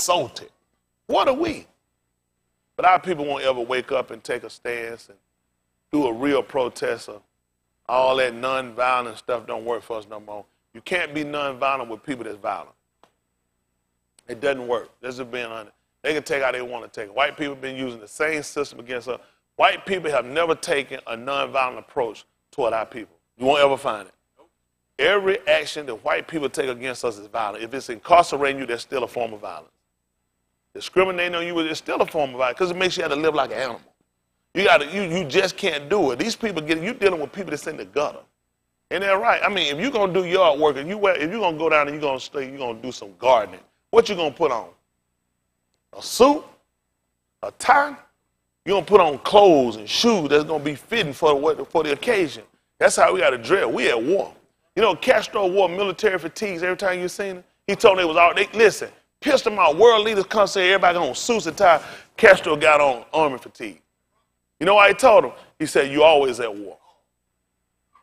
assaulted. What are we? But our people won't ever wake up and take a stance and do a real protest. Or all that nonviolent stuff don't work for us no more. You can't be nonviolent with people that's violent. It doesn't work. This is being honest. They can take how they want to take it. White people have been using the same system against us. White people have never taken a nonviolent approach toward our people. You won't ever find it. Every action that white people take against us is violent. If it's incarcerating you, that's still a form of violence. Discriminating on you is still a form of violence because it makes you have to live like an animal. You just can't do it. These people you're dealing with people that's in the gutter. Ain't that right? I mean, if you're gonna do yard work and if you're gonna go down and you're gonna do some gardening, what you gonna put on? A suit, a tie. You're gonna put on clothes and shoes that's gonna be fitting for the occasion. That's how we gotta dress. We at war. You know, Castro wore military fatigues every time you seen him. He told them it was all listen. Pissed them out. World leaders come say everybody on suits and ties. Castro got on army fatigue. You know why he told them? He said, you always at war.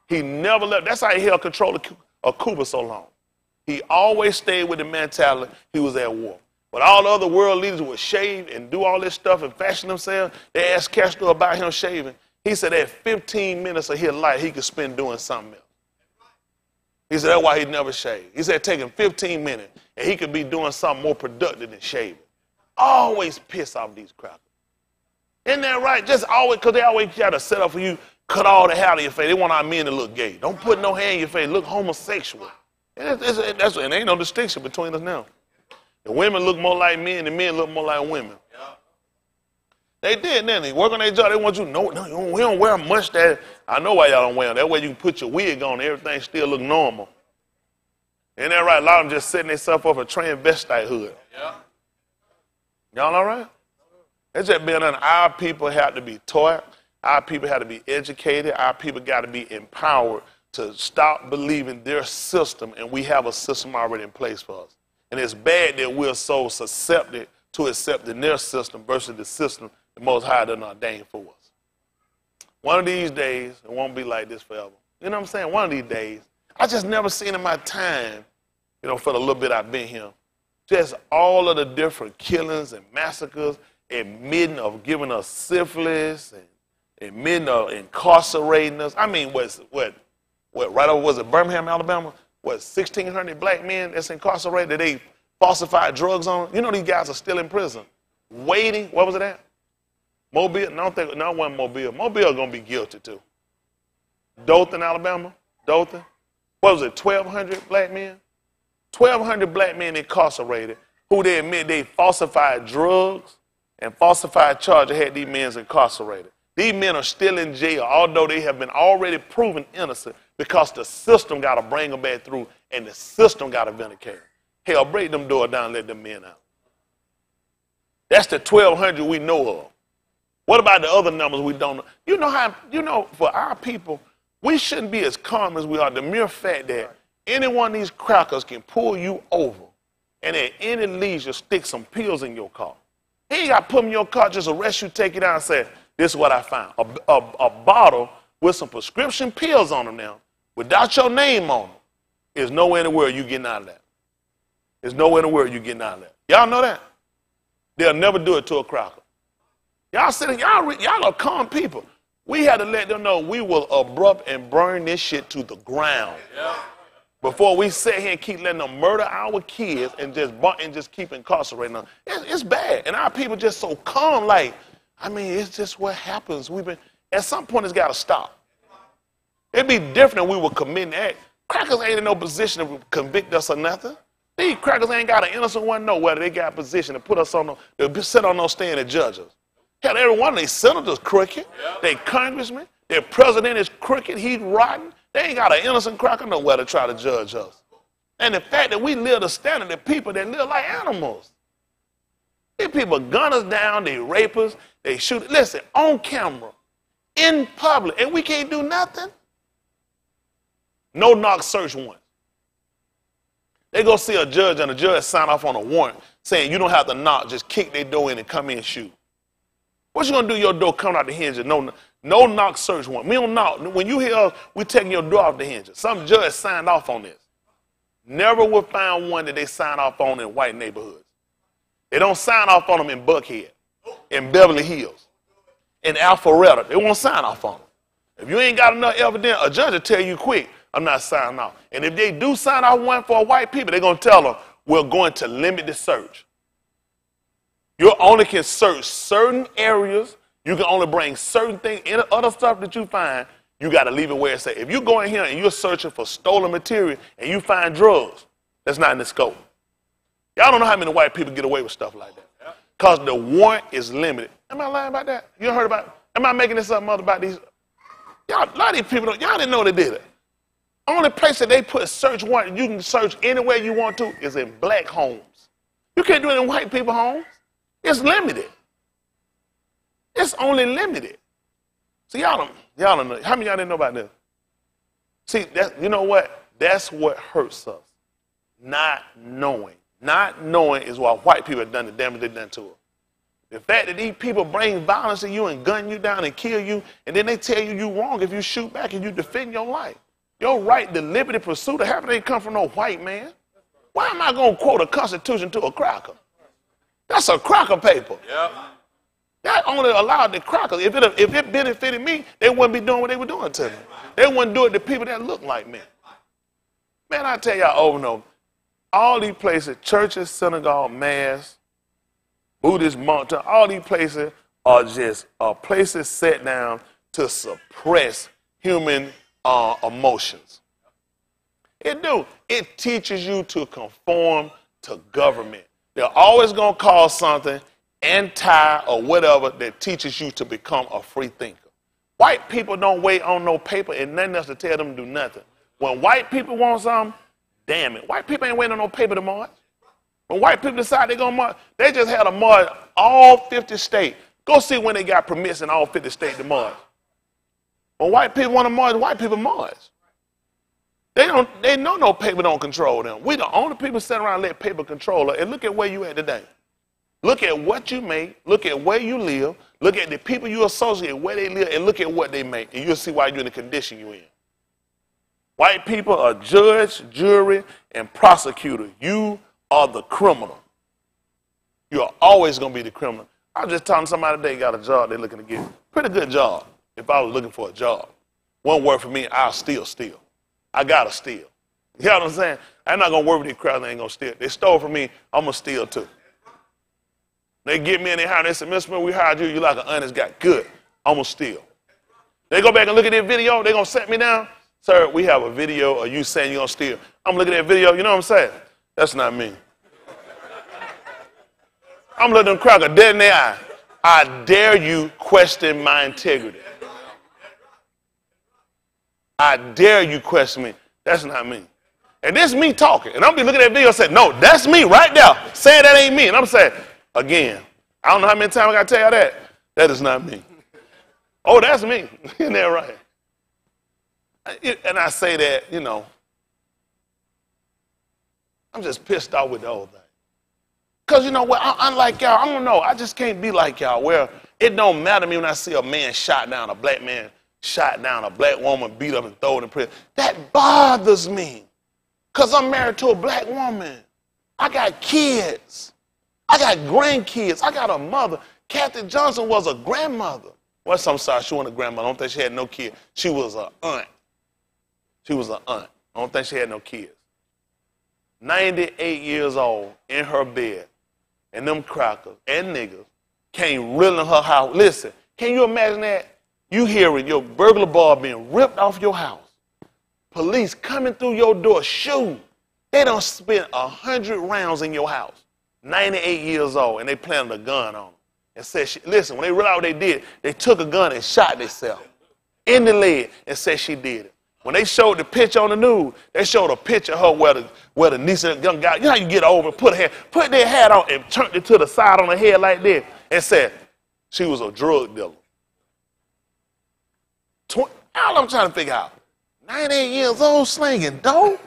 He never left. That's how he held control of Cuba so long. He always stayed with the mentality he was at war. But all the other world leaders would shave and do all this stuff and fashion themselves. They asked Castro about him shaving. He said that 15 minutes of his life he could spend doing something else. He said that's why he never shaved. He said taking 15 minutes and he could be doing something more productive than shaving. Always piss off these crackers. Isn't that right? Just always, because they always try to set up for you, cut all the hair out of your face. They want our men to look gay. Don't put no hair in your face. Look homosexual. And there ain't no distinction between us now. The women look more like men, the men look more like women. Yeah. They did, didn't they? Work on their job. They want you to know, no, we don't wear much that. I know why y'all don't wear them. That way you can put your wig on and everything still look normal. Ain't that right? A lot of them just setting themselves up a transvestite hood. Yeah. Y'all all right? It's just been on our people have to be taught. Our people have to be educated. Our people got to be empowered to stop believing their system, and we have a system already in place for us. And it's bad that we're so susceptible to accepting their system versus the system the Most High done ordained for us. One of these days, it won't be like this forever. You know what I'm saying? One of these days, I just never seen in my time, you know, for the little bit I've been here, just all of the different killings and massacres, admitting of giving us syphilis and admitting of incarcerating us. I mean, what right over, was it Birmingham, Alabama? What, 1,600 black men that's incarcerated, they falsified drugs on them? You know these guys are still in prison, waiting. What was it at? Mobile? No, it wasn't Mobile. Mobile going to be guilty too. Dothan, Alabama? Dothan? What was it, 1,200 black men? 1,200 black men incarcerated who they admit they falsified drugs and falsified charges had these men incarcerated. These men are still in jail, although they have been already proven innocent because the system got to bring them back through and the system got to vindicate them. Hell, break them doors down and let them men out. That's the 1,200 we know of. What about the other numbers we don't know? You know, for our people, we shouldn't be as calm as we are. The mere fact that any one of these crackers can pull you over and at any leisure stick some pills in your car. He ain't got to put them in your car, just arrest you, take it out and say, this is what I found. A bottle with some prescription pills on them now, without your name on them, is nowhere in the world you getting out of that. There's nowhere in the world you getting out of that. Y'all know that? They'll never do it to a cracker. Y'all sitting, y'all are calm people. We had to let them know we will abrupt and burn this shit to the ground. Yeah. Before we sit here and keep letting them murder our kids and just keep incarcerating them. It's bad. And our people just so calm, like, I mean, it's just what happens. At some point, it's got to stop. It'd be different if we were committing act. Crackers ain't in no position to convict us or nothing. These crackers ain't got an innocent one know whether they got a position to put us on, to sit on no stand and judge us. Hell, every one of these senators crooked. Yep. They congressmen, their president is crooked, he's rotten. They ain't got an innocent cracker nowhere to try to judge us. And the fact that we live the standard of people that live like animals. These people gun us down, they rape us, they shoot. Listen, on camera, in public, and we can't do nothing. No knock search warrant. They go see a judge and the judge sign off on a warrant saying you don't have to knock, just kick their door in and come in and shoot. What you gonna do? Your door coming out the hinges? No knock search warrant. We don't knock. When you hear us, we taking your door off the hinges. Some judge signed off on this. Never would find one that they sign off on in white neighborhoods. They don't sign off on them in Buckhead, in Beverly Hills, in Alpharetta. They won't sign off on them. If you ain't got enough evidence, a judge will tell you quick, I'm not signing off. And if they do sign off one for white people, they're going to tell them, we're going to limit the search. You only can search certain areas. You can only bring certain things. Any other stuff that you find, you got to leave it where it's at. If you go in here and you're searching for stolen material and you find drugs, that's not in the scope. Y'all don't know how many white people get away with stuff like that. Because the warrant is limited. Am I lying about that? You heard about it? Am I making this up, mother, about these? Y'all, a lot of these people, y'all didn't know they did it. Only place that they put search warrant, you can search anywhere you want to, is in black homes. You can't do it in white people homes. It's limited. It's only limited. See, y'all don't know. How many of y'all didn't know about this? See, you know what? That's what hurts us. Not knowing. Not knowing is why white people have done the damage they've done to us. The fact that these people bring violence to you and gun you down and kill you, and then they tell you you're wrong if you shoot back and you defend your life. Your right to liberty pursuit of happiness ain't come from no white man. Why am I going to quote a constitution to a cracker? That's a cracker paper. Yep. That only allowed the crackers. If it benefited me, they wouldn't be doing what they were doing to me. They wouldn't do it to people that look like me. Man, I tell y'all over and over, all these places, churches, synagogue, mass, Buddhist mountain, all these places are just places set down to suppress human emotions. It do. It teaches you to conform to government. They're always going to call something anti or whatever that teaches you to become a free thinker. White people don't wait on no paper and nothing else to tell them to do nothing. When white people want something, damn it. White people ain't waiting on no paper to march. When white people decide they're going to march, they just had a march all 50 states. Go see when they got permits in all 50 states to march. When white people want to march, white people march. They know no paper don't control them. We the only people sitting around let paper control us. And look at where you at today. Look at what you make. Look at where you live. Look at the people you associate, where they live, and look at what they make. And you'll see why you're in the condition you're in. White people are judge, jury, and prosecutor. You are the criminal. You're always going to be the criminal. I was just telling somebody today got a job they're looking to get. Pretty good job if I was looking for a job. One word for me, I'll steal. I got to steal. You know what I'm saying? I'm not going to work with these crowds that ain't going to steal. They stole from me, I'm going to steal too. They get me in their house, they say, Mr. Smith, we hired you, you're like an honest guy. Good, I'm going to steal. They go back and look at their video, they're going to set me down. Sir, we have a video of you saying you're going to steal. I'm looking at that video, you know what I'm saying? That's not me. I'm looking them cracker dead in their eye. I dare you question my integrity. I dare you question me. That's not me. And this is me talking. And I'm be looking at that video and say, no, that's me right there. Saying that ain't me. And I'm saying, again, I don't know how many times I got to tell you that. That is not me. Oh, that's me. Isn't that right? And I say that, you know, I'm just pissed off with the whole thing. Because, you know what, unlike y'all, I don't know, I just can't be like y'all where it don't matter to me when I see a man shot down, a black man shot down, a black woman beat up and thrown in prison. That bothers me because I'm married to a black woman. I got kids. I got grandkids. I got a mother. Kathy Johnson was a grandmother. Well, I'm sorry, she wasn't a grandmother. I don't think she had no kids. She was an aunt. She was an aunt. I don't think she had no kids. 98 years old in her bed, and them crackers and niggas came riddling her house. Listen, can you imagine that? You hearing your burglar bar being ripped off your house. Police coming through your door, shooting. They done spent 100 rounds in your house. 98 years old, and they planted a gun on them. And said, listen, when they realized what they did, they took a gun and shot themselves in the leg and said she did it. When they showed the picture on the news, they showed a picture of her where the niece of the young guy, you know how you get over, put their hat on and turned it to the side on her head like this and said she was a drug dealer. All I'm trying to figure out, 98 years old slinging dope?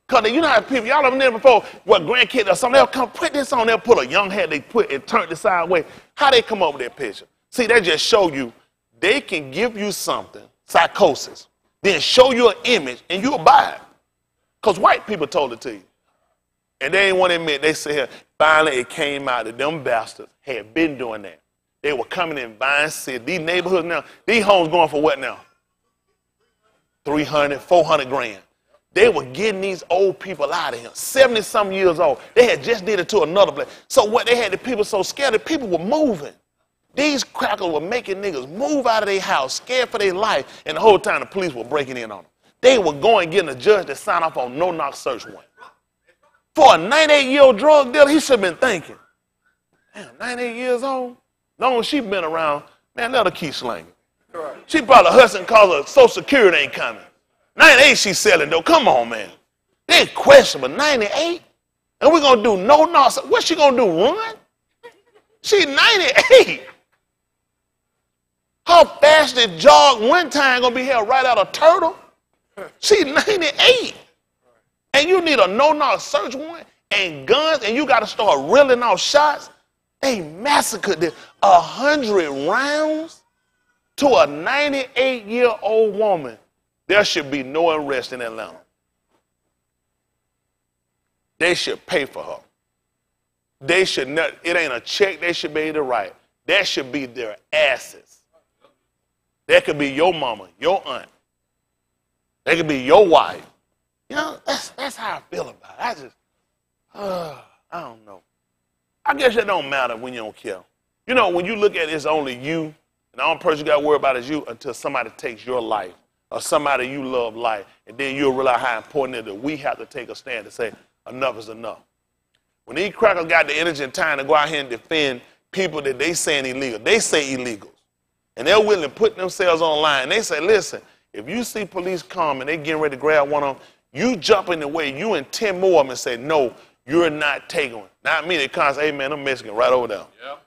Because you know how people, y'all ever never before, what grandkids or something, they'll come put this on, they'll put a young head, they put and turn it sideways. How they come up with that picture? See, they just show you, they can give you something, psychosis, then show you an image and you'll buy it. Because white people told it to you. And they ain't want to admit, they say, Finally, it came out that them bastards had been doing that. They were coming in Vine City. These neighborhoods now, these homes going for what now? 300, 400 grand. They were getting these old people out of here, 70-something years old. They had just did it to another place. So what they had the people so scared, the people were moving. These crackers were making niggas move out of their house, scared for their life, and the whole time the police were breaking in on them. They were going getting a judge to sign off on no-knock search warrant. For a 98-year-old drug dealer, he should have been thinking, damn, 98 years old? Long as she been around, man, let her keep slanging. She probably hustling because her Social Security ain't coming. 98 she's selling, though. Come on, man. They questionable. 98? And we're going to do no-knock. What's she going to do, run? She's 98. Her fastest jog one time going to be held right out of Turtle. She's 98. And you need a no-knock search warrant and guns, and you got to start reeling off shots. They massacred this. 100 rounds to a 98-year-old woman. There should be no arrest in Atlanta. They should pay for her. They should not, it ain't a check they should be able to write. That should be their asses. That could be your mama, your aunt. That could be your wife. You know, that's how I feel about it. I don't know. I guess it don't matter when you don't care. You know, when you look at it, it's only you, and the only person you got to worry about is you until somebody takes your life or somebody you love life, and then you'll realize how important it is that we have to take a stand to say enough is enough. When these crackers got the energy and time to go out here and defend people that they saying illegal, they say illegals, and they're willing to put themselves online. They say, listen, if you see police come and they getting ready to grab one of them, you jump in the way, you and 10 more of them and say, no, you're not taking one. Not me, they come and say, hey, man, I'm Mexican right over there. Yep.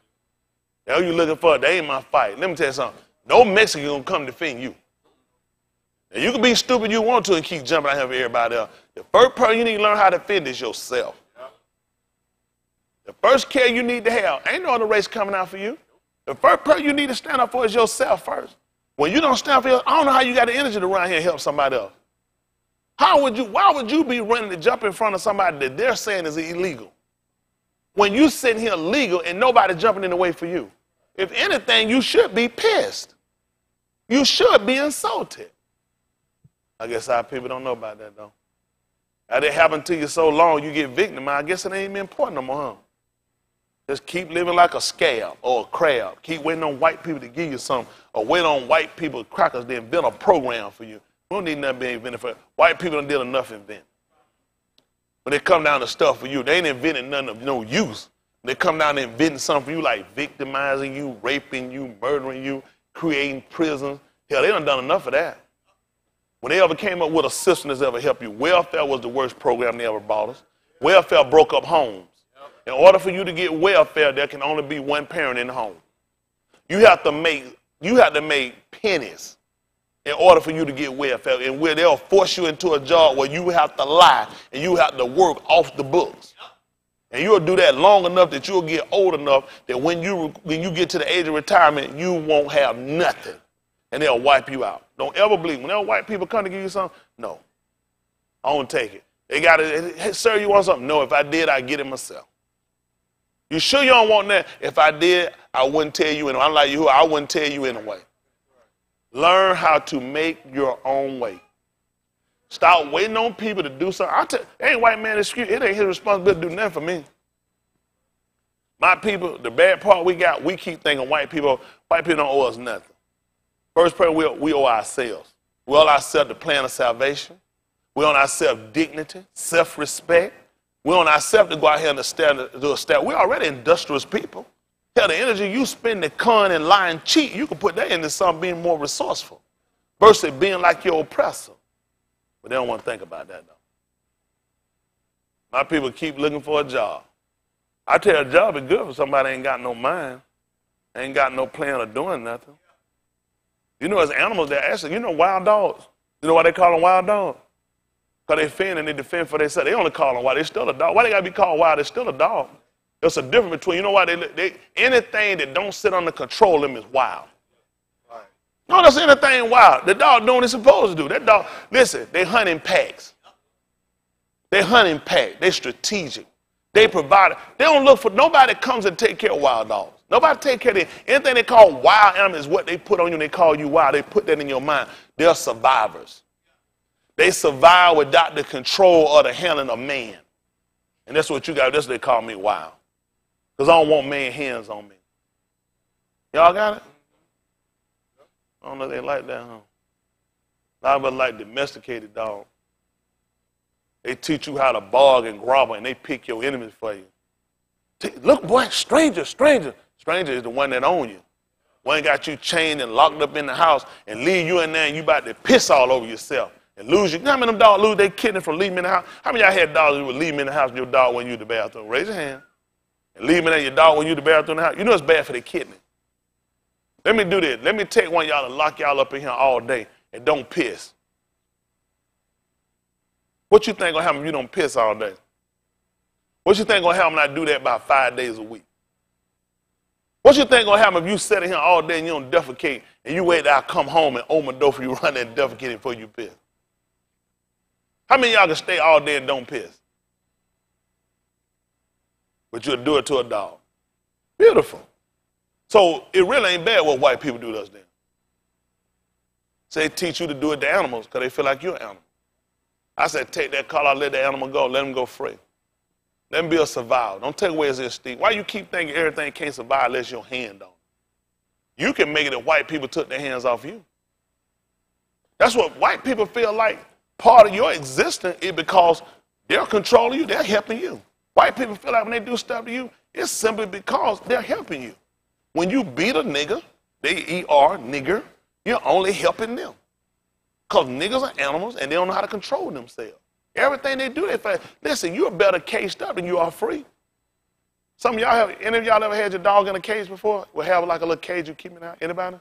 That's what you looking for. They ain't my fight. Let me tell you something. No Mexican gonna come defend you. Now, you can be stupid you want to and keep jumping out here for everybody else. The first person you need to learn how to defend is yourself. Yep. The first care you need to have, ain't no other race coming out for you. The first person you need to stand up for is yourself first. When you don't stand up for yourself, I don't know how you got the energy to run here and help somebody else. Why would you be running to jump in front of somebody that they're saying is illegal? When you sitting here legal and nobody jumping in the way for you. If anything, you should be pissed. You should be insulted. I guess our people don't know about that, though. That it happened to you so long, you get victimized. I guess it ain't even important no more, huh? Just keep living like a scab or a crab. Keep waiting on white people to give you something, or wait on white people, crackers, to invent a program for you. We don't need nothing being invented for white people. Don't did enough inventing. When they come down to stuff for you, they ain't inventing nothing of no use. When they come down to inventing something for you, like victimizing you, raping you, murdering you, creating prisons. Hell, they done enough of that. When they ever came up with a system that's ever helped you, welfare was the worst program they ever bought us. Welfare broke up homes. In order for you to get welfare, there can only be one parent in the home. You have to make pennies in order for you to get welfare, and where they'll force you into a job where you have to lie and you have to work off the books. And you'll do that long enough that you'll get old enough that when you get to the age of retirement, you won't have nothing, and they'll wipe you out. Don't ever believe. Whenever white people come to give you something, no, I won't take it. They got to, hey, sir, you want something? No, if I did, I'd get it myself. You sure you don't want that? If I did, I wouldn't tell you anyway. I'm like you, I wouldn't tell you anyway. Learn how to make your own way. Stop waiting on people to do something. Ain't white man excuse. It ain't his responsibility to do nothing for me. My people, the bad part we got, we keep thinking white people don't owe us nothing. First person, we owe ourselves. We owe ourselves the plan of salvation. We owe ourselves dignity, self-respect. We owe ourselves to go out here and do a step. We're already industrious people. Hell, the energy you spend to con and lie and cheat, you can put that into something being more resourceful versus being like your oppressor. But they don't want to think about that, though. My people keep looking for a job. I tell you, a job is good for somebody ain't got no mind, ain't got no plan of doing nothing. You know, as animals, they're actually, you know, wild dogs. You know why they call them wild dogs? Because they fend and they defend for themselves. They only call them wild. They're still a dog. Why they got to be called wild? They're still a dog. There's a difference between, you know why anything that don't sit under control of them is wild. Right. No, that's anything wild. The dog doing what it's supposed to do. That dog, listen, they hunt in packs. They hunt in packs. They're strategic. They provide. They don't look for nobody that comes and take care of wild dogs. Nobody take care of them. Anything they call wild animals is what they put on you and they call you wild. They put that in your mind. They're survivors. They survive without the control or the handling of man. And that's what you got. That's what they call me wild. Because I don't want man hands on me. Y'all got it? I don't know if they like that, huh? A lot of us like domesticated dogs. They teach you how to bark and grovel, and they pick your enemies for you. Look, boy, stranger. Stranger is the one that owns you. One got you chained and locked up in the house and leave you in there and you about to piss all over yourself and lose you. How many of them dogs lose their kidney from leaving in the house? How many of y'all had dogs that would leave them in the house and your dog when you in the bathroom? Raise your hand. And leave them in there, your dog when you in the bathroom in the house. You know it's bad for their kidney. Let me do this. Let me take one of y'all and lock y'all up in here all day and don't piss. What you think gonna happen if you don't piss all day? What you think gonna happen when I do that about 5 days a week? What you think gonna happen if you sit in here all day and you don't defecate and you wait till I come home and open my door for you run there and defecate before you piss? How many of y'all can stay all day and don't piss? But you'll do it to a dog. Beautiful. So it really ain't bad what white people do to us then. So they teach you to do it to animals because they feel like you're an animal. I said, take that collar, let the animal go, let him go free. Let him be a survivor. Don't take away his instinct. Why you keep thinking everything can't survive unless your hand on it? You can make it if white people took their hands off you. That's what white people feel like part of your existence is because they're controlling you, they're helping you. White people feel like when they do stuff to you, it's simply because they're helping you. When you beat a nigger, they-E-R, nigger, you're only helping them. Because niggas are animals and they don't know how to control themselves. Everything they do, they find. Listen, you're better caged up than you are free. Some of y'all have, any of y'all ever had your dog in a cage before? Will have like a little cage you keep it out? Anybody?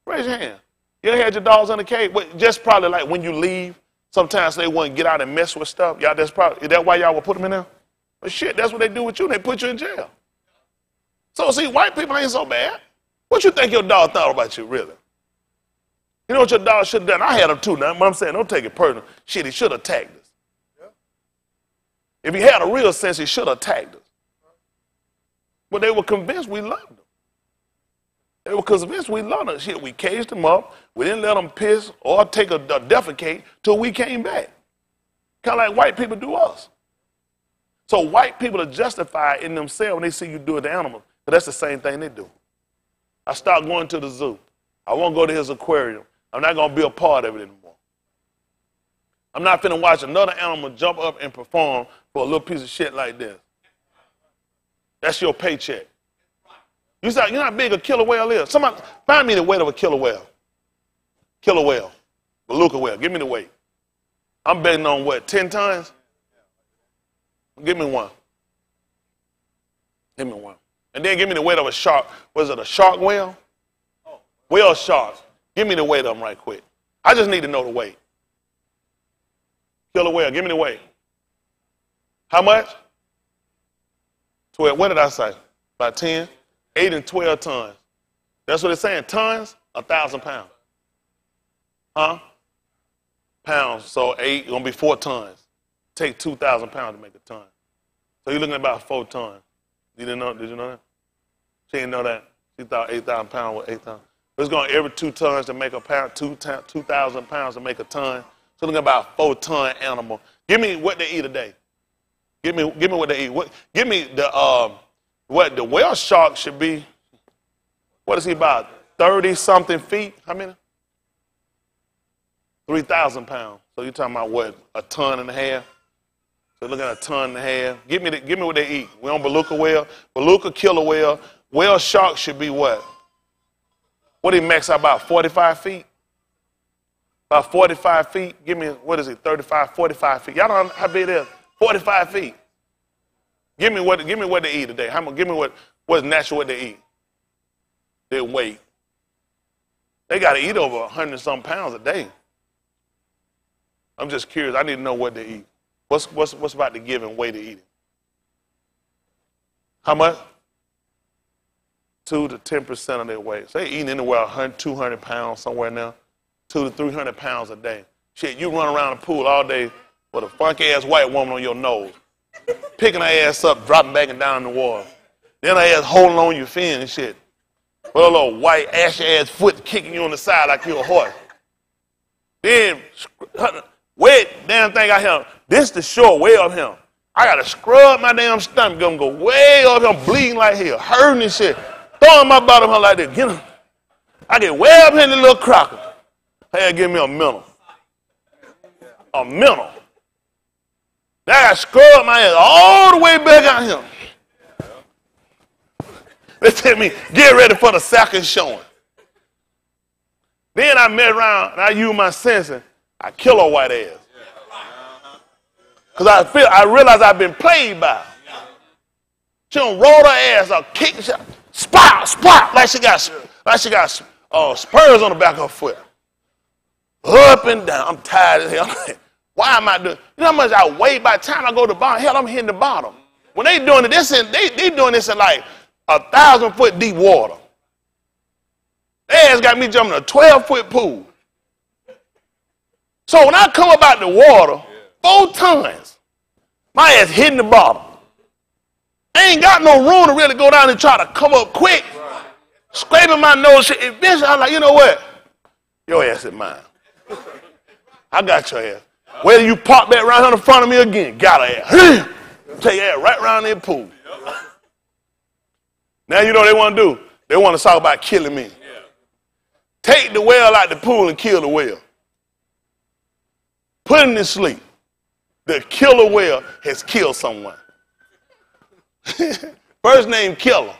Raise your hand. You ever had your dogs in a cage? Just probably like when you leave, sometimes they want to get out and mess with stuff. Y'all, is that why y'all would put them in there? But shit, that's what they do with you. They put you in jail. So see, white people ain't so bad. What you think your dog thought about you, really? You know what your dog should have done? I had him too now, but I'm saying don't take it personal. Shit, he should have attacked us. Yeah. If he had a real sense, he should have attacked us. But they were convinced we loved them. They were convinced we loved them. Shit, we caged them up. We didn't let them piss or take a defecate till we came back. Kind of like white people do us. So white people are justified in themselves when they see you do it to animals. But that's the same thing they do. I stopped going to the zoo. I won't go to his aquarium. I'm not going to be a part of it anymore. I'm not finna watch another animal jump up and perform for a little piece of shit like this. That's your paycheck. You know how big a killer whale is? Somebody find me the weight of a killer whale. Killer whale. Beluga whale. Give me the weight. I'm betting on what, 10 tons? Give me one. Give me one. And then give me the weight of a shark. Was it a shark whale? Whale sharks. Give me the weight of them right quick. I just need to know the weight. Killer whale, give me the weight. How much? 12. What did I say? About 10? 8 and 12 tons. That's what it's saying. Tons, 1,000 pounds. Huh? Pounds. So 8, going to be 4 tons. Take 2,000 pounds to make a ton. So you're looking at about 4 tons. You didn't know? Did you know that? She didn't know that. She thought 8,000 pounds was 8,000. It's going every 2 tons to make a pound, 2,000 pounds to make a ton. So looking about 4-ton animal. Give me what they eat a day. Give me what they eat. Give me the what the whale shark should be. What is he about? 30-something feet? How many? 3,000 pounds. So you're talking about what? A ton and a half. So looking at a ton and a half. Give me what they eat. We on beluga whale. Beluga killer whale. Whale shark should be what? What do you max out about 45 feet? About 45 feet. Give me, what is it, 35, 45 feet. Y'all know how big it is? 45 feet. Give me what they eat today. Give me what's natural what they eat. Their weight. They got to eat over 100-some pounds a day. I'm just curious. I need to know what they eat. What's about the given weight of eating? How much? 2 to 10% of their weight. So they eating anywhere 100, 200 pounds somewhere now. 200 to 300 pounds a day. Shit, you run around the pool all day with a funky-ass white woman on your nose. Picking her ass up, dropping back and down in the water. Then her ass holding on your fin and shit. With a little white ashy ass foot kicking you on the side like you're a horse. Then, wet damn thing out here. This the short way up here. I gotta scrub my damn stomach. Gonna go way up here, bleeding like hell, hurting and shit. Throwing my bottom here like this. Get him. I get way up here in the little crocker. Hey, give me a minute. A minute. Now I gotta scrub my ass all the way back out here. They tell me, get ready for the second showing. Then I mess around and I use my sensing. I kill her white ass. Because I realize I've been played by her. She done roll her ass up, kick, spot, like she got spurs on the back of her foot. Up and down. I'm tired as hell. Why am I doing? You know how much I weigh by the time I go to the bottom? Hell, I'm hitting the bottom. When they doing it, they doing this in like 1,000-foot deep water. Their ass got me jumping a 12-foot pool. So when I come up out the water, 4 times, my ass hitting the bottom. I ain't got no room to really go down and try to come up quick. Scraping my nose. Eventually, I'm like, you know what? Your ass is mine. I got your ass. Whether you pop that right in front of me again, got her ass. Take your ass right around that pool. Now you know what they want to do? They want to talk about killing me. Take the whale out the pool and kill the whale. Put him to sleep. The killer whale has killed someone. First name Killer.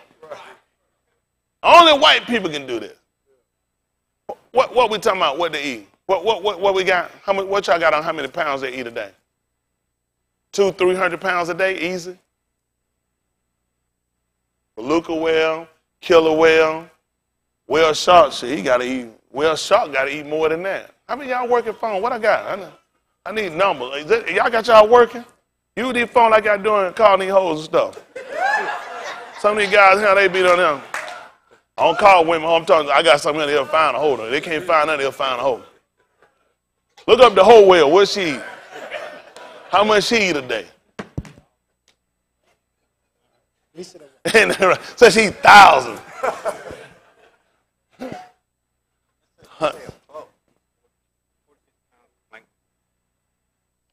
Only white people can do this. What we talking about? What they eat? What we got? What y'all got on how many pounds they eat a day? 200-300 pounds a day, easy. Beluga whale, killer whale, whale shark. Shit, he gotta eat. Whale shark gotta eat more than that. How many y'all working phone? What I got? I need numbers. Y'all got y'all working? You these phone like y'all doing, calling these hoes and stuff. Some of these guys here, they beat on them. I don't call women. I'm talking. I got something they'll find a hoe. They can't find nothing. They'll find a hoe. Look up the whole whale. What she eat? How much she eat a day? So she eat 1,000.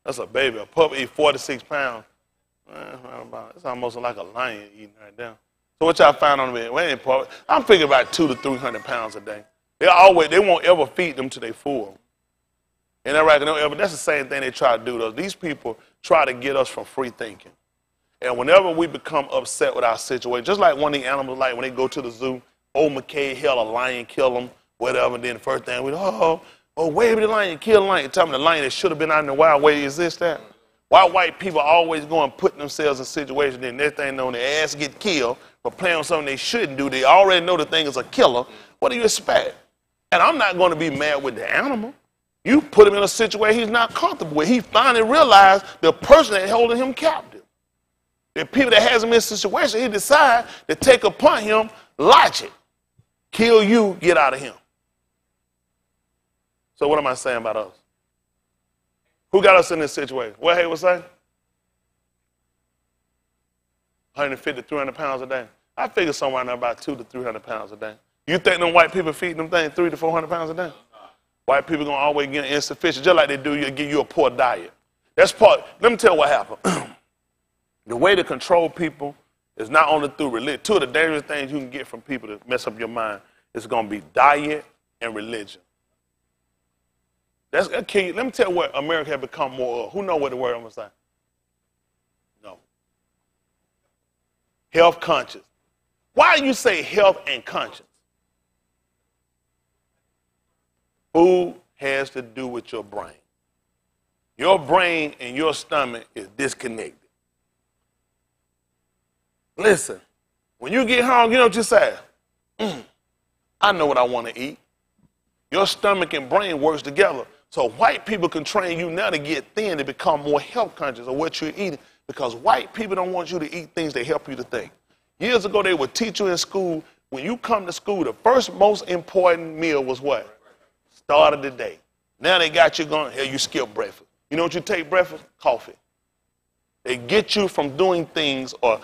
That's a baby. A pup eat 46 pounds. It's almost like a lion eating right there. So what y'all find on the bed? I'm figuring about 200 to 300 pounds a day. They won't ever feed them till they full. And that's the same thing they try to do to us. These people try to get us from free thinking. And whenever we become upset with our situation, just like one of the animals, like when they go to the zoo, old McKay held a lion, kill them, whatever, and then the first thing we where did the lion kill the lion? Tell me the lion that should have been out in the wild, where is this that? Why white people always go and put themselves in situations, then next thing know their ass get killed for playing on something they shouldn't do. They already know the thing is a killer. What do you expect? And I'm not going to be mad with the animal. You put him in a situation he's not comfortable with. He finally realized the person that holding him captive. The people that has him in a situation, he decide to take upon him logic. Kill you, get out of him. So what am I saying about us? Who got us in this situation? What Hay was saying? 150 to 300 pounds a day. I figure somewhere around about 200 to 300 pounds a day. You think them white people feeding them things 300 to 400 pounds a day? White people gonna always get insufficient, just like they do give you a poor diet. That's part. Let me tell you what happened. The way to control people is not only through religion. Two of the dangerous things you can get from people to mess up your mind is gonna be diet and religion. That's okay. Let me tell you what America has become more of. Who know what the word I'm gonna say? No. Health conscious. Why do you say health and conscience? Food has to do with your brain. Your brain and your stomach is disconnected. Listen, when you get home, you know what you say? I know what I want to eat. Your stomach and brain works together. So white people can train you now to get thin, to become more health conscious of what you're eating, because white people don't want you to eat things that help you to think. Years ago, they would teach you in school, when you come to school, the first most important meal was what? Start of the day. Now they got you going, hell, you skip breakfast. You know what you take breakfast? Coffee. They get you from doing things or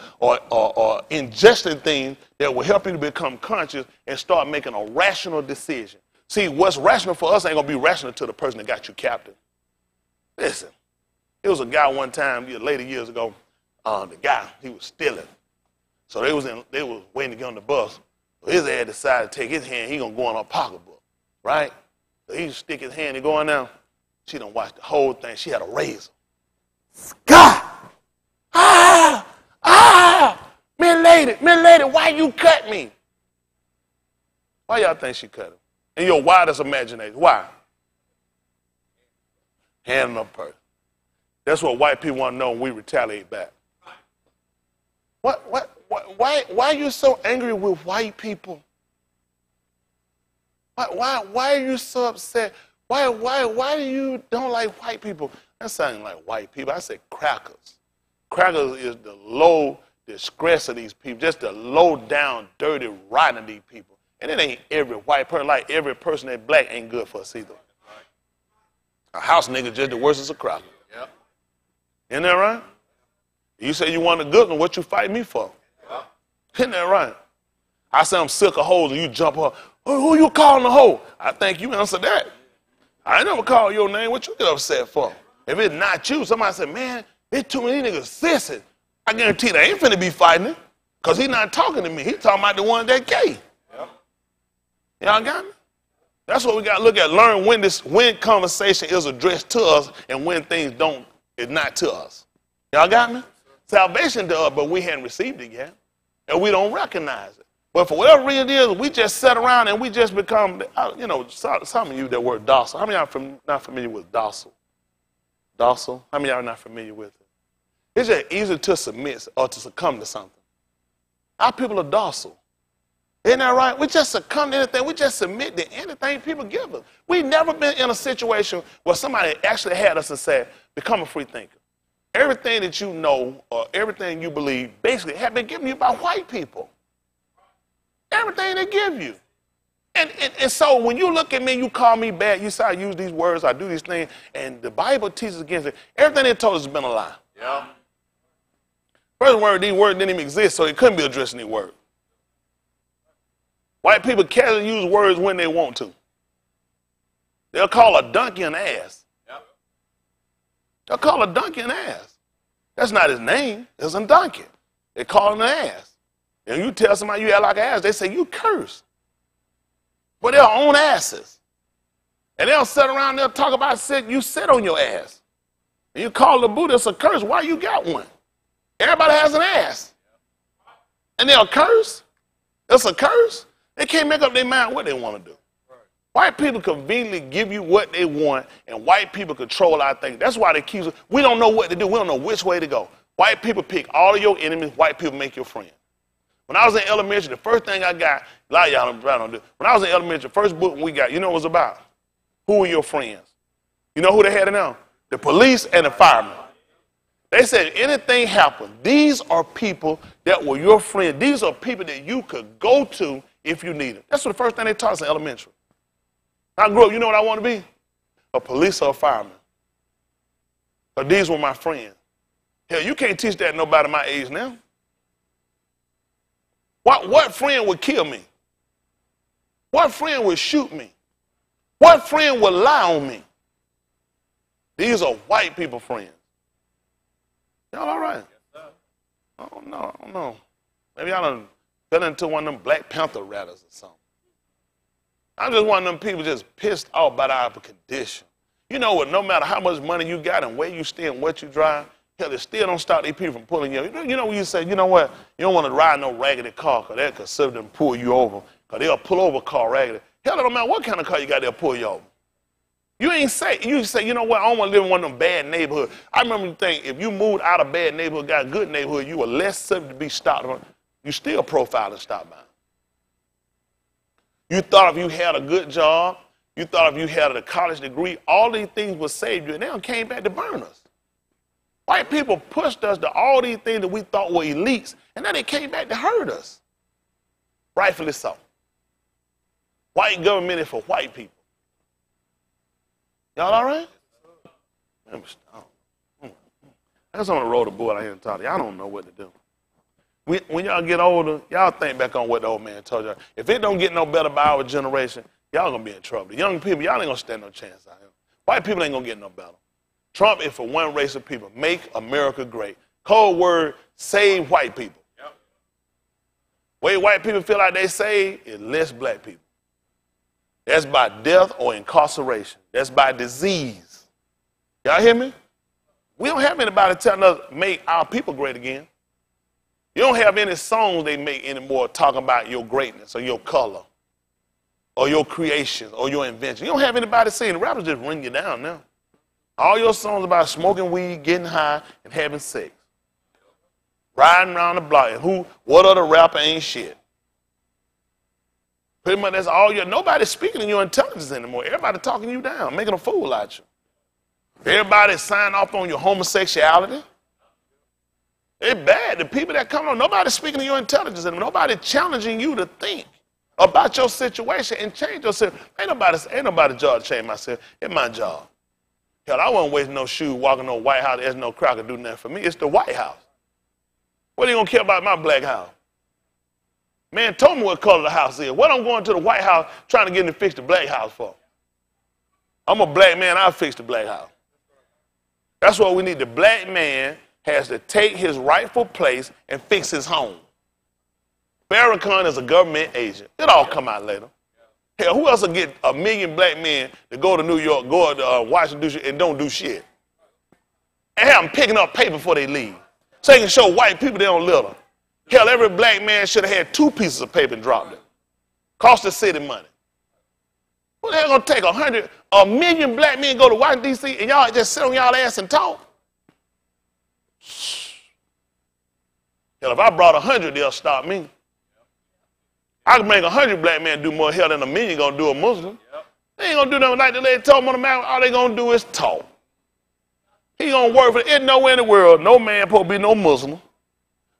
ingesting things that will help you to become conscious and start making a rational decision. See, what's rational for us ain't going to be rational to the person that got you captive. Listen, there was a guy one time, later years ago, the guy, he was stealing. So they was waiting to get on the bus. So his ass decided to take his hand, he going to go in her pocketbook, right? So he stick his hand and going down. She done watched the whole thing. She had a razor. Scott! Man lady, why you cut me? Why y'all think she cut him? In your wildest imagination, why? Hand in her purse. That's what white people want to know when we retaliate back. Why are you so angry with white people? Why are you so upset? Why do you don't like white people? That sounding like white people. I said crackers. Crackers is the low disgrace of these people, just the low down, dirty, rotten of these people. And it ain't every white person, like every person that's black ain't good for us either. A house nigga just the worst as a cracker. Yep. Isn't that right? You say you want a good one, what you fight me for? Yep. Isn't that right? I say I'm sick of hoes and you jump up. Who you calling a hoe? I think you answer that. I ain't never call your name. What you get upset for? If it's not you, somebody say, man, there's too many niggas sissing. I guarantee they ain't finna be fighting him because he not talking to me. He talking about the one that gay. Yep. Y'all got me? That's what we got to look at. Learn when conversation is addressed to us and when things is not to us. Y'all got me? Salvation to us, but we hadn't received it yet. And we don't recognize it. But for whatever reason it is, we just sit around and we just become, some of you that word docile. How many of y'all not familiar with docile? Docile? How many of y'all are not familiar with it? It's just easy to submit or to succumb to something. Our people are docile. Isn't that right? We just succumb to anything. We just submit to anything people give us. We've never been in a situation where somebody actually had us and said, become a free thinker. Everything that you know or everything you believe basically have been given you by white people. Everything they give you. And so when you look at me, you call me bad, you say I use these words, I do these things, and the Bible teaches against it. Everything they told us has been a lie. Yeah. First word, these words didn't even exist, so it couldn't be addressed in these words. White people casually use words when they want to. They'll call a donkey an ass. Yep. They'll call a donkey an ass. That's not his name. It's a donkey. They call him an ass. And you tell somebody you act like an ass, they say you curse. But they're own asses. And they'll sit around, they'll talk about you sit on your ass. And you call the Buddhist a curse. Why you got one? Everybody has an ass. And they'll curse. It's a curse. They can't make up their mind what they want to do. White people conveniently give you what they want, and white people control our things. That's why they keep us. We don't know what to do. We don't know which way to go. White people pick all of your enemies. White people make your friends. When I was in elementary, the first thing I got, a lot of y'all don't do. When I was in elementary, the first book we got, you know what it was about? Who were your friends? You know who they had it on? The police and the firemen. They said anything happened, these are people that were your friends. These are people that you could go to if you need them. That's what the first thing they taught us in elementary. When I grew up, you know what I want to be? A police or a fireman. But these were my friends. Hell, you can't teach that to nobody my age now. What friend would kill me? What friend would shoot me? What friend would lie on me? These are white people friends. Y'all all right? I don't know. Maybe y'all done got into one of them Black Panther rallies or something. I'm just one of them people just pissed off about our condition. You know what, no matter how much money you got and where you stay and what you drive, hell, it still don't stop these people from pulling you. You know when you say, you know what, you don't want to ride no raggedy car because they'll consider them pull you over because they'll pull over a car raggedy. Hell, it don't matter what kind of car you got, they'll pull you over. You say, you know what, I don't want to live in one of them bad neighborhoods. I remember the thing, if you moved out of bad neighborhood, got a good neighborhood, you were less subject to be stopped. You still profile and stop by. You thought if you had a good job, you thought if you had a college degree, all these things would save you, and they came back to burn us. White people pushed us to all these things that we thought were elites, and then they came back to hurt us. Rightfully so. White government is for white people. Y'all all right? I guess I'm going to roll the board out here and talk to y'all. Don't know what to do. When y'all get older, y'all think back on what the old man told y'all. If it don't get no better by our generation, y'all going to be in trouble. The young people, y'all ain't going to stand no chance out here. White people ain't going to get no better. Trump is for one race of people. Make America great. Code word, save white people. Yep. Way white people feel like they save is less black people. That's by death or incarceration. That's by disease. Y'all hear me? We don't have anybody telling us make our people great again. You don't have any songs they make anymore talking about your greatness or your color or your creations or your invention. You don't have anybody saying the rappers just run you down now. All your songs about smoking weed, getting high, and having sex. Riding around the block. And what other rapper ain't shit? Pretty much that's all nobody's speaking in your intelligence anymore. Everybody talking you down, making a fool out you. Everybody sign off on your homosexuality. It's bad. The people that come on, nobody's speaking to your intelligence anymore. Nobody challenging you to think about your situation and change yourself. Ain't nobody job to change myself. It's my job. Hell, I wasn't wasting no shoes walking no White House. There's no crowd to do nothing for me. It's the White House. What are you going to care about my black house? Man, told me what color the house is. What I'm going to the White House trying to get him to fix the black house for? I'm a black man. I'll fix the black house. That's what we need. The black man has to take his rightful place and fix his home. Farrakhan is a government agent. It'll all come out later. Hell, who else will get 1 million black men to go to New York, go to Washington, D.C., and don't do shit? And have them picking up paper before they leave. So they can show white people they don't litter. Hell, every black man should have had 2 pieces of paper and dropped it. Cost the city money. What the hell gonna take 1 million black men go to Washington, D.C., and y'all just sit on y'all ass and talk? Hell, if I brought 100, they'll stop me. I can make 100 black men do more hell than 1 million gonna do a Muslim. They ain't gonna do nothing like the lady told me on the mountain. All they gonna do is talk. He gonna work for it. Nowhere in the world, no man supposed to be no Muslim.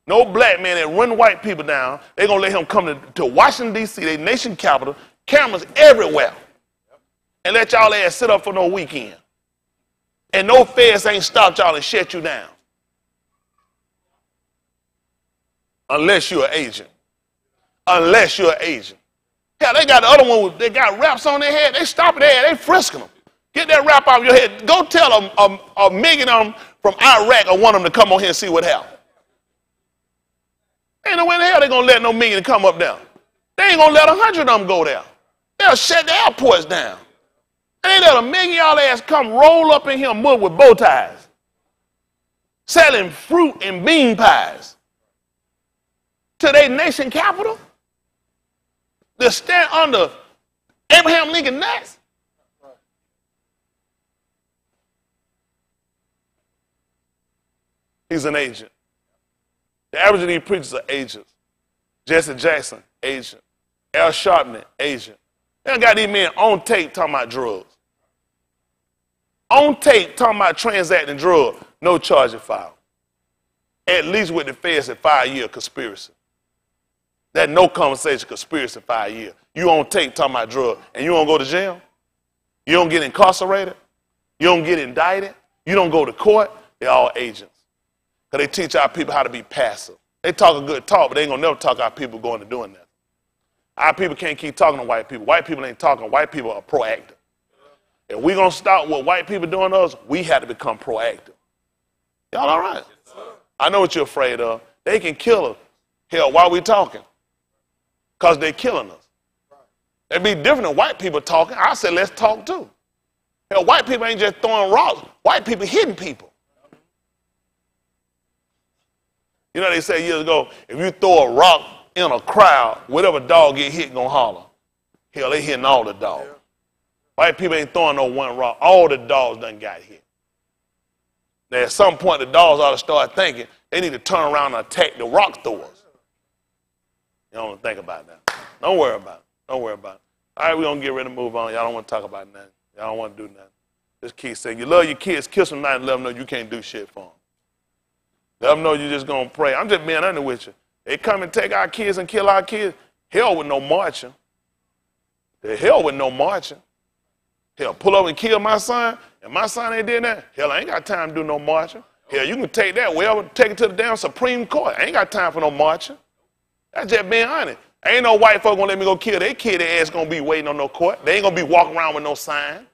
No black man that run white people down. They gonna let him come to Washington, D.C., the nation capital, cameras everywhere, and let y'all ass sit up for no weekend. And no feds ain't stopped y'all and shut you down. Unless you're an agent. Unless you're an agent. Hell, they got the other one, they got wraps on their head. They stopping their head, they frisking them. Get that wrap off your head. Go tell them a million of them from Iraq or want them to come on here and see what happened. Ain't no way in the hell they gonna let no million come up there. They ain't gonna let 100 of them go there. They'll shut the airports down. And they let 1 million y'all ass come roll up in here mud with bow ties, selling fruit and bean pies to their nation capital. They'll stand under Abraham Lincoln nuts. He's an agent. The average of these preachers are agents. Jesse Jackson, agent. Al Sharpton, agent. They done got these men on tape talking about drugs. On tape talking about transacting drugs. No charge filed. At least with the feds at 5-year conspiracy. That no conversation conspiracy 5 years. You on tape talking about drugs and you don't go to jail? You don't get incarcerated? You don't get indicted? You don't go to court? They're all agents. Because they teach our people how to be passive. They talk a good talk, but they ain't going to never talk our people going to doing that. Our people can't keep talking to white people. White people ain't talking. White people are proactive. If we're going to stop what white people doing to us, we have to become proactive. Y'all all right? I know what you're afraid of. They can kill us. Hell, why are we talking? Because they're killing us. It'd be different than white people talking. I said, let's talk too. Hell, white people ain't just throwing rocks. White people hitting people. You know, they said years ago, if you throw a rock in a crowd, whatever dog get hit gonna holler. Hell, they hitting all the dogs. White people ain't throwing no one rock. All the dogs done got hit. Now, at some point, the dogs ought to start thinking they need to turn around and attack the rock throwers. You don't think about that. Don't worry about it. Don't worry about it. All right, we're going to get ready to move on. Y'all don't want to talk about nothing. Y'all don't want to do nothing. Just keep saying, you love your kids, kiss them tonight and let them know you can't do shit for them. Let them know you're just going to pray. I'm just being honest with you. They come and take our kids and kill our kids. Hell with no marching. The hell with no marching. Hell, pull up and kill my son, and my son ain't did that. Hell, I ain't got time to do no marching. Hell, you can take that wherever, take it to the damn Supreme Court. I ain't got time for no marching. That's just being honest. Ain't no white folk gonna let me go kill their kid. Their ass gonna be waiting on no court. They ain't gonna be walking around with no sign.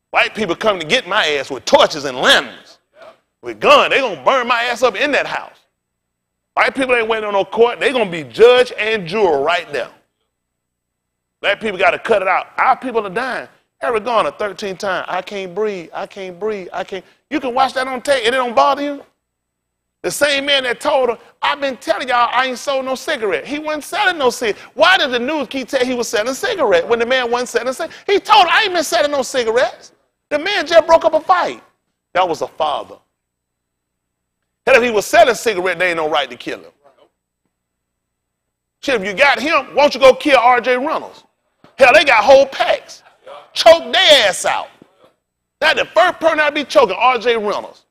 White people come to get my ass with torches and lanterns, with guns. They gonna burn my ass up in that house. White people ain't waiting on no court. They gonna be judge and juror right there. Black people gotta cut it out. Our people are dying. Eric Garner 13 times. I can't breathe. I can't breathe. I can't. You can watch that on tape and it don't bother you. The same man that told her, I've been telling y'all I ain't sold no cigarette. He wasn't selling no cigarette. Why did the news keep telling he was selling cigarette when the man wasn't selling cigarette? He told her, I ain't been selling no cigarettes. The man just broke up a fight. That was a father. And if he was selling cigarette, they ain't no right to kill him. Shit, if you got him, why don't you go kill R.J. Reynolds? Hell, they got whole packs. Choke their ass out. Now the first person that be choking, R.J. Reynolds.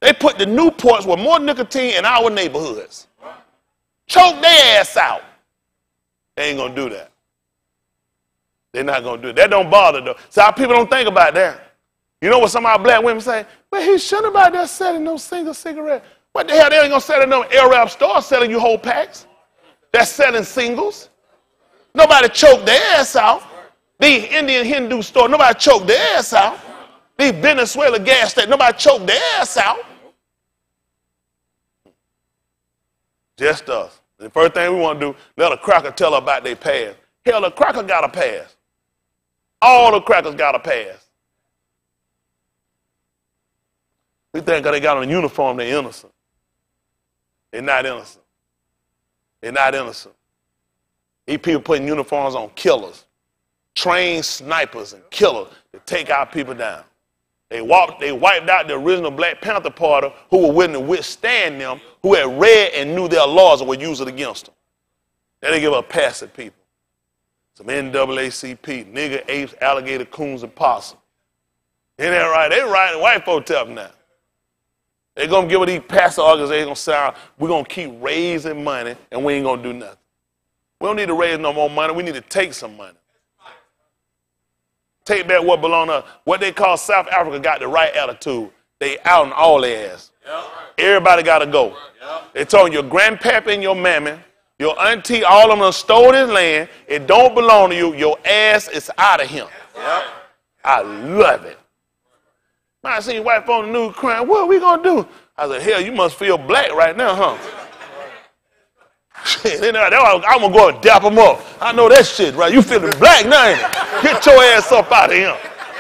They put the Newports with more nicotine in our neighborhoods. Choke their ass out. They ain't gonna do that. They're not gonna do it. That don't bother though. So our people don't think about that. You know what some of our black women say? Well, he shouldn't have been selling no single cigarette. What the hell? They ain't gonna sell in no Arab store selling you whole packs. They're selling singles. Nobody choked their ass out. These Indian Hindu stores, nobody choked their ass out. These Venezuela gas stations, nobody choked their ass out. Just us. The first thing we want to do, let a cracker tell about their past. Hell, the cracker got a pass. All the crackers got a pass. We think they got on a uniform, they're innocent. They're not innocent. They're not innocent. These people putting uniforms on killers, trained snipers and killers to take our people down. They wiped out the original Black Panther Party who were willing to withstand them, who had read and knew their laws and would use it against them. Then they give a pass at people. Some NAACP, nigger, apes, alligator, coons, and possum. Ain't that right? They riding white folk tough now. They're going to give it these pastor organizations sound, we're going to keep raising money and we ain't going to do nothing. We don't need to raise no more money. We need to take some money. Take back what belong to us. What they call South Africa got the right attitude. They out on all their ass. Yep. Everybody got to go. Yep. They told your grandpapa and your mammy, your auntie, all of them stole this land. It don't belong to you. Your ass is out of here. Yep. I love it. I seen white folk on the news crying, what are we going to do? I said, hell, you must feel black right now, huh? Shit, I'm going to go and dap them up. I know that shit, right? You feeling black now, ain't it? Get your ass up out of here.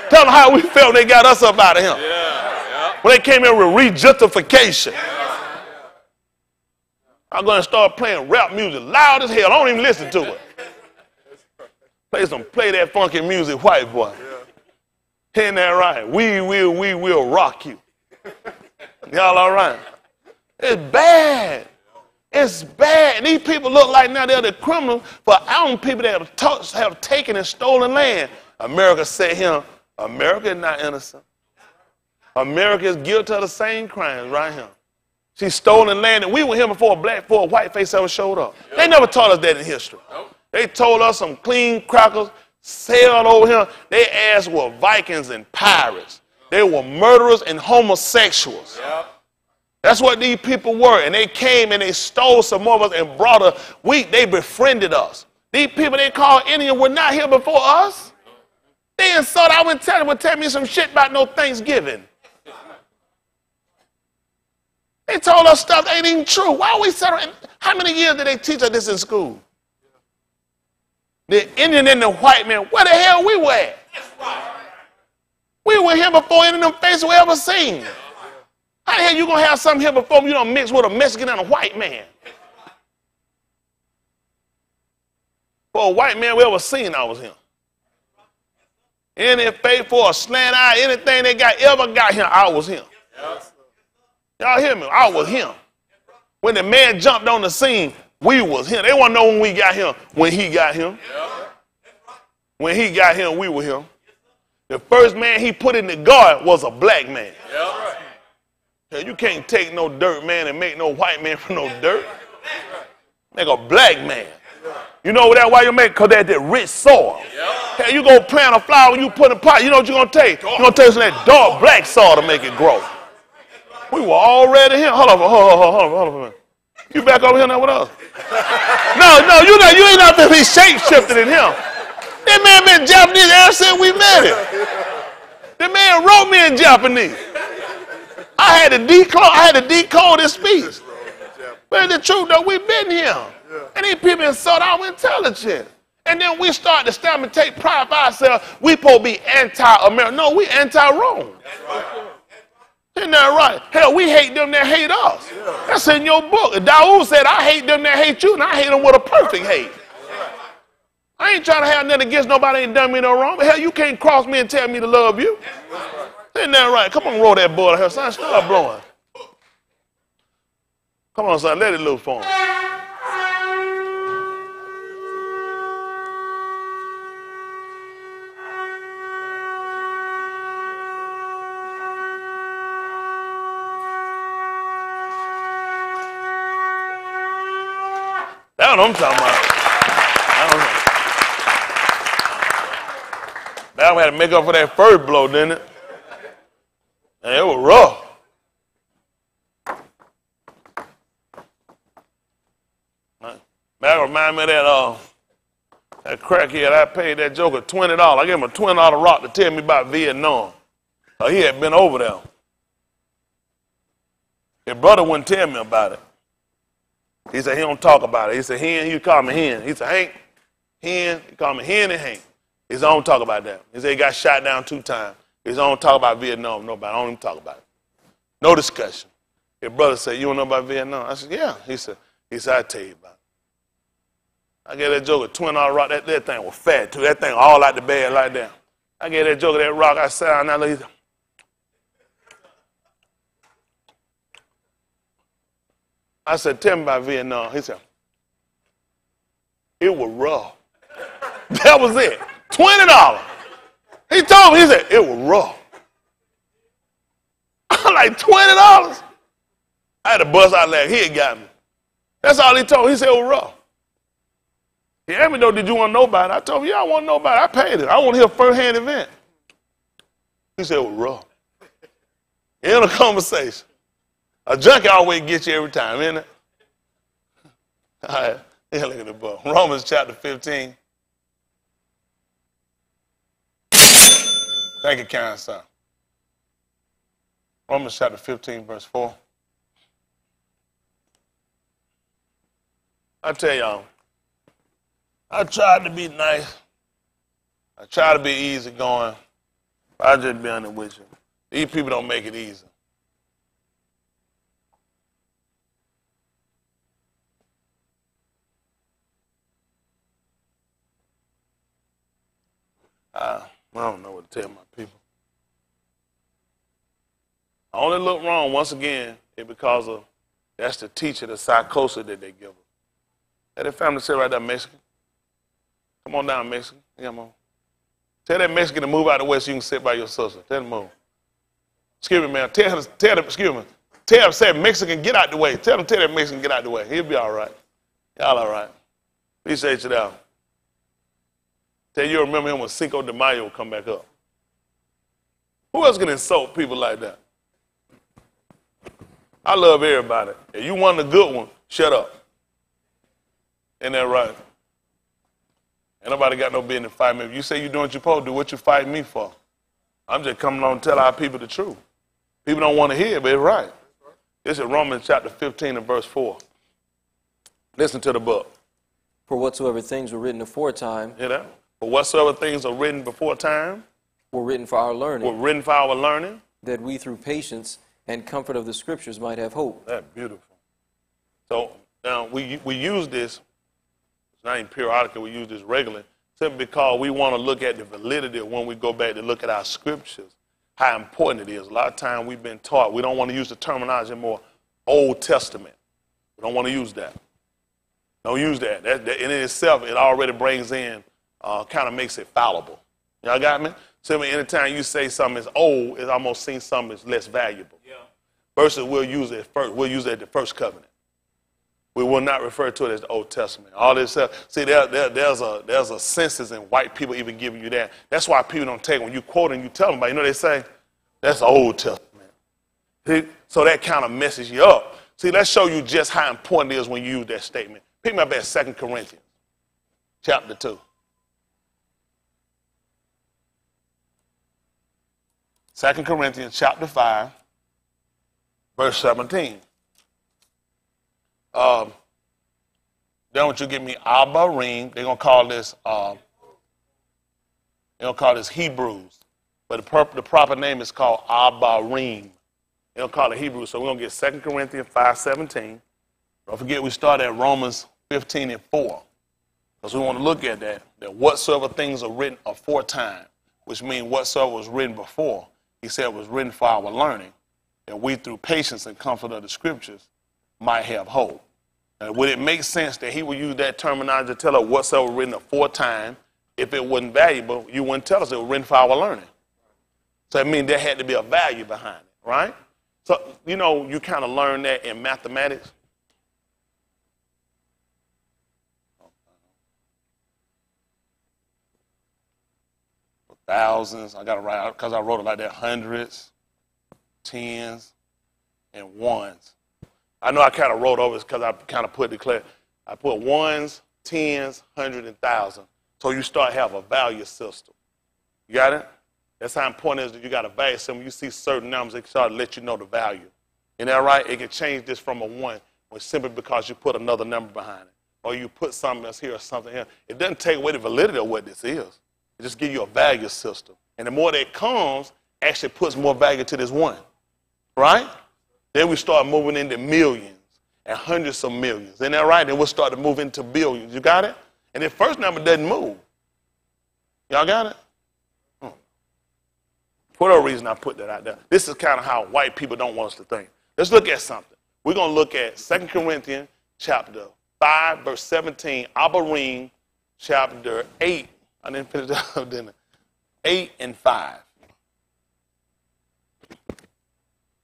Tell them how we felt when they got us up out of here. Yeah. When they came in with re-justification. Yeah. I'm going to start playing rap music loud as hell. I don't even listen to it. Play that funky music, white boy. Yeah. Ain't that right? We will rock you. Y'all all right? It's bad. It's bad. And these people look like now they're the criminals for our people that have taken and stolen land. America said him, America is not innocent. America is guilty of the same crimes right here. She's stolen land, and we were here before a white face ever showed up. Yep. They never taught us that in history. Nope. They told us some clean crackers sailed over here. They ass were Vikings and pirates. They were murderers and homosexuals. Yep. That's what these people were, and they came and they stole some of us and brought us. They befriended us. These people they call Indian were not here before us. They insult. I wouldn't tell me some shit about no Thanksgiving. They told us stuff that ain't even true. Why are we celebrating? How many years did they teach us this in school? The Indian and the white man, where the hell we were at? We were here before any of them faces we ever seen. How the hell you gonna have something here before you don't mix with a Mexican and a white man? For a white man we ever seen, I was him. Any faith for a slant eye, anything they ever got him, I was him. Y'all hear me? I was him. When the man jumped on the scene, we was him. They want to know when we got him. When he got him. When he got him, we were him. The first man he put in the guard was a black man. You can't take no dirt man and make no white man from no dirt. Make a black man. You know that why you make? Because that's that rich soil. Hell, you go plant a flower and you put in a pot, you know what you're going to take? You're going to take some of that dark black soil to make it grow. We were already here. Hold on. You back over here now with us? No, you ain't out there be shape-shifted in him. That man been Japanese ever since we met him. The man wrote me in Japanese. I had to decode his speech. But the truth though, we've been here. And these people insult our intelligence. And then we start to stand and take pride of ourselves. We supposed to be anti-American. No, we anti-Rome. Isn't that right? Hell, we hate them that hate us. That's in your book. Daoud said, I hate them that hate you, and I hate them with a perfect hate. I ain't trying to have nothing against nobody ain't done me no wrong. But hell, you can't cross me and tell me to love you. Isn't that right? Come on, roll that board here, son. Start blowing. Come on, son. Let it loose for him. That's what I'm talking about. That had to make up for that first blow, didn't it? And it was rough. That remind me of that crackhead. I paid that joker $20. I gave him a $20 rock to tell me about Vietnam. He had been over there. His brother wouldn't tell me about it. He said he don't talk about it. He said, Hen, he called me Hen. He said, Hank, Hen, he called me Hen and Hank. He said, I don't talk about that. He said he got shot down 2 times. He said, I don't talk about Vietnam, nobody. I don't even talk about it. No discussion. His brother said, you don't know about Vietnam? I said, yeah. He said, I'll tell you about it. I gave that joker $20 rock. That thing was fat, too. That thing all out the bed like that. I gave that joker that rock. I sat down and I looked. I said, tell me about Vietnam. He said, it was rough. That was it. $20. He told me, he said, it was rough. I'm like, $20? I had to bust out laughing. He had got me. That's all he told me. He said it was rough. He asked me, though, did you want to know about it? I told him, yeah, I want to know about it. I paid it. I want to hear a first-hand event. He said it was rough. In a conversation. A junkie always gets you every time, isn't it? All right, yeah, look at the book. Romans chapter 15. Thank you, kind son. Romans chapter 15, verse 4. I tell y'all, I tried to be nice. I tried to be easygoing. I just be honest with you. These people don't make it easy. I don't know what to tell my people. I only look wrong once again is because of that's the teacher, the psychosis that they give us. Let that family sit right there, Mexican. Come on down, Mexican. Yeah, mom. Tell that Mexican to move out of the way so you can sit by your sister. Tell him to move. Excuse me, man. Tell them, excuse me. Tell him, say Mexican, get out the way. Tell that Mexican, get out the way. He'll be all right. Y'all all right. Appreciate you there. Tell you remember him when Cinco de Mayo come back up. Who else can insult people like that? I love everybody. If you want the good one, shut up. Ain't that right? Ain't nobody got no business fighting me. If you say you're doing what you're supposed to do, what you fighting me for? I'm just coming on to tell our people the truth. People don't want to hear it, but it's right. This is Romans chapter 15 and verse 4. Listen to the book. For whatsoever things were written aforetime. Hear that? For whatsoever things are written before time. Were written for our learning. Were written for our learning. That we through patience and comfort of the scriptures might have hope. That's beautiful. So now we use this, it's not even periodically, we use this regularly, simply because we want to look at the validity of when we go back to look at our scriptures, how important it is. A lot of times we've been taught, we don't want to use the terminology more Old Testament. We don't want to use that. Don't use that. That in itself, it already brings in, kind of makes it fallible. Y'all got me? So anytime you say something is old, it almost seems something is less valuable. Yeah. Versus we'll use it first. We'll use it at the first covenant. We will not refer to it as the Old Testament. All this stuff. See, there's a census in white people even giving you that. That's why people don't take it. When you quote and you tell them about, you know they say, that's the Old Testament. See? So that kind of messes you up. See, let's show you just how important it is when you use that statement. Pick me up at 2 Corinthians chapter 2. 2 Corinthians chapter 5, verse 17. Then don't you give me Abarim. They're going to call this, Hebrews. But the proper name is called Abarim. They don't call it Hebrews. So we're going to get 2 Corinthians 5:17. Don't forget we start at Romans 15:4. Because we want to look at that whatsoever things are written aforetime, which means whatsoever was written before, he said was written for our learning, that we through patience and comfort of the scriptures might have hope. And would it make sense that he would use that terminology to tell us whatsoever was written aforetime? If it wasn't valuable, you wouldn't tell us it was written for our learning. So it means there had to be a value behind it, right? So, you know, you kind of learn that in mathematics. Thousands, I got to write out because I wrote it like that, hundreds, tens, and ones. I know I kind of wrote over it because I kind of I put ones, tens, hundred, and thousand. So you start having a value system. You got it? That's how important it is that you got a value system. When you see certain numbers, it start to let you know the value. Isn't that right? It can change this from a one simply because you put another number behind it. Or you put something else here or something here. It doesn't take away the validity of what this is. It just gives you a value system. And the more that comes, actually puts more value to this one. Right? Then we start moving into millions and hundreds of millions. Isn't that right? Then we'll start to move into billions. You got it? And the first number doesn't move. Y'all got it? For no reason I put that out there. This is kind of how white people don't want us to think. Let's look at something. We're going to look at 2 Corinthians chapter 5, verse 17, Abarim chapter 8. I didn't finish that up, didn't I? 8 and 5.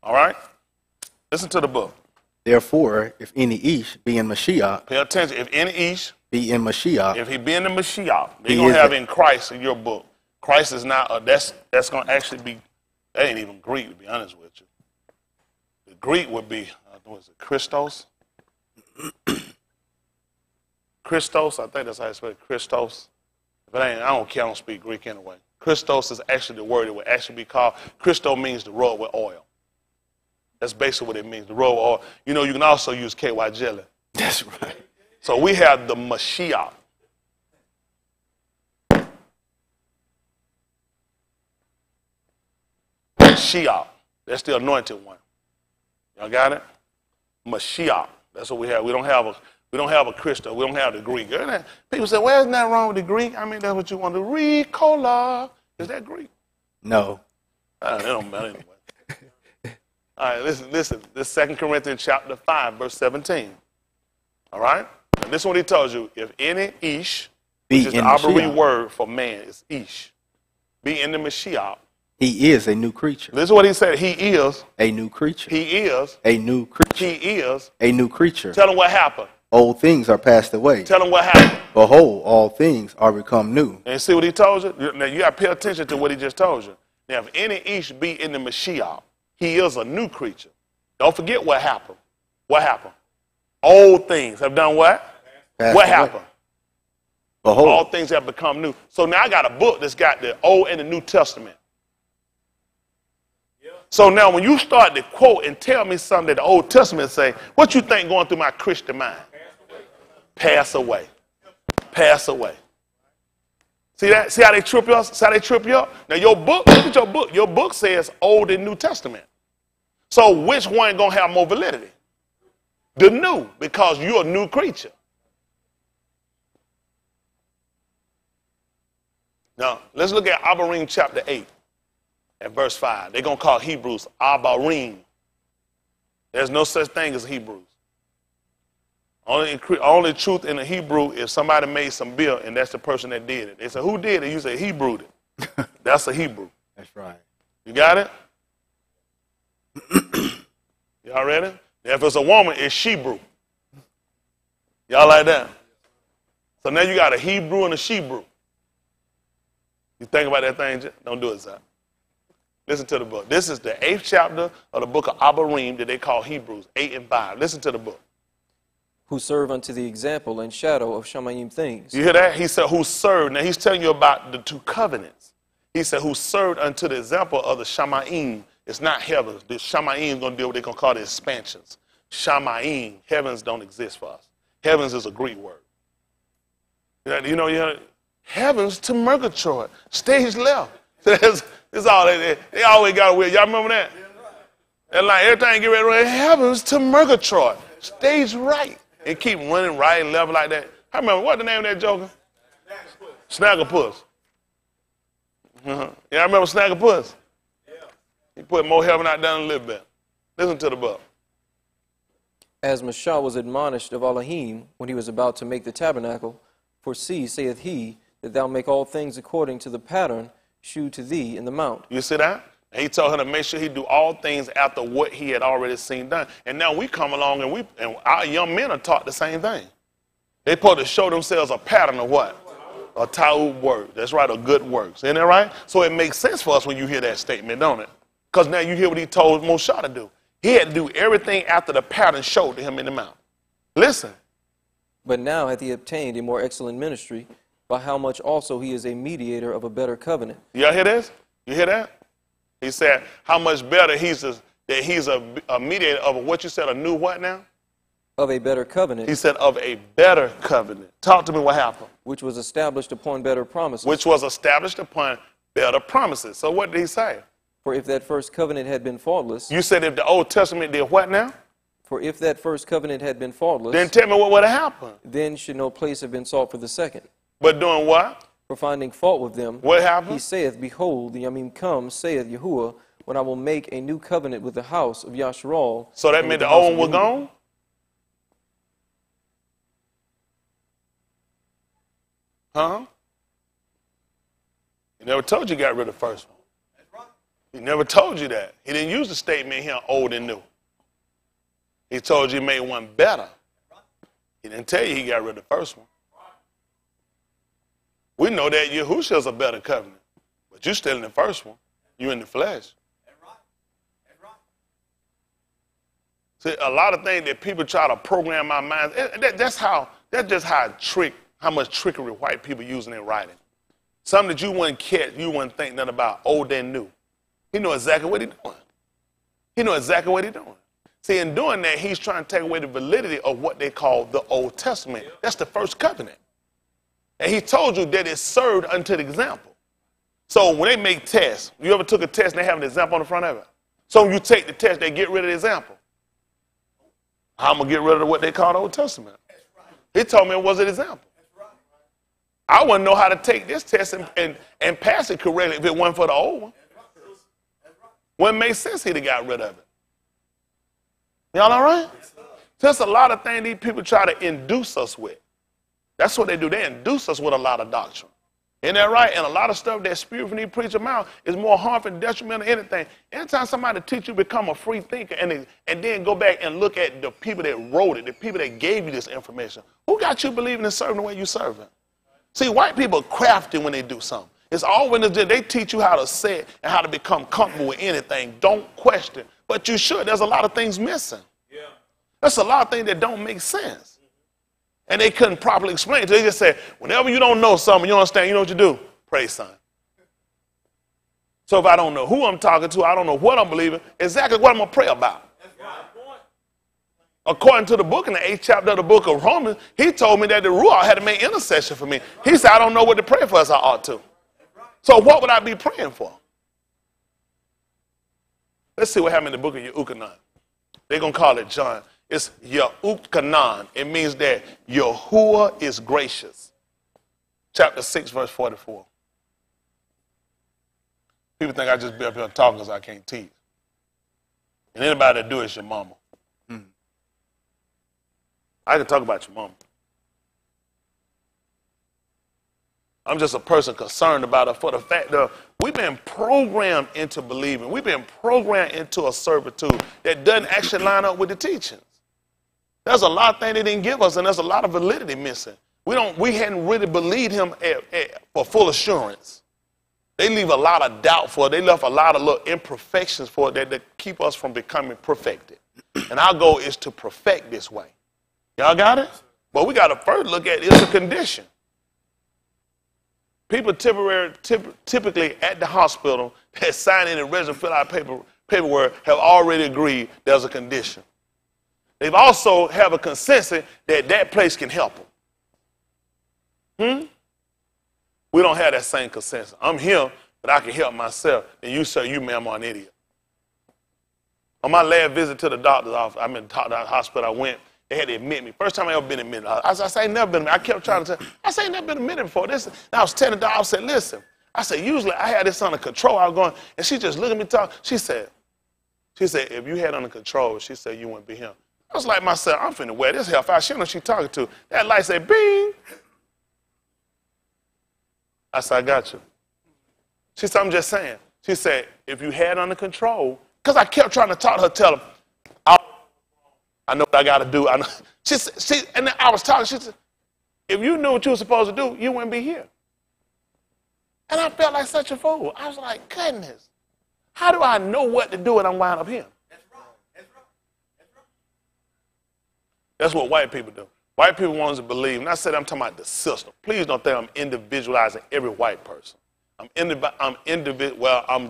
All right? Listen to the book. Therefore, if any Ish be in Mashiach, pay attention. If any Ish be in Mashiach, if he be in the Mashiach, they're going to have in Christ in your book. Christ is not, that's going to actually be, that ain't even Greek, to be honest with you. The Greek would be, what is it, Christos? Christos, I think that's how you spell it, Christos. If it ain't, I don't care, I don't speak Greek anyway. Christos is actually the word it would actually be called. Christo means to rub with oil. That's basically what it means, to rub with oil. You know, you can also use KY jelly. That's right. So we have the Mashiach. Mashiach. That's the anointed one. Y'all got it? Mashiach. That's what we have. We don't have a Christo. We don't have the Greek. People say, well, isn't that wrong with the Greek? I mean, that's what you want to read. Ricola. Is that Greek? No. It don't matter anyway. All right, listen. This 2 Corinthians chapter 5, verse 17. All right? Now, this is what he tells you. If any Ish, which is the Abari word for man, is Ish, be in the Mashiach. He is a new creature. This is what he said. He is a new creature. He is a new creature. He is a new creature. Tell him what happened. Old things are passed away. Tell him what happened. Behold, all things are become new. And see what he told you? Now, you got to pay attention to what he just told you. Now, if any Ish be in the Mashiach, he is a new creature. Don't forget what happened. What happened? Old things have done what? Passed what away. happened? Behold. All things have become new. So now I got a book that's got the Old and the New Testament. So now when you start to quote and tell me something that the Old Testament say, what you think going through my Christian mind? Pass away. Pass away. See that? See how they trip you up? See how they trip you up? Now your book, look at your book. Your book says Old and New Testament. So which one going to have more validity? The new, because you're a new creature. Now, let's look at Abarim chapter 8. At verse 5, they're going to call Hebrews Abarim. There's no such thing as Hebrews. Only truth in the Hebrew is somebody made some beer and that's the person that did it. They say, who did it? You say, he brewed it. That's a Hebrew. That's right. You got it? Y'all ready? Now, if it's a woman, it's she brew. Y'all like that? So now you got a Hebrew and a she brew. You think about that thing? Don't do it, Zach. Listen to the book. This is the 8th chapter of the book of Abarim that they call Hebrews, 8 and 5. Listen to the book. Who serve unto the example and shadow of Shamayim things. You hear that? He said, who served. Now, he's telling you about the 2 covenants. He said, who served unto the example of the Shamayim. It's not heavens. The Shamayim is going to deal with what they're going to call the expansions. Shamayim, heavens don't exist for us. Heavens is a Greek word. You know, heavens to Murgatroyd, stage left. That's all they always got away. Y'all remember that? And like everything get ready to run, heavens to Murgatroyd, stage right. And keep running right and left like that. I remember, what the name of that joker? Snagglepuss. Yeah, I remember Snagglepuss. He put more heaven out down a little bit. Listen to the book. As Mashah was admonished of Elohim when he was about to make the tabernacle, for see, saith he, that thou make all things according to the pattern shewed to thee in the mount. You see that? And he told her to make sure he do all things after what he had already seen done. And now we come along and our young men are taught the same thing. They're supposed to show themselves a pattern of what? A ta'ud work. That's right, a good works. Isn't that right? So it makes sense for us when you hear that statement, don't it? Because now you hear what he told Moshe to do. He had to do everything after the pattern showed to him in the mount. Listen. But now hath he obtained a more excellent ministry, by how much also he is a mediator of a better covenant. Y'all hear this? You hear that? He said how much better he's a mediator of what you said, a new what now? Of a better covenant. He said of a better covenant. Talk to me what happened. Which was established upon better promises. Which was established upon better promises. So what did he say? For if that first covenant had been faultless. You said if the Old Testament did what now? For if that first covenant had been faultless. Then tell me what would have happened. Then should no place have been sought for the second. But doing what? For finding fault with them. What happened? He saith, behold, the Yamim come, saith Yahuwah, when I will make a new covenant with the house of Yasharal. So that meant the old one was gone? Huh? He never told you got rid of the first one. He never told you that. He didn't use the statement here, old and new. He told you he made one better. He didn't tell you he got rid of the first one. We know that Yahushua's a better covenant, but you're still in the first one. You're in the flesh. See, a lot of things that people try to program our minds, that's just how much trickery white people use in their writing. Something that you wouldn't catch, you wouldn't think nothing about, old and new. He knew exactly what he's doing. He knew exactly what he's doing. See, in doing that, he's trying to take away the validity of what they call the Old Testament. That's the first covenant. And he told you that it served unto the example. So when they make tests, you ever took a test and they have an example on the front of it? So when you take the test, they get rid of the example. I'm going to get rid of what they call the Old Testament. He told me it was an example. I wouldn't know how to take this test and pass it correctly if it wasn't for the old one. Wouldn't make sense he'd have got rid of it. Y'all all right? There's a lot of things these people try to induce us with. That's what they do. They induce us with a lot of doctrine. Isn't that right? And a lot of stuff that spew from these preachers' mouth is more harmful and detrimental than anything. Anytime somebody teach you become a free thinker and then go back and look at the people that wrote it, the people that gave you this information, who got you believing and serving the way you serving? See, white people are crafty when they do something. It's all when they teach you how to say it and how to become comfortable with anything. Don't question. But you should. There's a lot of things missing. Yeah. There's a lot of things that don't make sense. And they couldn't properly explain it. They just said, whenever you don't know something, you don't understand, you know what you do? Pray, son. So if I don't know who I'm talking to, I don't know what I'm believing, exactly what I'm going to pray about. According to the book in the 8th chapter of the book of Romans, he told me that the Ruach had to make intercession for me. He said, I don't know what to pray for as I ought to. So what would I be praying for? Let's see what happened in the book of Yehukanan. They're going to call it John. It's Yehukanan. It means that Yahuwah is gracious. Chapter 6, verse 44. People think I just be up here talking because I can't teach. And anybody that do it is your mama. I can talk about your mama. I'm just a person concerned about her for the fact that we've been programmed into believing. We've been programmed into a servitude that doesn't actually line up with the teachings. There's a lot of things they didn't give us, and there's a lot of validity missing. We hadn't really believed him for full assurance. They leave a lot of doubt for it. They left a lot of little imperfections for it that keep us from becoming perfected. And our goal is to perfect this way. Y'all got it? But we got to first look at it's a condition. People typically at the hospital that sign in and register, fill out paperwork have already agreed there's a condition. They've also have a consensus that that place can help them. We don't have that same consensus. I'm here, but I can help myself. And you, sir, you, ma'am, are an idiot. On my last visit to the doctor's office, I'm in the hospital, I went, they had to admit me. First time I ever been admitted. I said, I ain't never been admitted. I kept trying to tell, I said, I ain't never been admitted before. I was telling the doctor, I said, listen. I said, usually I had this under control. I was going, and she just looked at me talk. She said, if you had it under control, she said, you wouldn't be here. I was like myself, I'm finna wear this hellfire. She don't know who she talking to. That light said, bing. I said, I got you. She said, I'm just saying. She said, if you had it under control, because I kept trying to talk to her, tell her, I know what I got to do. I know. And then I was talking. She said, if you knew what you were supposed to do, you wouldn't be here. And I felt like such a fool. I was like, goodness, how do I know what to do when I'm wound up here? That's right. That's right. That's right. That's what white people do. White people want us to believe, and I said I'm talking about the system. Please don't think I'm individualizing every white person. I'm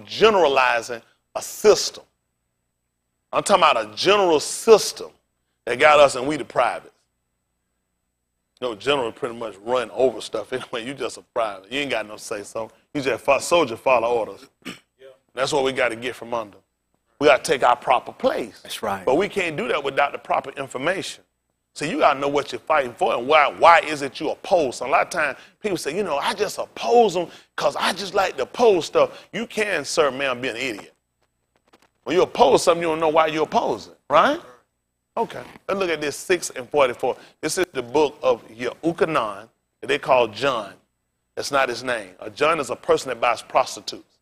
generalizing a system. I'm talking about a general system that got us and we the privates. You know, general pretty much run over stuff anyway. You just a private. You ain't got no say so. You just soldier follow orders. That's what we got to get from under. We got to take our proper place. That's right. But we can't do that without the proper information. So you got to know what you're fighting for and why is it you oppose. So a lot of times people say, you know, I just oppose them because I just like to oppose stuff. You can, sir, ma'am, be an idiot. When you oppose something, you don't know why you oppose it, right? Okay. Let's look at this 6 and 44. This is the book of Yehukanan that they call John. That's not his name. A John is a person that buys prostitutes.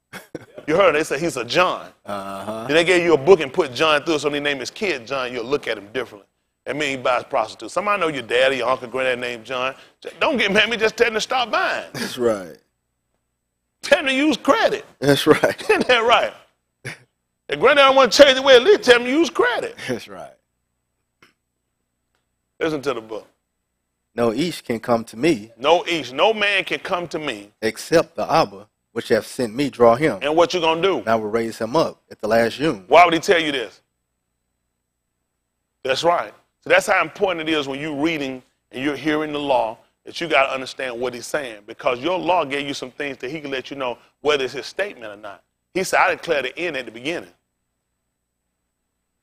You heard they say he's a John. Then they gave you a book and put John through it, so they name his kid John, you'll look at him differently. That means he buys prostitutes. Somebody know your daddy, your uncle, granddad named John. Don't get mad at me, just tell him to stop buying. That's right. Tell him to use credit. That's right. Isn't that right? If granddad want to change the way it lives, tell him to use credit. That's right. Listen to the book. No ish can come to me. No ish. No man can come to me. Except the Abba, which have sent me, draw him. And what you going to do? And I will raise him up at the last June. Why would he tell you this? That's right. So that's how important it is when you're reading and you're hearing the law that you got to understand what he's saying. Because your law gave you some things that he can let you know whether it's his statement or not. He said, I declare the end at the beginning.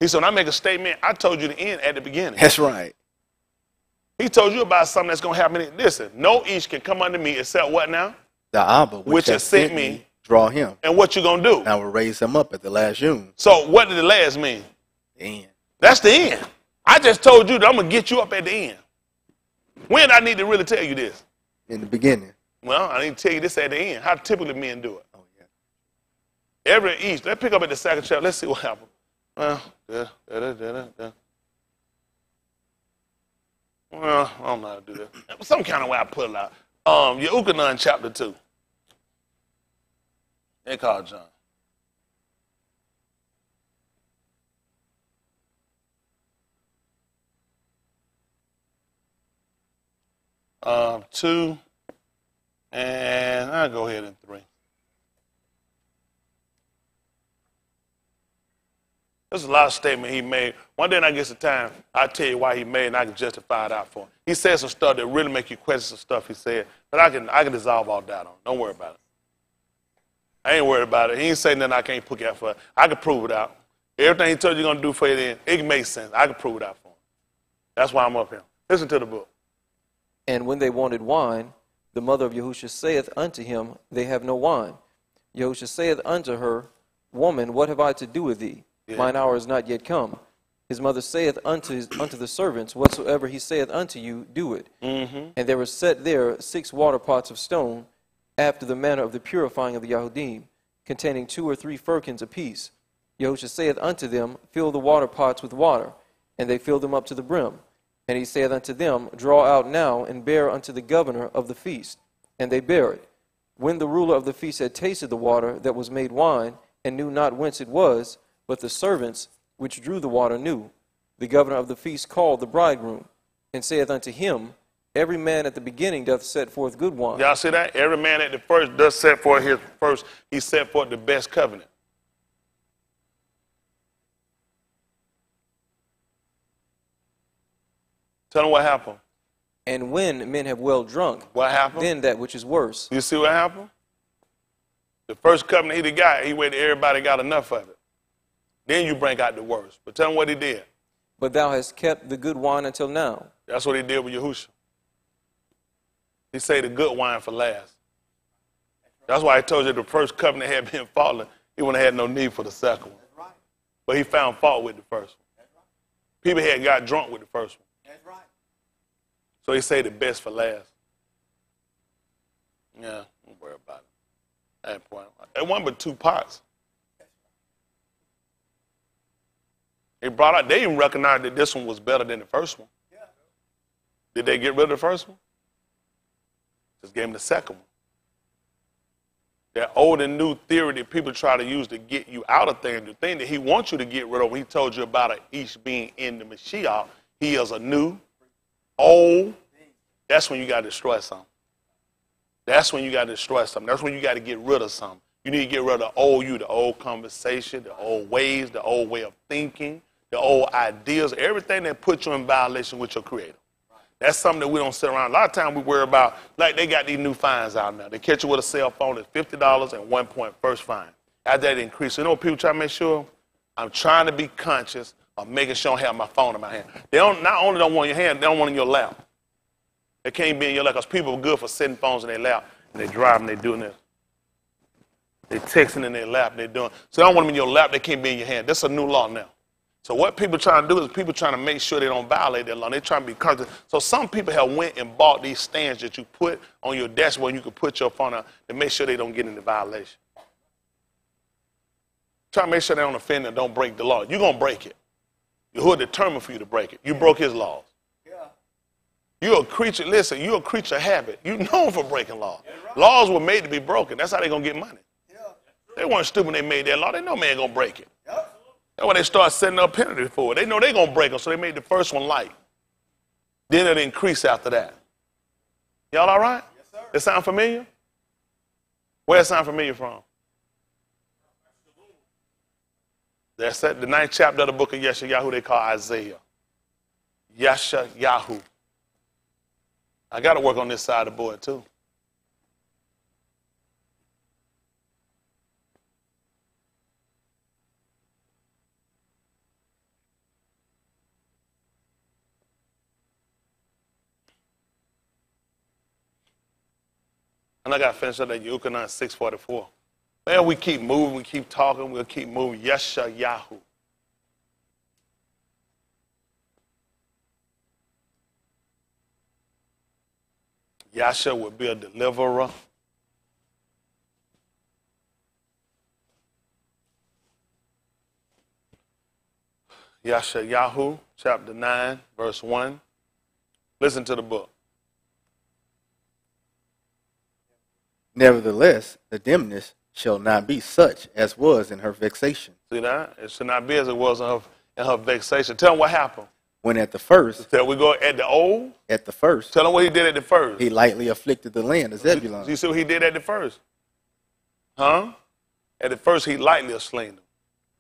He said, when I make a statement, I told you the end at the beginning. That's right. He told you about something that's going to happen. Listen, no ish can come unto me except what now? The Abba, which has sent me, draw him. And what you going to do? And I will raise him up at the last June. So what did the last mean? The end. That's the end. I just told you that I'm going to get you up at the end. When I need to really tell you this? In the beginning. Well, I need to tell you this at the end. How typically men do it. Oh, yeah. Every ish. Let's pick up at the second chapter. Let's see what happens. Well, Well, I don't know how to do that. Some kind of way I put it out. Yehukanan chapter 2. They call John. Two, and I'll go ahead in 3. There's a lot of statement he made. One day when I get some time, I'll tell you why he made it, and I can justify it out for him. He said some stuff that really make you question some stuff he said, but I can dissolve all doubt on it. Don't worry about it. I ain't worried about it. He ain't saying nothing I can't put out for it. I can prove it out. Everything he told you going to do for you then, it can make sense. I can prove it out for him. That's why I'm up here. Listen to the book. And when they wanted wine, the mother of Yahusha saith unto him, They have no wine. Yahusha saith unto her, Woman, what have I to do with thee? Yeah. Mine hour is not yet come. His mother saith unto the servants, Whatsoever he saith unto you, do it. And there were set there 6 water pots of stone, after the manner of the purifying of the Yahudim, containing 2 or 3 firkins apiece. Yahusha saith unto them, Fill the water pots with water. And they filled them up to the brim. And he saith unto them, Draw out now, and bear unto the governor of the feast. And they bare it. When the ruler of the feast had tasted the water that was made wine, and knew not whence it was, but the servants which drew the water knew, the governor of the feast called the bridegroom, and saith unto him, Every man at the beginning doth set forth good wine. Y'all see that? Every man at the first does set forth his first. He set forth the best covenant. Tell him what happened. And when men have well drunk, what happened? Then that which is worse. You see what happened? The first covenant he got, he waited everybody got enough of it. Then you bring out the worst. But tell him what he did. But thou hast kept the good wine until now. That's what he did with Yahushua. He saved the good wine for last. That's why I told you the first covenant had been fallen. He wouldn't have had no need for the second one. But he found fault with the first one. People had got drunk with the first one. So he saved the best for last. Yeah, don't worry about it. At that point, it wasn't but 2 pots. They brought out, they even recognized that this one was better than the first one. Did they get rid of the first one? Just gave him the second one. That old and new theory that people try to use to get you out of things, the thing that he wants you to get rid of, when he told you about it, each being in the Mashiach, he is a new, old. That's when you got to destroy something. That's when you got to destroy something. That's when you got to get rid of something. You need to get rid of the old you, the old conversation, the old ways, the old way of thinking, the old ideas, everything that puts you in violation with your Creator. That's something that we don't sit around. A lot of times we worry about, like they got these new fines out now. They catch you with a cell phone at $50 and 1 point first fine. After that increase, you know what people try to make sure? I'm trying to be conscious of making sure I don't have my phone in my hand. They don't, not only don't want your hand, they don't want it in your lap. They can't be in your lap because people are good for setting phones in their lap. And they driving, they doing this. They texting in their lap, they doing. So they don't want them in your lap, they can't be in your hand. That's a new law now. So what people trying to do is people trying to make sure they don't violate that law. They're trying to be conscious. So some people have went and bought these stands that you put on your dashboard and you can put your phone on to make sure they don't get into violation. Try to make sure they don't offend and don't break the law. You're going to break it. Yahuwah determined for you to break it. You broke his laws. You're a creature, listen, you're a creature of habit. You're known for breaking laws. Laws were made to be broken. That's how they're going to get money. They weren't stupid when they made that law. They know man going to break it. That's why they start setting up penalty for it. They know they're going to break them, so they made the first one light. Then it increase after that. Y'all all right? Yes, sir. It sound familiar? Where it sound familiar from? That's it. The 9th chapter of the book of Yeshayahu they call Isaiah. Yeshayahu. I got to work on this side of the board too. And I got to finish up that Yukonon 644. Man, we keep moving, we keep talking, we'll keep moving. Yeshayahu. Yasha will be a deliverer. Yeshayahu, chapter 9, verse 1. Listen to the book. Nevertheless, the dimness shall not be such as was in her vexation. See that? It should not be as it was in her vexation. Tell them what happened. When at the first. Tell we go at the old. At the first. Tell them what he did at the first. He lightly afflicted the land of Zebulun. You see what he did at the first? Huh? At the first, he lightly esteemed them.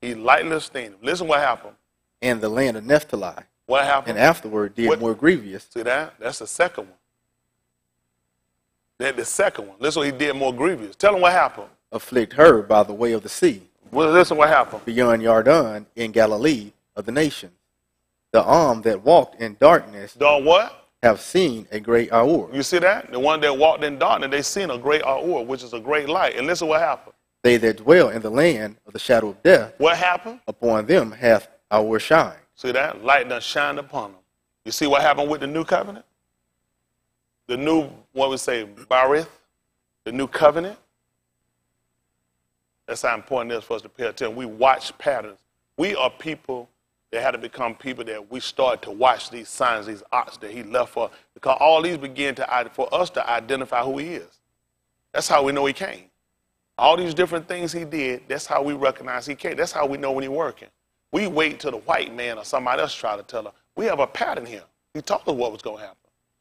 He lightly esteemed them. Listen what happened. And the land of Naphtali. What happened? And afterward did more grievous. See that? That's the second one. That's the second one. Listen what he did more grievous. Tell them what happened. Afflict her by the way of the sea. Well, listen what happened. Beyond Yarden in Galilee of the nations. The arm that walked in darkness. Done what? Have seen a great hour. You see that? The one that walked in darkness, they seen a great hour, which is a great light. And listen what happened. They that dwell in the land of the shadow of death. What happened? Upon them hath our shine. See that? Light done shined upon them. You see what happened with the new covenant? The new, what we say, Barith, the new covenant. That's how important it is for us to pay attention. We watch patterns. We are people that had to become people that we start to watch these signs, these acts that he left for, because all these begin to, for us to identify who he is. That's how we know he came. All these different things he did, that's how we recognize he came. That's how we know when he's working. We wait till the white man or somebody else try to tell us. We have a pattern here. He told us what was going to happen.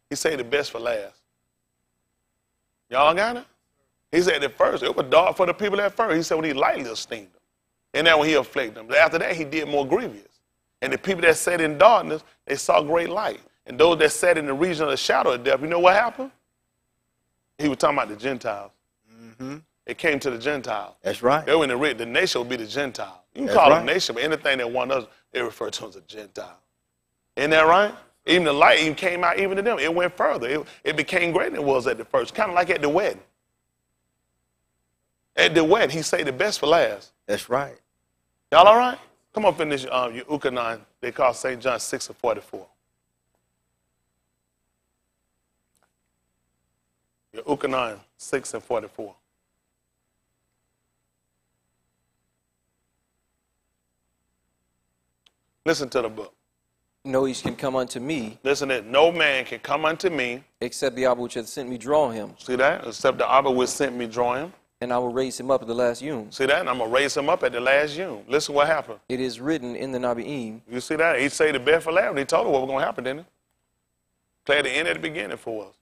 He said the best for last. Y'all got it? He said at first, it was dark for the people at first. He said when he lightly esteemed them. And then when he afflicted them. But after that, he did more grievous. And the people that sat in darkness, they saw great light. And those that sat in the region of the shadow of death, you know what happened? He was talking about the Gentiles. Mm-hmm. It came to the Gentiles. That's right. They were in the nation would be the Gentile. You can That's call right. them nation, but anything that want us, they refer to as a Gentile. Isn't that right? Even the light even came out even to them. It went further. It became greater than it was at the first. Kind of like at the wedding. At the wedding, he said the best for last. That's right. Y'all all right? Come up in this Ukanon. They call St. John 6:44. Ukanon 6:44. Listen to the book. No each can come unto me, Listen to it. No man can come unto me. except the Abba which hath sent me draw him, See that? Except the Abba which sent me draw him. and I will raise him up at the last doom. See that? And I'm going to raise him up at the last doom. Listen what happened. It is written in the Nabi'im, You see that? He said the best for last. And he told us what was going to happen, didn't he? Play the end at the beginning for us.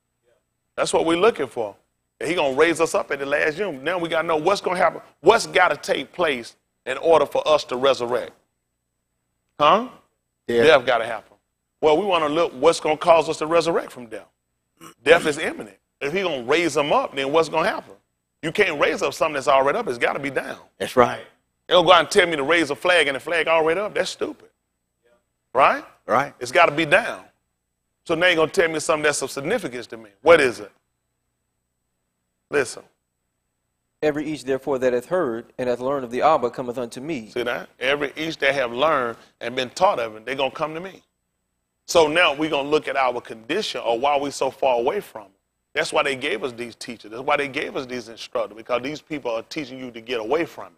That's what we're looking for. And he's going to raise us up at the last doom. Now we got to know what's going to happen. What's got to take place in order for us to resurrect? Huh? Yeah. Death got to happen. Well, we want to look what's going to cause us to resurrect from death. Death is imminent. If he's going to raise them up, then what's going to happen? You can't raise up something that's already up. It's got to be down. That's right. They don't go out and tell me to raise a flag and the flag already up. That's stupid. Right? Right. It's got to be down. So now you're going to tell me something that's of significance to me. What is it? Listen. every each therefore that hath heard and hath learned of the Abba cometh unto me. See that? Every each that have learned and been taught of it, they're going to come to me. So now we're going to look at our condition or why we're so far away from it. That's why they gave us these teachers. That's why they gave us these instructors, because these people are teaching you to get away from it.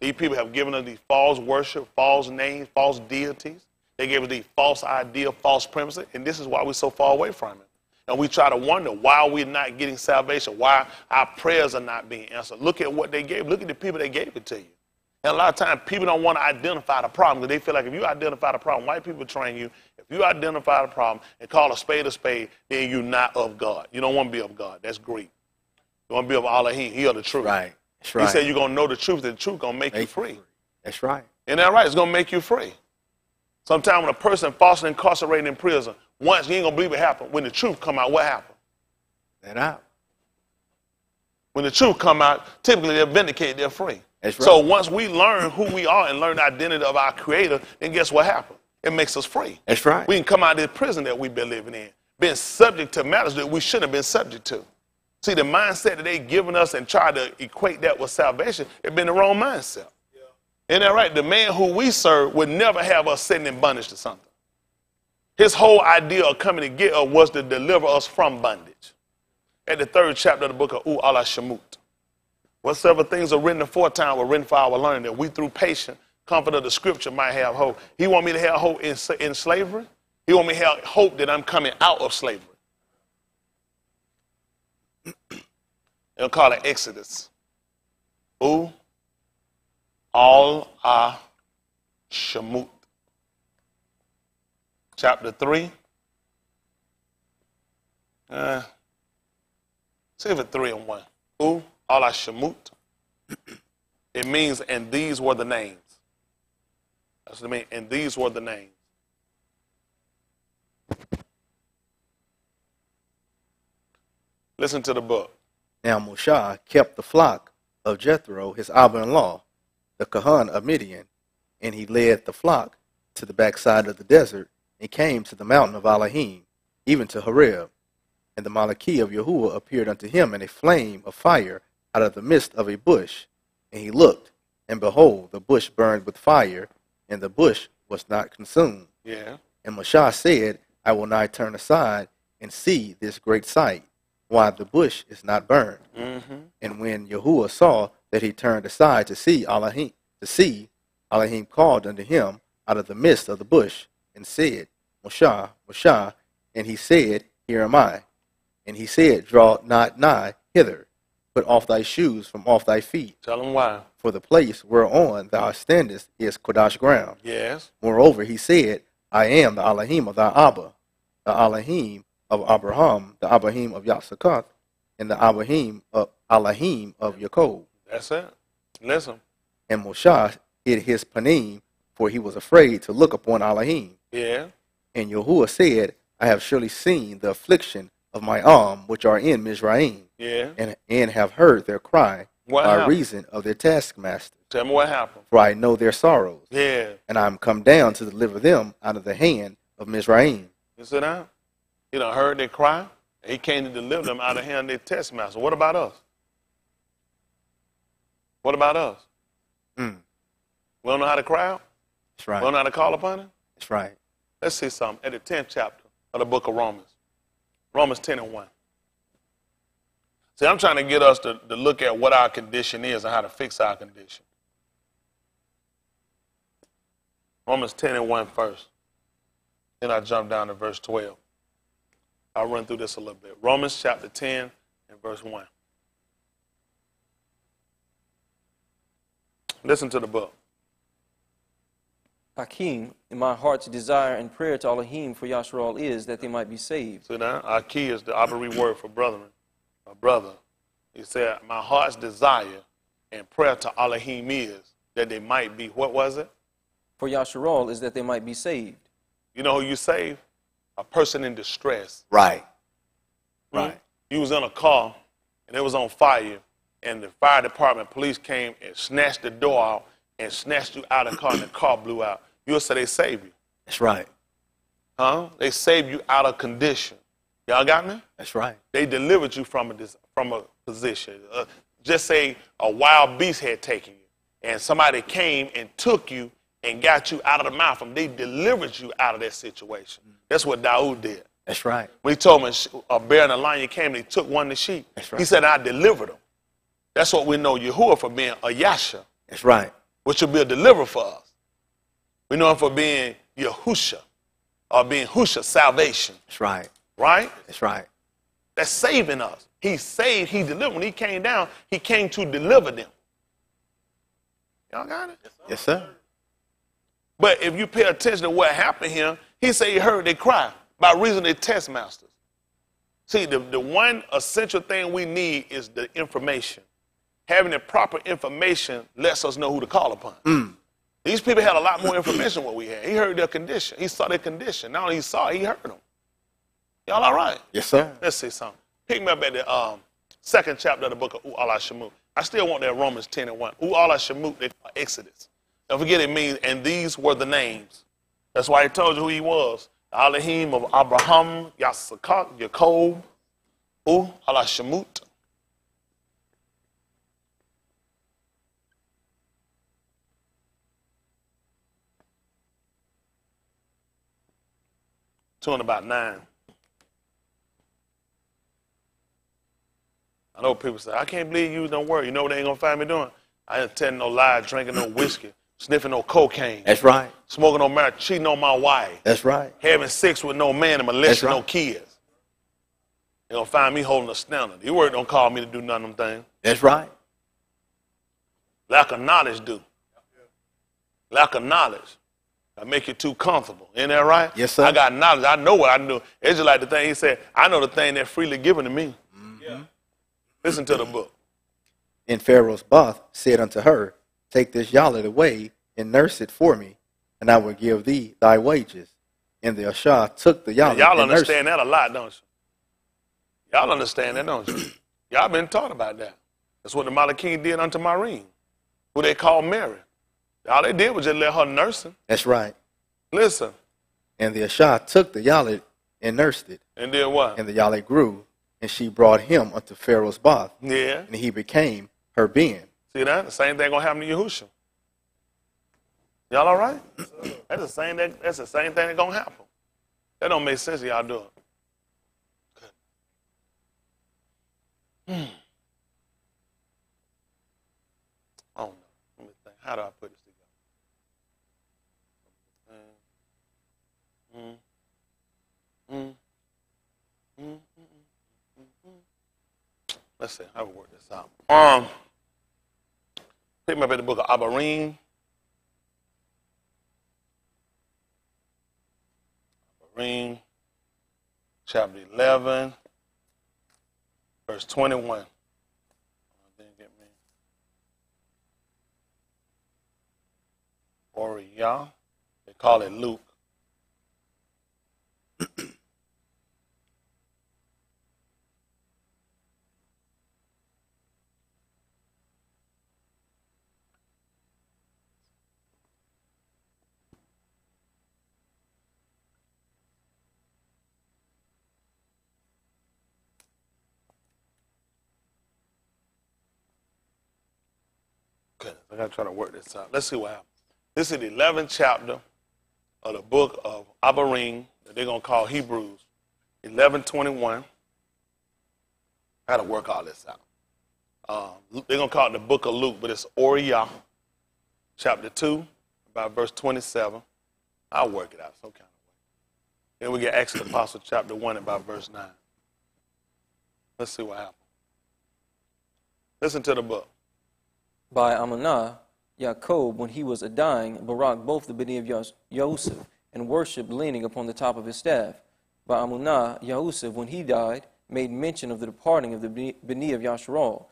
These people have given us these false worship, false names, false deities. They gave us these false ideas, false premises, and this is why we're so far away from it. And we try to wonder why we're not getting salvation, why our prayers are not being answered. Look at what they gave. Look at the people that gave it to you. And a lot of times people don't want to identify the problem because they feel like if you identify the problem, white people train you, if you identify the problem and call a spade, then you're not of God. You don't want to be of God. That's Greek. You want to be of Elohim. He of the truth. Right. That's right. He said you're going to know the truth, and the truth going to make you free. That's right. Isn't that right? It's going to make you free. Sometimes when a person falsely incarcerated in prison, once you ain't going to believe it happened. When the truth come out, what happened? That out. When the truth come out, typically they're vindicated, they're free. That's right. So once we learn who we are and learn the identity of our Creator, then guess what happened? It makes us free. That's right. We can come out of this prison that we've been living in, being subject to matters that we shouldn't have been subject to. See, the mindset that they've given us and tried to equate that with salvation, it's been the wrong mindset. Yeah. Isn't that right? The man who we serve would never have us sitting in bondage to something. His whole idea of coming to get us was to deliver us from bondage. At the 3rd chapter of the book of Ala Shemut, whatsoever things are written aforetime were written for our learning, that we through patience, comfort of the scripture might have hope. He want me to have hope in slavery. He want me to have hope that I'm coming out of slavery. They'll call it Exodus. Ala Shemut. Chapter 3. See if it's 3 and 1. Ala Shemut. It means, and these were the names. That's what it means, and these were the names. Listen to the book. Now Moshe kept the flock of Jethro, his Abba-in-law, the Kohen of Midian, and he led the flock to the backside of the desert and came to the mountain of Elohim, even to Horeb. And the Malachie of Yahuwah appeared unto him in a flame of fire out of the midst of a bush. And he looked, and behold, the bush burned with fire, and the bush was not consumed. Yeah. And Moshe said, I will not turn aside and see this great sight, why the bush is not burned. Mm-hmm. And when Yahuwah saw that he turned aside to see Elohim, called unto him out of the midst of the bush, and said, Moshe, Moshe. And he said, Here am I. And he said, Draw not nigh hither. Put off thy shoes from off thy feet, Tell them why. for the place whereon thou standest is Kodesh ground. Yes. Moreover, he said, I am the Elohim of thy Abba, the Elohim of Abraham, the Elohim of Yitzchak, and the Elohim of Jacob. That's it. Listen. And Moshe hid his panim, for he was afraid to look upon Elohim. Yeah. And Yahuwah said, I have surely seen the affliction of my arm, which are in Mizraim, Yeah. and have heard their cry What by happened? reason of their taskmasters. Tell me what happened. For I know their sorrows, Yeah. and I am come down to deliver them out of the hand of Mizraim. You sit down. You done heard they cry. He came to deliver them out of the hand of their test master. What about us? What about us? Mm. We don't know how to cry out? That's We right. don't know how to call upon him? That's right. Let's see something. At the 10th chapter of the book of Romans. Romans 10 and 1. See, I'm trying to get us to look at what our condition is and how to fix our condition. Romans 10 and 1 first. Then I jump down to verse 12. I'll run through this a little bit. Romans chapter 10 and verse 1. Listen to the book. Hakeem, in my heart's desire and prayer to Elohim for Yasharal is that they might be saved. See that? Our key is the Abari word for brethren, a brother. He said, my heart's desire and prayer to Elohim is that they might be, what was it? For Yasharal is that they might be saved. You know who you save? A person in distress. Right. Hmm? Right. You was in a car and it was on fire, and the fire department, police came and snatched the door out and snatched you out of the car, and the car blew out. You'll say they saved you. That's right. Huh? They saved you out of condition. Y'all got me? That's right. They delivered you from a position. Just say a wild beast had taken you, and somebody came and took you and got you out of the mouth. They delivered you out of that situation. That's what Daud did. That's right. When he told me a bear and a lion came and he took one of the sheep, That's right. he said, I delivered them. That's what we know Yahuwah for being a Yasha, That's right. which will be a deliverer for us. We know him for being Yahusha, or being Husha, salvation, That's right. right? That's right. That's saving us. He saved, he delivered. When he came down, he came to deliver them. Y'all got it? Yes, sir. But if you pay attention to what happened here, he said he heard they cry by reason of their test masters. See, the one essential thing we need is the information. Having the proper information lets us know who to call upon. These people had a lot more information than what we had. He heard their condition. He saw their condition. Not only he saw it, he heard them. Y'all all right? Yes, sir. Let's see something. Pick me up at the second chapter of the book of U'Allah Shemut. I still want that Romans 10 and 1. U'Allah Shemut, they call Exodus. Don't forget it means, and these were the names. That's why he told you who he was. The Elohim of Abraham, Yitzchak, Jacob, U'Allah Shemut. Two and about 9. I know people say, I can't believe you don't work. You know what they ain't going to find me doing? I ain't telling no lies, drinking no whiskey, sniffing no cocaine, That's right. smoking no marijuana, cheating on my wife, That's right. having sex with no man and molesting That's no right. kids. They going to find me holding a standard. Your word don't call me to do none of them things. That's right. Lack of knowledge do. Lack of knowledge. I make you too comfortable. Ain't that right? Yes, sir. I got knowledge. I know what I know. It's just like the thing he said, I know the thing that's freely given to me. Listen to the book. And Pharaoh's bath said unto her, Take this yallet away and nurse it for me, and I will give thee thy wages. And the Ashah took the yallet Y'all and nursed understand that a lot, don't you? Y'all understand that, don't you? Y'all been taught about that. That's what the Malachim did unto Maureen, who they called Mary. All they did was just let her nurse him. That's right. Listen. And the Ashah took the yallet and nursed it, And did what? and the yallet grew, and she brought him unto Pharaoh's bath, Yeah. and he became her being. See that? The same thing gonna happen to Yahusha. Y'all all right? That's the same thing that's gonna happen. That don't make sense if y'all do it. Oh no. Let me think. How do I put this together? Let's see. How we work this out? Pick me up in the book of Abarim. Abarim, chapter 11, verse 21. Didn't get me. Oriyah. They call it Luke. I gotta try to work this out. Let's see what happens. This is the 11th chapter of the book of Abarim that they're gonna call Hebrews. 11:21. I gotta work all this out. They're gonna call it the book of Luke, but it's Oriyah, chapter 2, about verse 27. I'll work it out some kind of way. Then we get Acts of the Apostle, chapter 1, about verse 9. Let's see what happens. Listen to the book. By Amunah, Yaakov, when he was a dying, Barak both the Beni of Yosef, and worshipped leaning upon the top of his staff. By Amunah, Yosef, when he died, made mention of the departing of the Beni of Yasharal,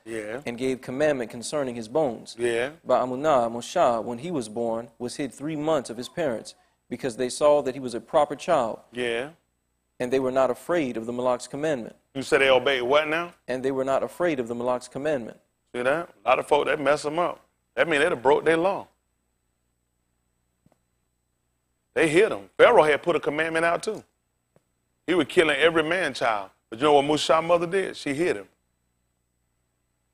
and gave commandment concerning his bones. By Amunah, Moshe, when he was born, was hid 3 months of his parents, because they saw that he was a proper child. And they were not afraid of the Malak's commandment. You said they obeyed what now? And they were not afraid of the Malak's commandment. See that? A lot of folk, that mess them up. That means they'd have broke their law. They hit him. Pharaoh had put a commandment out too. He was killing every man-child. But you know what Musha's mother did? She hit him.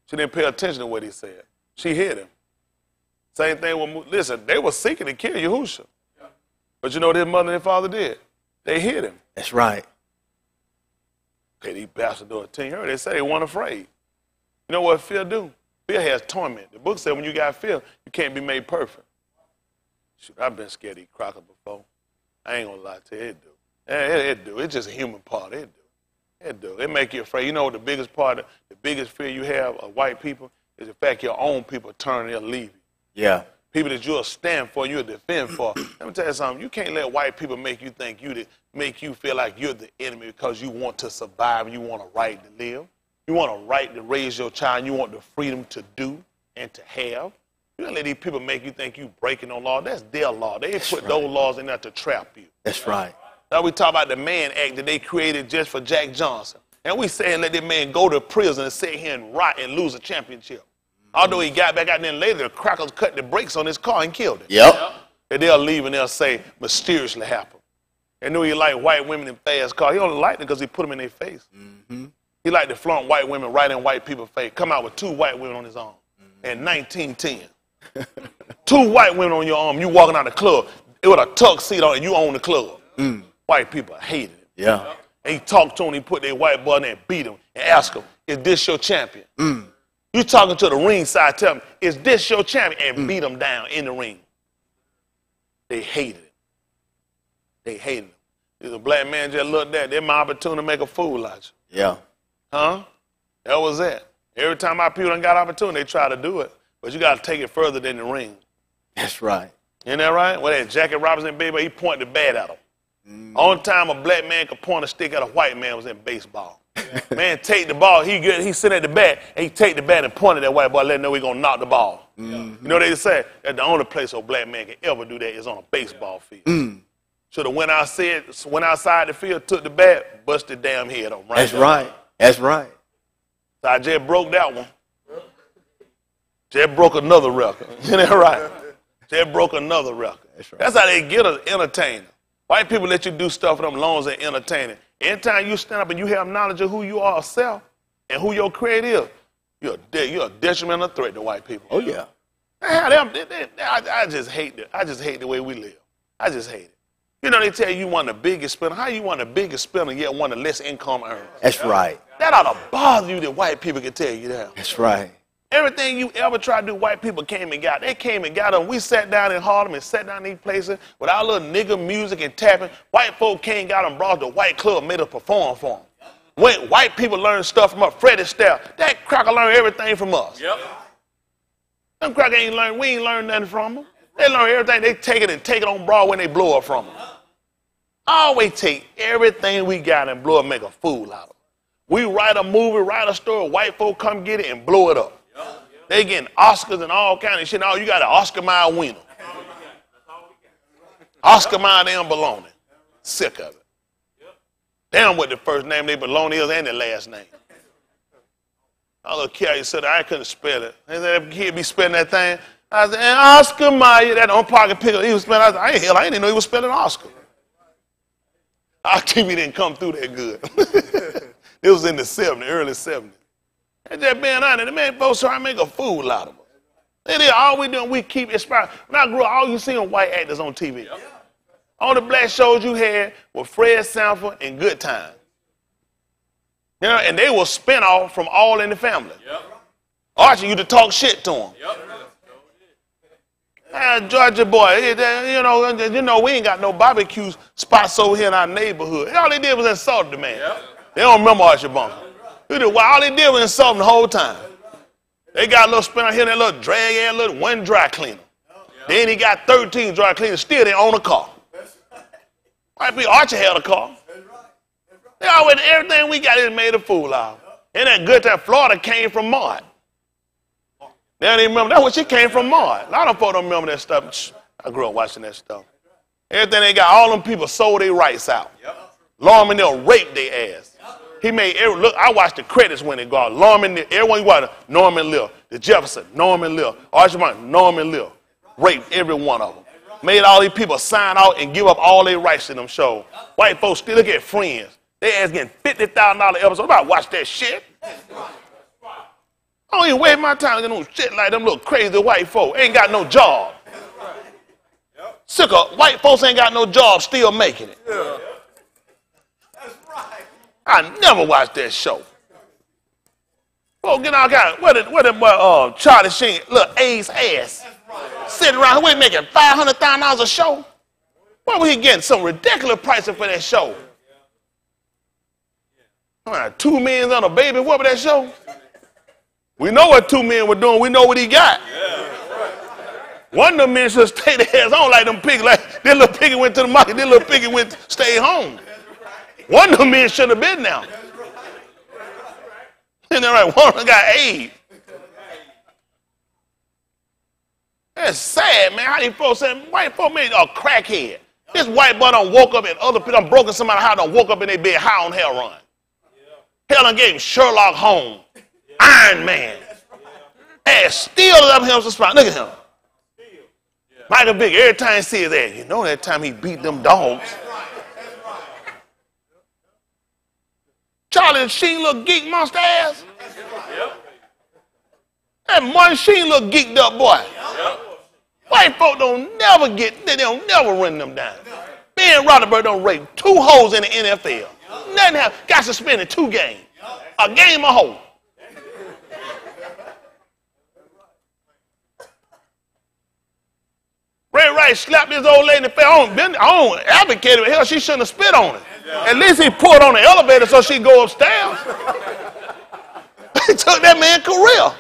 She didn't pay attention to what he said. She hit him. Same thing with, listen, they were seeking to kill Yahusha. But you know what his mother and his father did? They hit him. That's right. Okay, these bastards do a thing. They say they weren't afraid. You know what fear do? Fear has torment. The book said when you got fear, you can't be made perfect. Shoot, I've been scared to eat crackers before. I ain't gonna lie to you, it do. It do. It's just a human part. It do. It do. It make you afraid. You know what the biggest part, the biggest fear you have of white people is the fact your own people turn and they'll leave you. Yeah. People that you'll stand for, you'll defend for. Let me tell you something. You can't let white people make you think make you feel like you're the enemy because you want to survive and you want a right to live. You want a right to raise your child. You want the freedom to do and to have. You don't let these people make you think you breaking no law. That's their law. They put those laws in there to trap you. That's right. Now we talk about the Mann Act that they created just for Jack Johnson. And we saying let that man go to prison and sit here and rot and lose a championship. Although he got back out there later, the crackers cut the brakes on his car and killed him. Yep. And they'll leave and they'll say, mysteriously happened. And knew he liked white women in fast cars. He only liked them because he put them in their face. Mm-hmm. He liked to flaunt white women right in white people's face. Come out with 2 white women on his arm. In 1910. 2 white women on your arm, you walking out the club with a tuxedo and you own the club. White people hated him. Yeah. And he talked to him, he put their white boy in there and beat him and asked him, is this your champion? You talking to the ringside, tell him, is this your champion? And beat him down in the ring. They hated him. They hated him. If a black man just looked at, they're my opportunity to make a fool out you. Yeah. Huh? That was it. Every time our people done got opportunity, they try to do it. But you got to take it further than the ring. That's right. Isn't that right? Well, that Jackie Robinson, baby, he pointed the bat at him. Only time a black man could point a stick at a white man was in baseball. Man, take the ball. He sit at the bat, and he take the bat and point at that white boy, let him know he going to knock the ball. You know what they say? That the only place a black man can ever do that is on a baseball field. Should have went outside the field, took the bat, busted damn head on. Right? That's right. That's right. So I just broke that one. Just broke another record. Isn't that right? Just broke another record. That's right. That's how they get us entertaining. White people let you do stuff for them loans and entertaining. Anytime you stand up and you have knowledge of who you are self and who your creator is, you're a detrimental threat to white people. Oh, yeah. I just hate it. I just hate the way we live. I just hate it. You know, they tell you one of the biggest spender. How you one of the biggest spender yet one of the less income earners? That's right. That ought to bother you that white people can tell you that. That's right. Everything you ever tried to do, white people came and got. They came and got them. We sat down in Harlem and sat down in these places with our little nigga music and tapping. White folk came, got them, brought the white club, made us perform for them. When white people learn stuff from us, Fred Astaire, that cracker learned everything from us. Yep. Them cracker ain't learned, we ain't learned nothing from them. They learn everything, they take it and take it on Broadway when they blow up from them. Always take everything we got and blow it, make a fool out of it. We write a movie, write a story, white folk come get it and blow it up. They getting Oscars and all kind of shit. Oh, you got an Oscar Mayer winner. Oscar Mayer damn baloney. Sick of it. Damn what the first name they baloney is and the last name. I little kid said I couldn't spell it. And that kid be spelling that thing. I said, and Oscar Mayer, that on pocket pickle, he was spelling. I said, I didn't know he was spelling Oscar. Our TV didn't come through that good. It was in the 70s, early 70s. And just being honest, the man folks trying to make a fool out of us. It is all we doing, we keep inspiring. When I grew up, all you see on white actors on TV. Yep. All the black shows you had were Fred Sanford and Good Time. You know, and they were spin-off from All in the Family. Yep. Archie used to talk shit to him. Yep. Georgia boy, you know, we ain't got no barbecue spots over here in our neighborhood. All they did was insult the man. Yep. They don't remember Archie Bunker. All they did was insult him the whole time. They got a little spin out here, that little drag ass, little one dry cleaner. Then he got 13 dry cleaners, still they own a car. Might be Archie had a car. They always, everything we got is made a fool out. And that Good Time, Florida came from Maud. They don't even remember, that's where she came from, Maud. A lot of folks don't remember that stuff. I grew up watching that stuff. Everything they got, all them people sold their rights out. Lorman, they'll rape their ass. He made look. I watched the credits when it got Norman. Everyone you watch Norman Lear, the Jefferson, Norman Lear, Archie Bunker, Norman Lear, raped every one of them. Made all these people sign out and give up all their rights to them shows. White folks still look at Friends. They ass getting $50,000 episode. I'm about to watch that shit. I don't even waste my time getting no shit like them little crazy white folk. Ain't got no job. Sick of white folks ain't got no job, still making it. I never watched that show. Oh, get out, got what did Charlie Sheen, little A's ass, sitting around, we making $500,000 a show. Why was he getting some ridiculous pricing for that show? $2 million on a baby, what was that show? We know what 2 men were doing. We know what he got. One of them men should stay their ass on like them pigs. Like this little piggy went to the market, this little piggy went stay home. One of them men should have been now. And they're right, one of them got AIDS. That's sad, man. How these folks say white folks made a crackhead. This white boy done woke up and other people done broken somebody's house, done woke up in their bed high on heroin. Hell done gave him Sherlock Holmes, Iron Man. And still up him some spot. Look at him. Michael Vick, every time he sees that, you know that time he beat them dogs. Charlie Sheen little geek monster ass. That Martin Sheen little geeked up boy. White folk don't never run them down. Ben Roddenberry don't rape 2 hoes in the NFL. Nothing happened. Got suspended 2 games. A game a hoe. Ray Rice slapped his old lady in the face. I don't advocate it. Hell, she shouldn't have spit on it. At least he pulled on the elevator so she'd go upstairs. He took that man's career.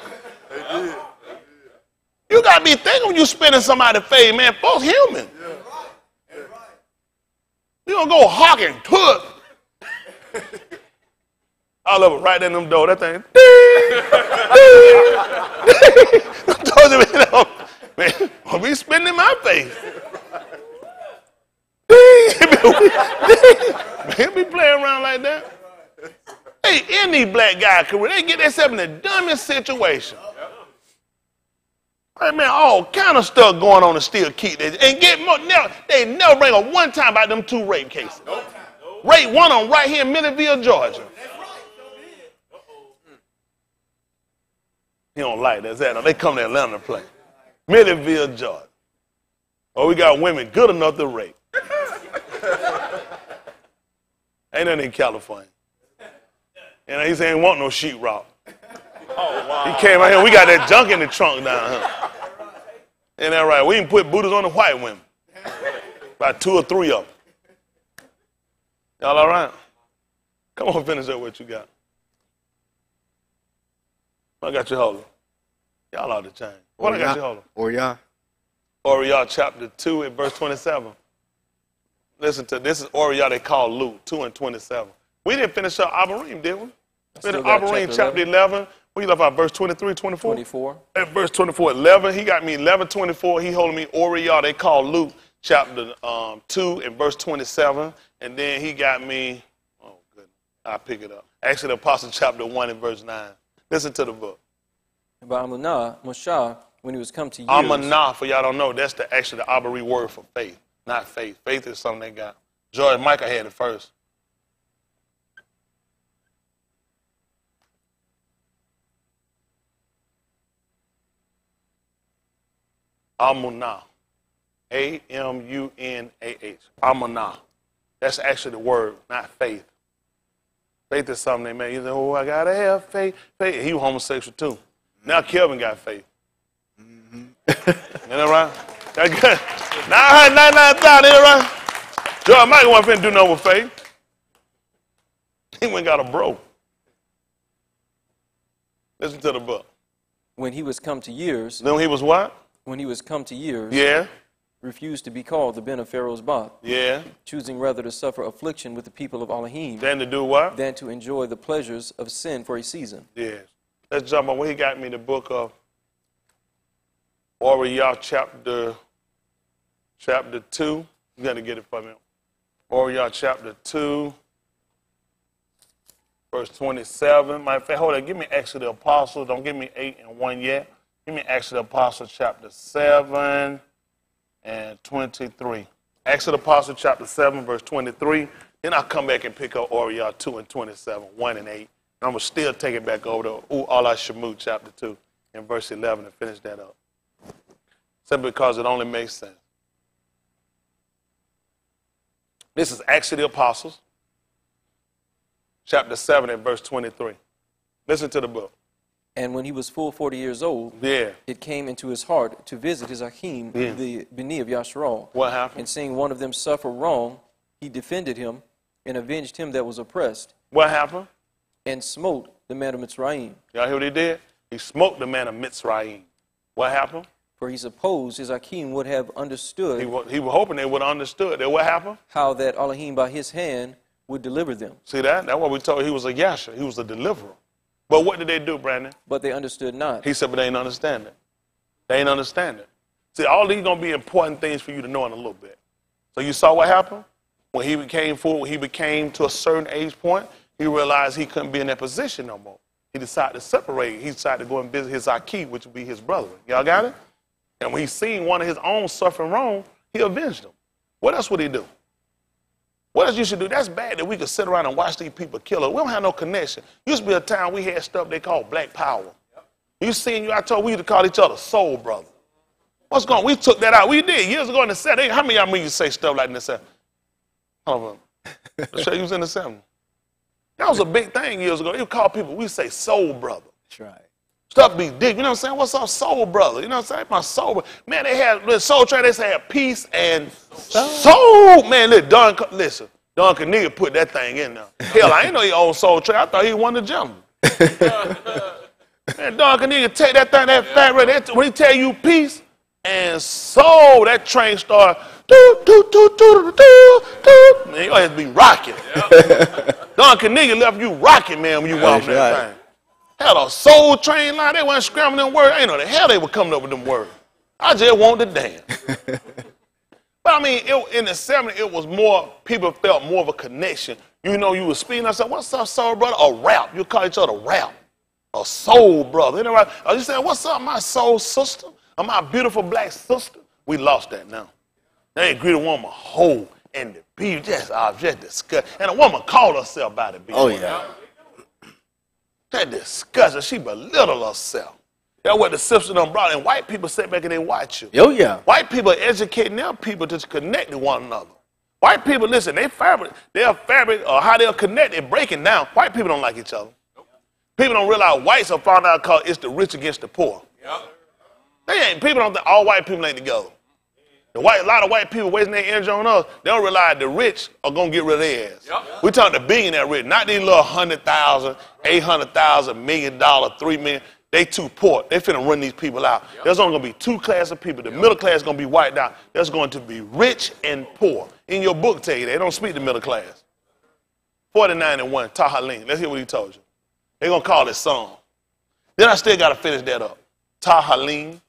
You got to be thinking when you spitting somebody's face, man. Folks human. You don't go hawking to it. I love it right in them door. That thing. I told you, man, don't be spitting in my face. Man, be playing around like that. Hey, any black guy career, they get themselves in the dumbest situation. Hey, man, all kind of stuff going on to still keep this. And get more, they never bring up one time about them 2 rape cases. Rape one on right here in Milledgeville, Georgia. He don't like that. They come to Atlanta to play. Milledgeville, Georgia. Oh, we got women good enough to rape. Ain't nothing in California. And he said, ain't want no sheetrock. Oh, wow. He came out here, we got that junk in the trunk down here. Ain't that right? We didn't put booties on the white women. About 2 or 3 of them. Y'all all right? Come on, finish up what you got. I got you holding. Y'all ought to change. What I got you holding? Oriah chapter 2 and verse 27. Listen to this. Is Oriah they call Luke 2 and 27. We didn't finish up Abarim, did we? Finished Abarim chapter 11. We left out verse 23, 24? 24. At verse 24, 11. He got me 11, 24. He holding me Oriah they call Luke chapter 2 and verse 27. And then he got me, oh goodness, I'll pick it up. Actually, the Apostle chapter 1 and verse 9. Listen to the book. By Amunah, Moshe, when he was come to years. Amunah, for y'all don't know, that's actually the Abari word for faith, not faith. Faith is something they got. George Michael had it first. Amunah. A-M-U-N-A-H. Amunah. That's actually the word, not faith. Faith is something they made. You say, oh, I got to have faith. Faith. He was homosexual too. Now Kelvin got faith. Mm-hmm. Isn't that right? That's good. 999,000, isn't that right? George Michael wasn't finna do nothing with faith. He went and got a bro. Listen to the book. When he was come to years. Then he was what? When he was come to years. Yeah. Refused to be called the Ben of Pharaoh's Bath. Yeah. Choosing rather to suffer affliction with the people of Elohim. Than to do what? Than to enjoy the pleasures of sin for a season. Yes. Let's jump on where he got me the book of Oriah chapter 2. You got to get it for me. Oriah chapter 2, verse 27. Matter of fact, hold on. Give me Acts of the Apostles. Don't give me 8 and 1 yet. Give me Acts of the Apostles chapter 7 and 23. Acts of the Apostles chapter 7, verse 23. Then I'll come back and pick up Oriah 2 and 27, 1 and 8. I'm going to still take it back over to Allah Shemut chapter 2 and verse 11 and finish that up. Simply because it only makes sense. This is Acts of the Apostles, chapter 7 and verse 23. Listen to the book. And when he was full 40 years old, it came into his heart to visit his Achim, the Beni of Yasharal. What happened? And seeing one of them suffer wrong, he defended him and avenged him that was oppressed. What happened? And smote the man of Mitzrayim. Y'all hear what he did? He smoked the man of Mitzrayim. What happened? For he supposed his Achim would have understood. He was hoping they would have understood. That what happened? How that Elohim by his hand would deliver them. See that? That's what we told. He was a Yasha. He was a deliverer. But what did they do, Brandon? But they understood not. He said, but they ain't understand it. They ain't understand it. See, all these going to be important things for you to know in a little bit. So you saw what happened? When he became full, when he became to a certain age point, he realized he couldn't be in that position no more. He decided to separate. He decided to go and visit his Aki, which would be his brother. Y'all got it? And when he seen one of his own suffering wrong, he avenged him. What else would he do? What else you should do? That's bad that we could sit around and watch these people kill us. We don't have no connection. Used to be a time we had stuff they called black power. You seen, I told we used to call each other soul brother. What's going on? We took that out. We did years ago in the 70s. How many of y'all used to say stuff like this? Hold on. Let's show you was in the 70s. That was a big thing years ago. You call people, we say soul brother. That's right. Stuff be deep. You know what I'm saying? What's up, soul brother? You know what I'm saying? My soul brother. Man, they had, the Soul Train, they had peace and soul. Man, listen, Don Canigga put that thing in there. Hell, I ain't know he owned Soul Train. I thought he won the gentleman. Man, Don Canigga take that thing, that fat red, when he tell you peace and soul, that train start, man, you have to be rocking. Don Canigga left you rocking, man, when you walk that thing. Hell, a Soul Train line, they weren't scrambling them words. I ain't know the hell they were coming up with them words. I just want the dance. But I mean, in the 70s, it was more, people felt more of a connection. You know, you were speaking, I said, what's up, soul brother? A rap. You call each other rap. A soul brother. You know, right? Are you saying, what's up, my soul sister? Or my beautiful black sister? We lost that now. They ain't greet a woman whole and the be just object disgust. And a woman called herself by the beat. Oh, yeah. That disgusting. She belittled herself. That's what the sister done brought. And white people sit back and they watch you. Oh, yeah. White people are educating their people to connect to one another. White people, listen, their fabric, or how they'll connect, they're breaking down. White people don't like each other. People don't realize whites have found out called it's the rich against the poor. They ain't, people don't think all white people ain't together. A lot of white people wasting their energy on us. They don't realize the rich are going to get rid of their ass. Yep. We're talking the billionaire rich, not these little 100,000, 800,000, $1 million, $3 million. They too poor. They finna run these people out. Yep. There's only going to be two classes of people. The middle class is going to be wiped out. There's going to be rich and poor. In your book tell you they don't speak the middle class. 49-1, Tahaleen. Let's hear what he told you. They're going to call it song. Then I still got to finish that up. Tahaleen.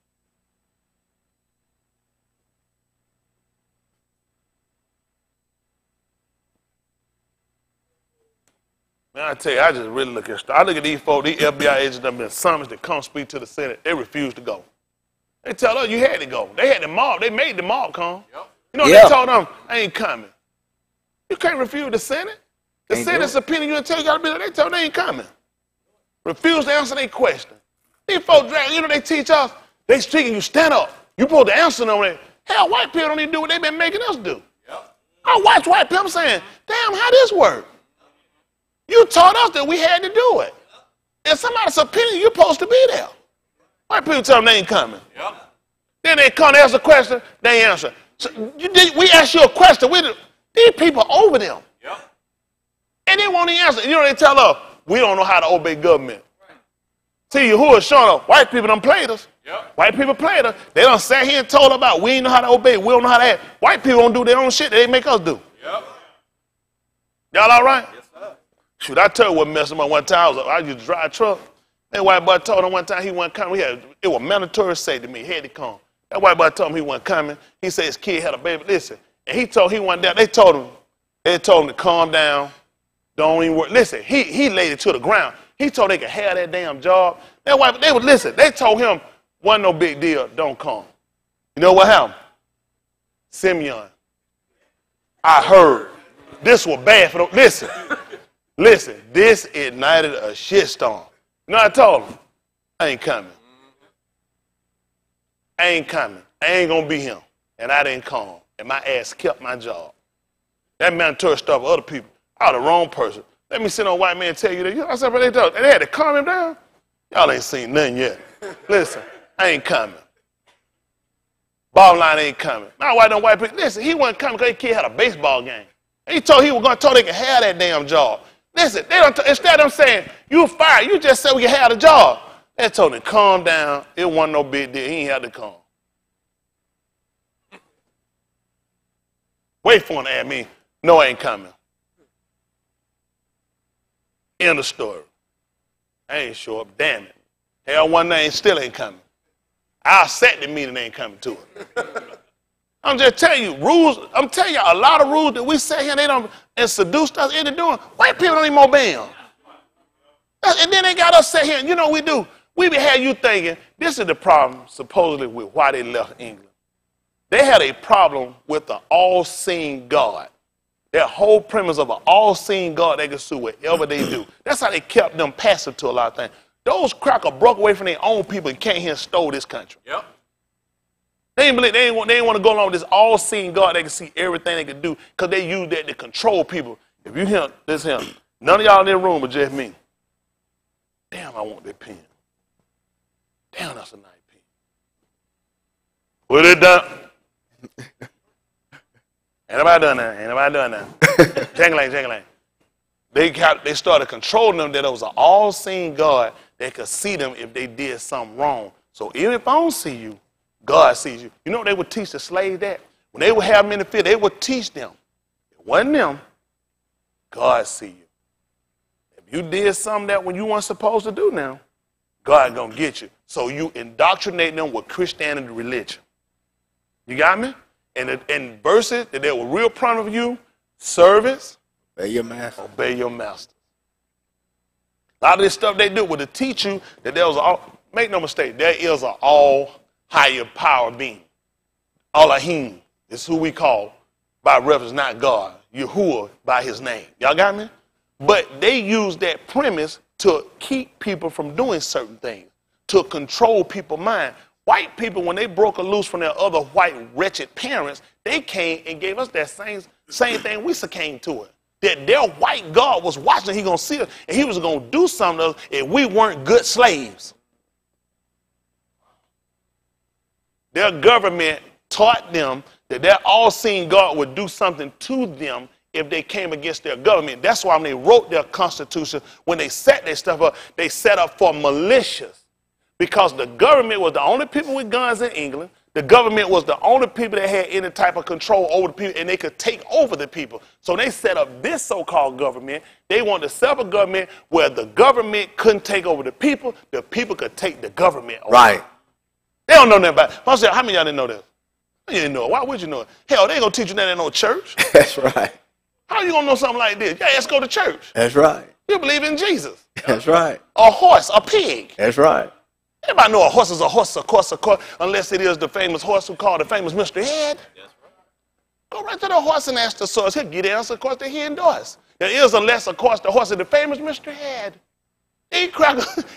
Man, I tell you, I just really look at I look at these folks, these FBI agents that have been summoned to come speak to the Senate. They refuse to go. They tell us you had to go. They had the mob. They made the mob come. Yep. You know, they told them, I ain't coming. You can't refuse the Senate. The Senate subpoena you and tell you got to be there. They told them they ain't coming. Refuse to answer their question. These folks, you know, they teach us, they speaking you stand up. You supposed to answer them. Hell, white people don't even do what they've been making us do. Yep. I watch white people saying, damn, how this work? You taught us that we had to do it. If somebody's subpoena, you're supposed to be there. White people tell them they ain't coming. Yep. Then they come to ask a question, they answer. So we ask you a question, these people over them. Yep. And they won't even answer. You know, they tell us, we don't know how to obey government. Right. See, who is showing up? White people done played us. Yep. White people played us. They done sat here and told about we ain't know how to obey, we don't know how to act. White people don't do their own shit that they make us do. Yep. Y'all all right? Yes, sir. Shoot, I tell you what messed him up one time. I used to drive a truck. That white boy told him one time he wasn't coming. It was mandatory to say to me, he had to come. That white boy told him he wasn't coming. He said his kid had a baby. Listen, and he wasn't there. They told him to calm down. Don't even work. Listen, he laid it to the ground. He told they could have that damn job. That white, they would listen. They told him, wasn't no big deal, don't come. You know what happened? Simeon, I heard this was bad for them. Listen, this ignited a shitstorm. You know, I told him, I ain't coming. I ain't coming. I ain't going to be him. And I didn't come. And my ass kept my job. That mandatory stuff with other people. I was the wrong person. Let me sit on a white man tell you that. You know what I said? They had to calm him down. Y'all ain't seen nothing yet. Listen, I ain't coming. Bottom line ain't coming. Now, white people, listen, he wasn't coming because his kid had a baseball game. He told he was going to tell they could have that damn job. Listen, instead of them saying, you fired, you just said we could have the job. They told him, calm down. It wasn't no big deal. He ain't had to come. Wait for him to ask me, no, I ain't coming. End of story. I ain't show up, damn it. Hell, one name still ain't coming. I'll set the meeting ain't coming to it. I'm just telling you, rules, I'm telling you, a lot of rules that we say here, they don't, and seduce us into doing, white people don't even obey them. And then they got us set here, and you know what we do? We have you thinking, this is the problem, supposedly, with why they left England. They had a problem with the all-seeing God. Their whole premise of an all-seeing God, they can sue whatever they do. That's how they kept them passive to a lot of things. Those crackers broke away from their own people and came here and stole this country. Yep. They didn't want to go along with this all-seeing God. They can see everything they can do because they use that to control people. If you hear this here, none of y'all in this room but just me. Damn, I want that pen. Damn, that's a nice pen. Put it down. Ain't nobody done that. Ain't nobody done that. Jang-a-lang. They started controlling them that it was an all-seeing God that could see them if they did something wrong. So even if I don't see you, God sees you. You know what they would teach the slaves that? When they would have them in the field, they would teach them. It wasn't them. God see you. If you did something that when you weren't supposed to do now, God gonna get you. So you indoctrinate them with Christianity religion. You got me? And verses that they were real proud of you, service. Obey your master. Obey your master. A lot of this stuff they do was to teach you that there was make no mistake, there is an all higher power being. Elohim is who we call by reference, not God. Yahuwah by his name. Y'all got me? But they use that premise to keep people from doing certain things, to control people's mind. White people, when they broke loose from their other white wretched parents, they came and gave us that same thing we succumbed to it. That their white God was watching, he gonna see us, and he was gonna do something to us if we weren't good slaves. Their government taught them that their all-seeing God would do something to them if they came against their government. That's why when they wrote their constitution, when they set their stuff up, they set up for militias. Because the government was the only people with guns in England. The government was the only people that had any type of control over the people, and they could take over the people. So they set up this so-called government. They wanted to set up a government where the government couldn't take over the people could take the government over. Right. They don't know nothing about it. I said, how many of y'all didn't know this? You didn't know it. Why would you know it? Hell, they ain't going to teach you that in no church. That's right. How you going to know something like this? Yeah, let's go to church. That's right. You believe in Jesus. That's right. A horse, a pig. That's right. Everybody know a horse is a horse, of course, unless it is the famous horse who called the famous Mr. Head. Go right to the horse and ask the source. He'll get the answer, of course, that he endorsed. There is, unless, of course, the horse is the famous Mr. Head. He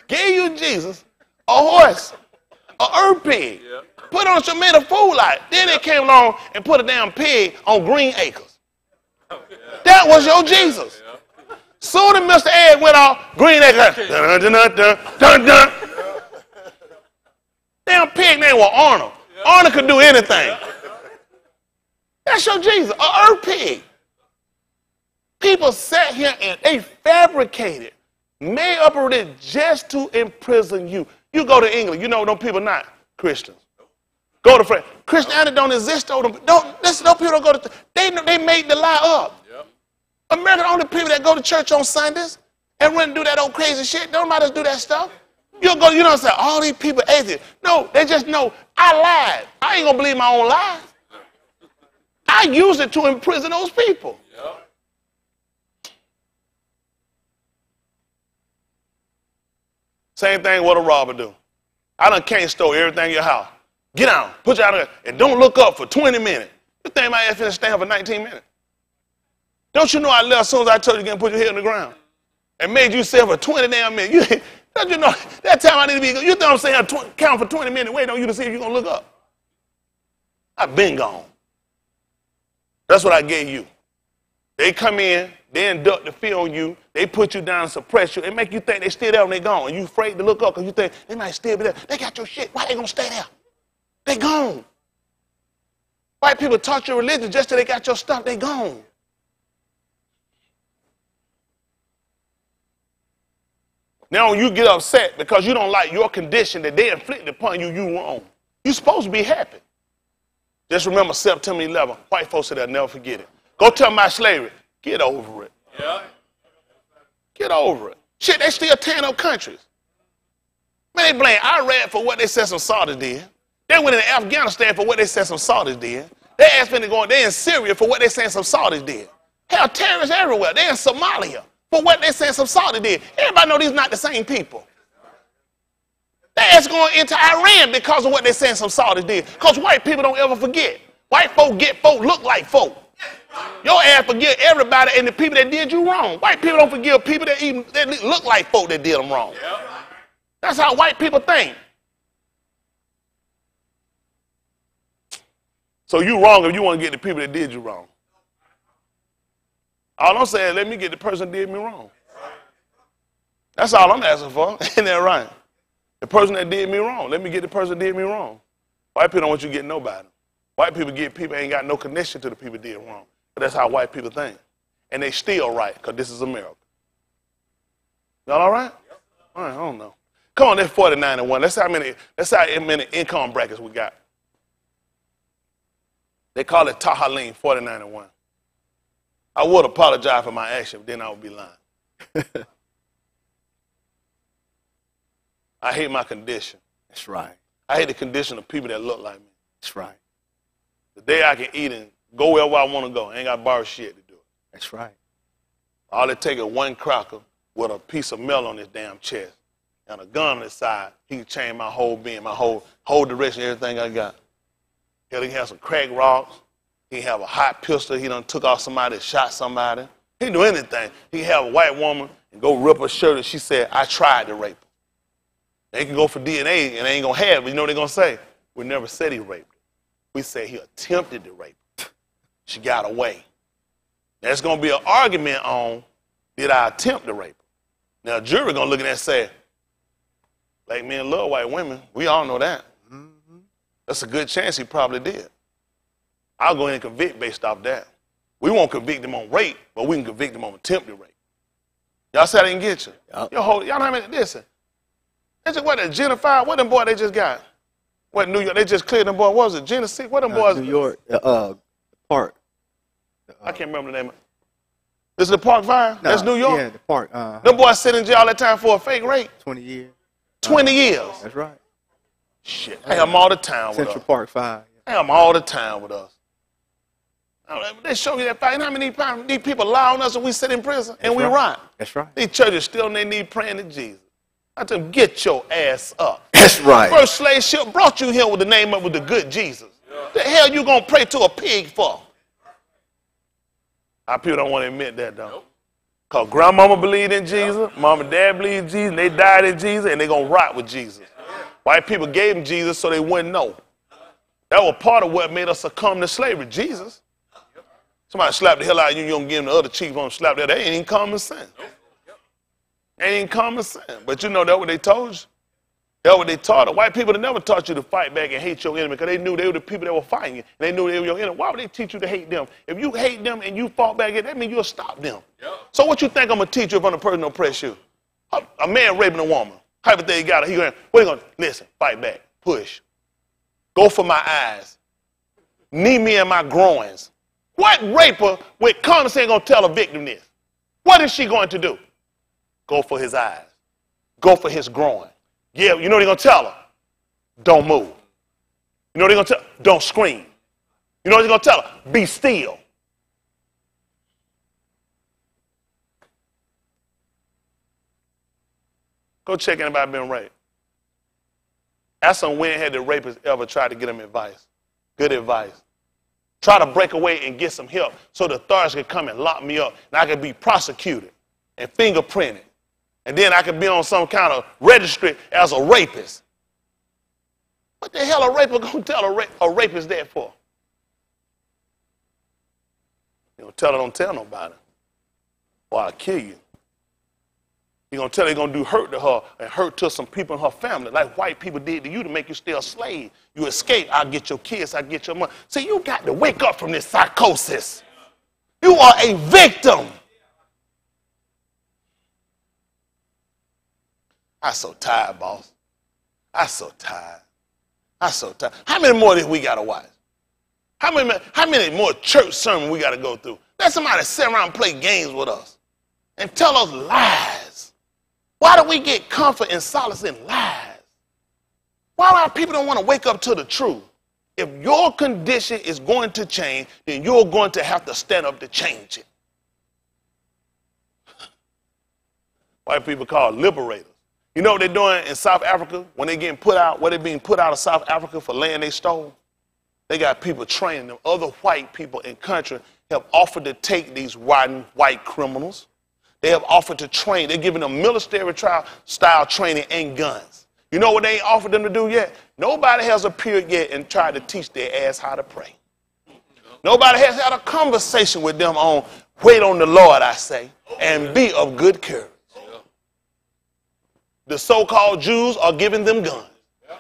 gave you Jesus, a horse, a herb pig. Put on some made a fool out. Then they came along and put a damn pig on Green Acres. That was your Jesus. Soon as Mr. Ed went off, Green Acres. Dun, dun, dun, dun, dun, dun. Damn pig name was Arnold. Arnold could do anything. That's your Jesus, a herb pig. People sat here and they fabricated, made up a religion just to imprison you. You go to England, you know them people not Christians. Go to France. Christianity don't exist. Don't listen. Those people don't go to. They made the lie up. Yep. America, the only people that go to church on Sundays and run and do that old crazy shit. Nobody do that stuff. You'll go. You know what I'm saying? All these people atheists. No, they just know I lied. I ain't gonna believe my own lies. I use it to imprison those people. Yep. Same thing what a robber do. I done can't steal everything in your house. Get down, put you out there, and don't look up for 20 minutes. You think my ass finna stand for 19 minutes? Don't you know I left as soon as I told you to put your head on the ground? And made you sit for 20 damn minutes. Don't you know that time I need to be, you think I'm saying count for 20 minutes, wait on you to see if you're gonna look up. I've been gone. That's what I gave you. They come in, they induct the fear on you, they put you down and suppress you, and make you think they still there when they gone. And you afraid to look up because you think they might still be there. They got your shit, why they gonna stay there? They gone. White people taught your religion just till they got your stuff, they gone. Now you get upset because you don't like your condition that they inflicted upon you, you wrong. You're supposed to be happy. Just remember September 11th. White folks said they'll never forget it. Go tell them about slavery. Get over it. Yeah. Get over it. Shit, they still tearing up countries. Man, they blame Iraq for what they said some Saudis did. They went into Afghanistan for what they said some Saudis did. They asked me to go in. They in Syria for what they said some Saudis did. Hell, terrorists everywhere. They in Somalia for what they said some Saudis did. Everybody know these not the same people. They asked going into Iran because of what they said some Saudis did. Because white people don't ever forget. White folk get folk look like folk. Your ass forget everybody and the people that did you wrong. White people don't forgive people that look like folk that did them wrong. That's how white people think. So you wrong if you want to get the people that did you wrong. All I'm saying is let me get the person that did me wrong. That's all I'm asking for. Ain't that right? The person that did me wrong. Let me get the person that did me wrong. White people don't want you to get nobody. White people get people ain't got no connection to the people that did wrong. But that's how white people think. And they still right, because this is America. Y'all all right? All right, I don't know. Come on, that's 49 and 1. Let's see how many income brackets we got. They call it Tahaleen, 49 and 1. I would apologize for my action, but then I would be lying. I hate my condition. That's right. I hate the condition of people that look like me. That's right. The day I can eat and go wherever I want to go. I ain't got to borrow shit to do it. That's right. All it takes is one cracker with a piece of metal on his damn chest and a gun on his side. He can change my whole being, my whole direction, everything I got. Hell, he can have some crack rocks. He can have a hot pistol. He done took off somebody, shot somebody. He can do anything. He can have a white woman and go rip her shirt and she said, I tried to rape her. They can go for DNA and they ain't going to have it. But you know what they're going to say? We never said he raped her. We said he attempted to rape her. She got away. There's going to be an argument on, did I attempt to rape her? Now, a jury going to look at that and say, black men love white women. We all know that. Mm-hmm. That's a good chance he probably did. I'll go ahead and convict based off that. We won't convict them on rape, but we can convict them on attempted rape. Y'all said I didn't get you. Yep. Y'all know how many, listen. That's just what, the genocide, what them boy they just got? What, New York, they just cleared them boy, what was it, genocide? What them boys? New York, park. I can't remember the name of it. This is the Park Fire? No, That's New York? Yeah, the park. Them boys sit in jail all that time for a fake rape. 20 years. 20 years. That's right. Shit, I have them all the time with Central us. Park 5. I have them all the time with us. They show you that fight. You know how many times these people lie on us and we sit in prison and we rot? That's right. These churches still on their knee praying to Jesus. I tell them, get your ass up. That's right. First slave ship brought you here with the name of with the good Jesus. The hell you gonna pray to a pig for? Our people don't want to admit that though. Because grandmama believed in Jesus, mom and dad believed in Jesus, and they died in Jesus, and they gonna rot with Jesus. White people gave them Jesus so they wouldn't know. That was part of what made us succumb to slavery, Jesus. Somebody slapped the hell out of you, you don't give them the other cheek on slap that. That ain't even common sense. Ain't even common sense. But you know, that's what they told you. That's what they taught us. White people, they never taught you to fight back and hate your enemy because they knew they were the people that were fighting you. And they knew they were your enemy. Why would they teach you to hate them? If you hate them and you fought back, that means you'll stop them. Yep. So what you think I'm going to teach you if I'm a person don't oppress you? A man raping a woman. Hypothetically, he got her. He going, what are you going to listen, fight back, push. Go for my eyes. Knee me in my groins. What raper with common sense going to tell a victim this? What is she going to do? Go for his eyes. Go for his groin. Yeah, you know what they're going to tell her? Don't move. You know what they're going to tell her? Don't scream. You know what they're going to tell her? Be still. Go check anybody been raped. Ask them when had the rapist ever tried to get them advice. Good advice. Try to break away and get some help so the authorities can come and lock me up and I can be prosecuted and fingerprinted. And then I could be on some kind of registry as a rapist. What the hell a rapist going to tell a rapist that for? You don't tell her, don't tell nobody. Or I'll kill you. You're going to tell her you're going to do hurt to her and hurt to some people in her family like white people did to you to make you stay a slave. You escape, I'll get your kids, I'll get your money. See, you got to wake up from this psychosis. You are a victim. I'm so tired, boss. I'm so tired. I'm so tired. How many more did we got to watch? How many more church sermons we got to go through? Let somebody sit around and play games with us and tell us lies. Why do we get comfort and solace in lies? Why do our people don't want to wake up to the truth? If your condition is going to change, then you're going to have to stand up to change it. White people call it liberators. You know what they're doing in South Africa when they're getting put out, they're being put out of South Africa for land they stole? They got people training them. Other white people in country have offered to take these white criminals. They have offered to train. They're giving them military style training and guns. You know what they ain't offered them to do yet? Nobody has appeared yet and tried to teach their ass how to pray. Nobody has had a conversation with them on wait on the Lord, I say, and be of good courage. The so-called Jews are giving them guns.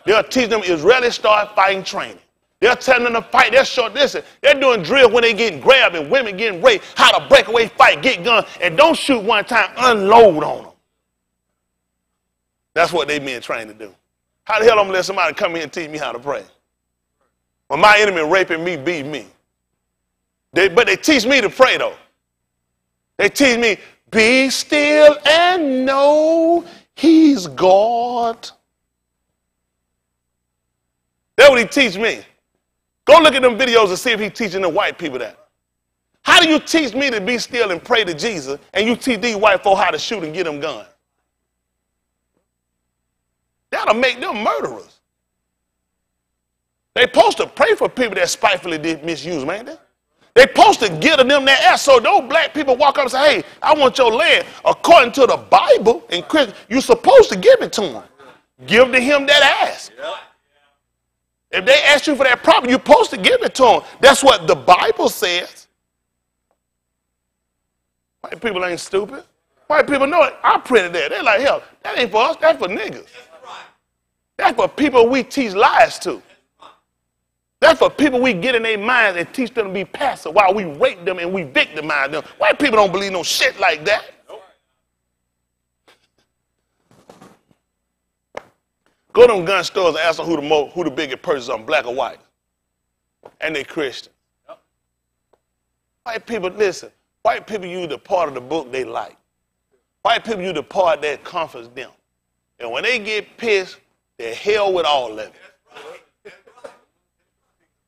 They'll teach them Israeli start fighting training. They're telling them to fight. They're doing drills when they getting grabbed and women getting raped, how to break away, fight, get guns, and don't shoot one time, unload on them. That's what they being trained to do. How the hell I'm going to let somebody come here and teach me how to pray? When my enemy raping me, beat me. But they teach me to pray, though. They teach me, be still and know he's God. That's what he teach me. Go look at them videos and see if he's teaching the white people that. How do you teach me to be still and pray to Jesus, and you teach these white folk how to shoot and get them guns? That'll make them murderers. They supposed to pray for people that spitefully did misuse, man. They supposed to give them that ass. So those black people walk up and say, hey, I want your land. According to the Bible and Christian, you're supposed to give it to him. Give to him that ass. If they ask you for that property, you're supposed to give it to them. That's what the Bible says. White people ain't stupid. White people know it. I printed that. They're like, hell, that ain't for us. That's for niggas. That's for people we teach lies to. That's for people we get in their minds and teach them to be passive while we rape them and we victimize them. White people don't believe no shit like that. Go to them gun stores and ask them who the biggest purchase on, black or white. And they Christian. White people, listen, white people use the part of the book they like. White people use the part that comforts them. And when they get pissed, they're hell with all of it.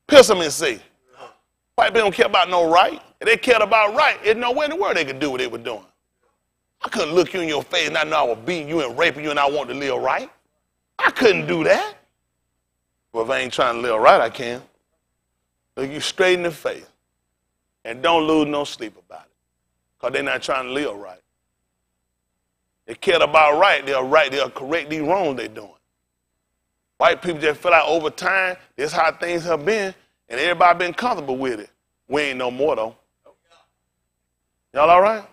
Piss them and see. White people don't care about no right. If they cared about right, there's nowhere in the world they could do what they were doing. I couldn't look you in your face and I know I was beating you and raping you and I want to live right. I couldn't do that. Well, if I ain't trying to live right, I can. Look you straight in the face. And don't lose no sleep about it. Because they're not trying to live right. They cared about right, they'll correct these wrongs they're doing. White people just feel like over time, this is how things have been, and everybody been comfortable with it. We ain't no more, though. Y'all all right?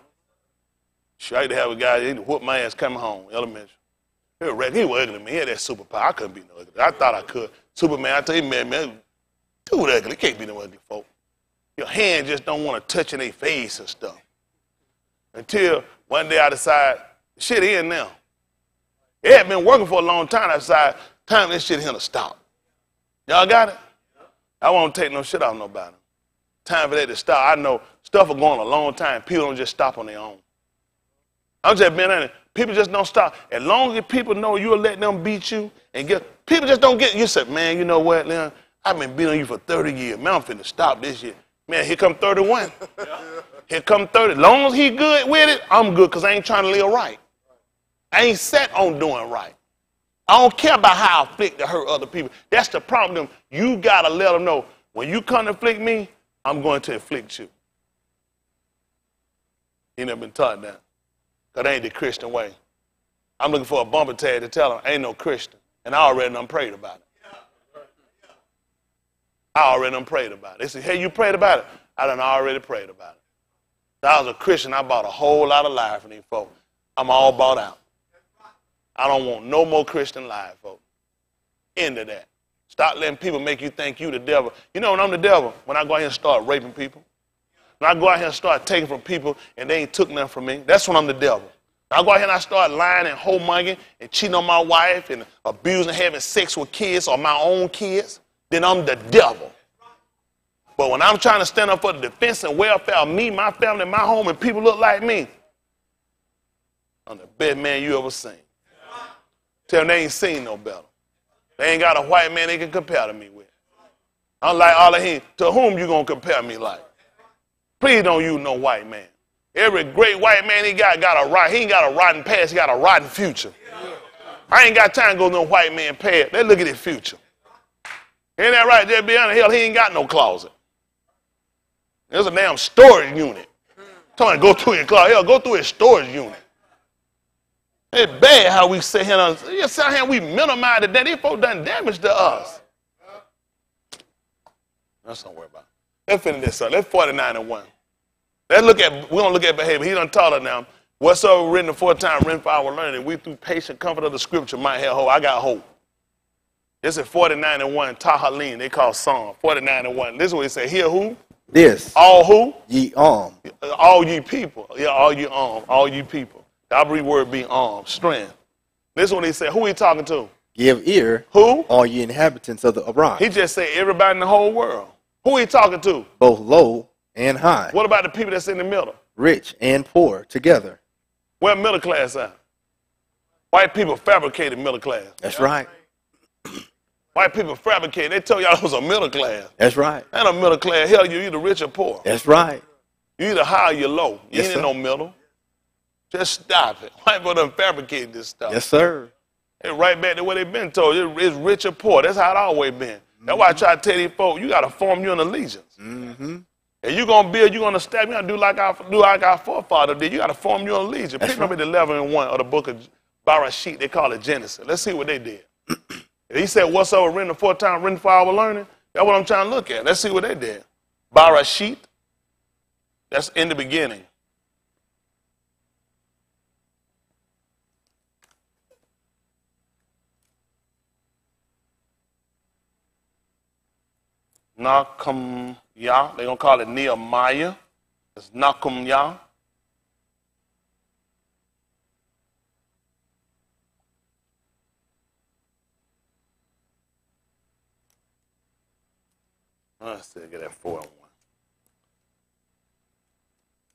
Sure, I used to have a guy, he whooped my ass coming home, elementary. He was ugly, man. He had that superpower. I couldn't be no ugly. I thought I could. Superman, I tell you, man, too ugly. He can't be no ugly folk. Your hand just don't want to touch in their face and stuff. Until one day I decided, shit in now. It had been working for a long time. I decided, time this shit here to stop. Y'all got it? I won't take no shit off nobody. Time for that to stop. I know stuff is going a long time. People don't just stop on their own. I'm just being honest. People just don't stop. As long as people know you'll let them beat you and get, people just don't get, you say, man, you know what, Leon? I've been beating you for 30 years. Man, I'm finna stop this shit. Man, here come 31. Here come 30. As long as he good with it, I'm good because I ain't trying to live right. I ain't set on doing right. I don't care about how I afflict to hurt other people. That's the problem. You got to let them know, when you come to afflict me, I'm going to afflict you. He never been taught that. Because that ain't the Christian way. I'm looking for a bumper tag to tell them, I ain't no Christian. And I already done prayed about it. I already done prayed about it. They say, hey, you prayed about it? I done already prayed about it. If I was a Christian, I bought a whole lot of life from these folks. I'm all bought out. I don't want no more Christian life, folks. End of that. Stop letting people make you think you the devil. You know when I'm the devil? When I go out here and start raping people. When I go out here and start taking from people and they ain't took nothing from me, that's when I'm the devil. When I go out here and I start lying and whoremongering and cheating on my wife and abusing and having sex with kids or my own kids, then I'm the devil. But when I'm trying to stand up for the defense and welfare of me, my family, my home, and people look like me, I'm the best man you ever seen. Tell them they ain't seen no better. They ain't got a white man they can compare to me with. I'm like all of him. To whom you gonna compare me like? Please don't use no white man. Every great white man he got a he ain't got a rotten past, he got a rotten future. I ain't got time to go to no white man past. Let's look at his future. Ain't that right? Just be honest, hell, he ain't got no closet. There's a damn storage unit. Somebody go through his closet. Hell, go through his storage unit. It's bad how we sit here and we minimize the damage. These folks done damage to us. That's don't worry about it. Let's finish this up. Let's 49-1. We're gonna look at behavior. He done taught us now. Whatsoever written aforetime, written for our learning, we through patient comfort of the scripture might have hope. I got hope. This is 49-1, Tahalim, they call Psalm. 49-1. This is what he said. Hear who? This. All who? Ye arm. All ye people. Yeah, all ye arm. All ye people. The Hebrew word be arm, strength. This is what he said. Who he talking to? Give ear. Who? All ye inhabitants of the Arab. He just said everybody in the whole world. Who he talking to? Both low and high. What about the people that's in the middle? Rich and poor together. Where middle class at? White people fabricated middle class. That's right. White people fabricated. They told y'all it was a middle class. That's right. And a middle class. Hell, you either rich or poor. That's right. You either high or you low. You Yes, ain't in no middle. Just stop it. White people done fabricated this stuff. Yes, sir. It's right back to what they've been told. It's rich or poor. That's how it always been. That's why I try to tell these folks, you got to form you an allegiance. Mm-hmm. And you're going to build, you're going to step, you got to do like our forefather did. You got to form your allegiance. Pick up at 11-1 of the book of Barashit. They call it Genesis. Let's see what they did. He said, whatsoever written aforetime, written for our learning. That's what I'm trying to look at. Let's see what they did. Barashit. That's in the beginning. Nakum Yah. They're going to call it Nehemiah. It's Nakum Yah. Let's see, get that 4 and 1.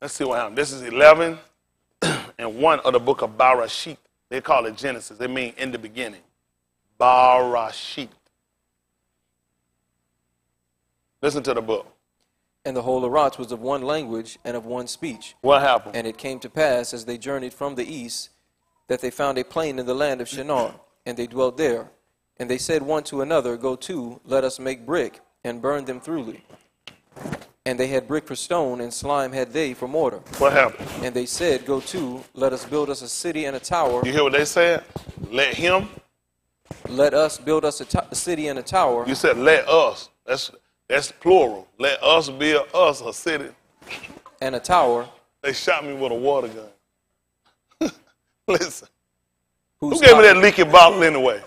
Let's see what happened. This is 11 and 1 of the book of Barashit. They call it Genesis. They mean in the beginning. Barashit. Listen to the book. And the whole Arach was of one language and of one speech. What happened? And it came to pass, as they journeyed from the east, that they found a plain in the land of Shinar, and they dwelt there. And they said one to another, Go to, let us make brick, and burn them thoroughly. And they had brick for stone, and slime had they for mortar. What happened? And they said, Go to, let us build us a city and a tower. You hear what they said? Let us build us a city and a tower. You said let us. That's plural. Let us build us a city. And a tower. They shot me with a water gun. Listen. Who Whose gave me that leaky bottle anyway?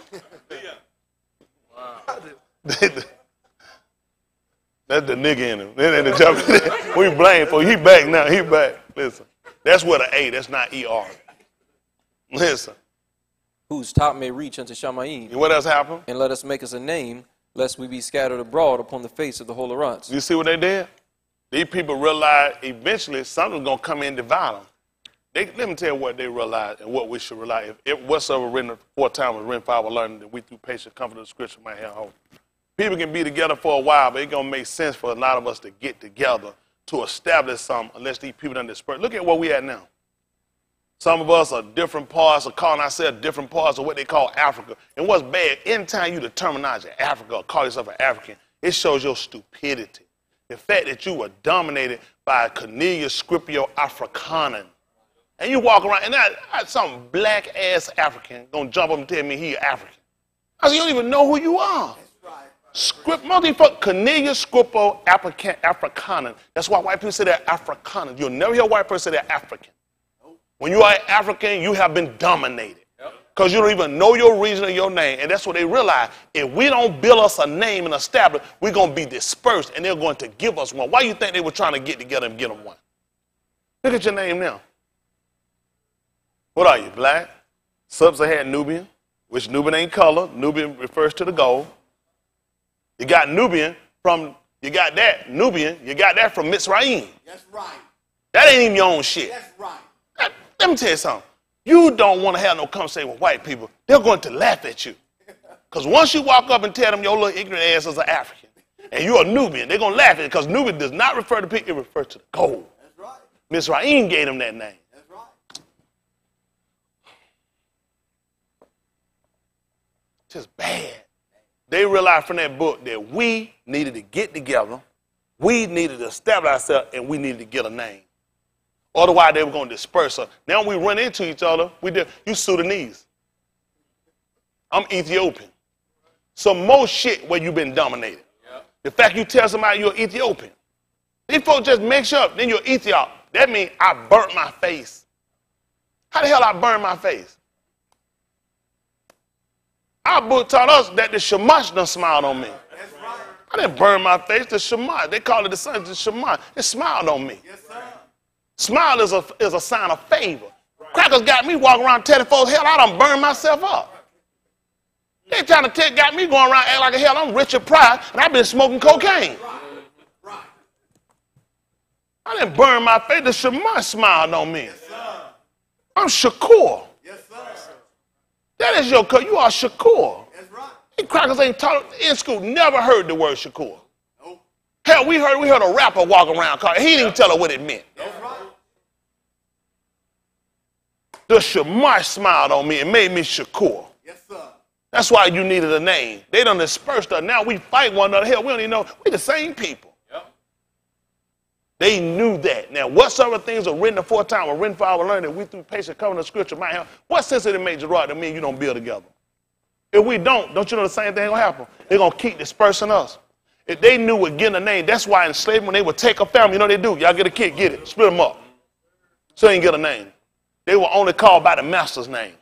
That's the nigga in him. Then the jump. We blame for he back now. He back. Listen. That's with an A. That's not ER. Listen. Whose top may reach unto Shamayim. And what else happened? And let us make us a name, lest we be scattered abroad upon the face of the whole Arach. You see what they did? These people realized eventually something's going to come in and divide them. Let me tell you what they realized and what we should rely. If whatsoever written 4 times was written for our learning, that we through patience, comfort of the scripture might have hope. People can be together for a while, but it's going to make sense for a lot of us to get together to establish something unless these people don't disperse. Look at where we at now. Some of us are different parts of calling ourselves different parts of what they call Africa. And what's bad, anytime you the terminology Africa or call yourself an African, it shows your stupidity. The fact that you were dominated by a Cornelius Scipio Africanum. And you walk around, and some black-ass African going to jump up and tell me he African. I said, you don't even know who you are. Cornelius Scipio Africanum. That's why white people say they're Africanum. You'll never hear a white person say they're African. When you are African, you have been dominated. Because you don't even know your region or your name. And that's what they realize. If we don't build us a name and establish, we're going to be dispersed, and they're going to give us one. Why do you think they were trying to get together and get them one? Look at your name now. What are you, black? Sub-Saharan Nubian, which Nubian ain't color. Nubian refers to the gold. You got Nubian from, you got that from Mitzrayim. That's right. That ain't even your own shit. That's right. Let me tell you something. You don't want to have no conversation with white people. They're going to laugh at you. Because once you walk up and tell them your little ignorant ass is an African, and you're a Nubian, they're going to laugh at it because Nubian does not refer to people, it refers to the gold. That's right. Mitzrayim gave them that name. That's right. Just bad. They realized from that book that we needed to get together, we needed to establish ourselves, and we needed to get a name. Otherwise, they were going to disperse us. Now we run into each other. You Sudanese. I'm Ethiopian. Some more shit where you've been dominated. Yep. The fact you tell somebody you're Ethiopian. These folks just mix up. Then you're Ethiop. That means I burnt my face. How the hell I burn my face? Our book taught us that the Shamash done smiled on me. That's right. I didn't burn my face. The Shamash. They call it the sun. The Shamash. It smiled on me. Yes, sir. Smile is a sign of favor. Right. Crackers got me walking around telling folks, hell, I done burned myself up. They trying to got me going around acting like a hell, I'm Richard Pryor, and I've been smoking cocaine. Right. I didn't burn my face. The Shema smiled on me. Yes, sir. I'm Shakur. Yes, sir. That is your color. You are Shakur. That's right. These crackers ain't taught in school, never heard the word Shakur. Nope. Hell, we heard a rapper walk around. He didn't even tell her what it meant. That's right. The Shemash smiled on me and made me Shakur. Yes, sir. That's why you needed a name. They done dispersed us. Now we fight one another. Hell, we don't even know. We the same people. Yep. They knew that. Now, whatsoever things are written aforetime were written for our learning, we through patience covering the scripture might have. What sense did it make Gerard to me and you don't build together? If we don't you know the same thing will happen? They're going to keep dispersing us. If they knew we're getting a name, that's why in slavery when they would take a family, you know what they do? Y'all get a kid, get it, split them up. So they didn't get a name. They were only called by the master's name.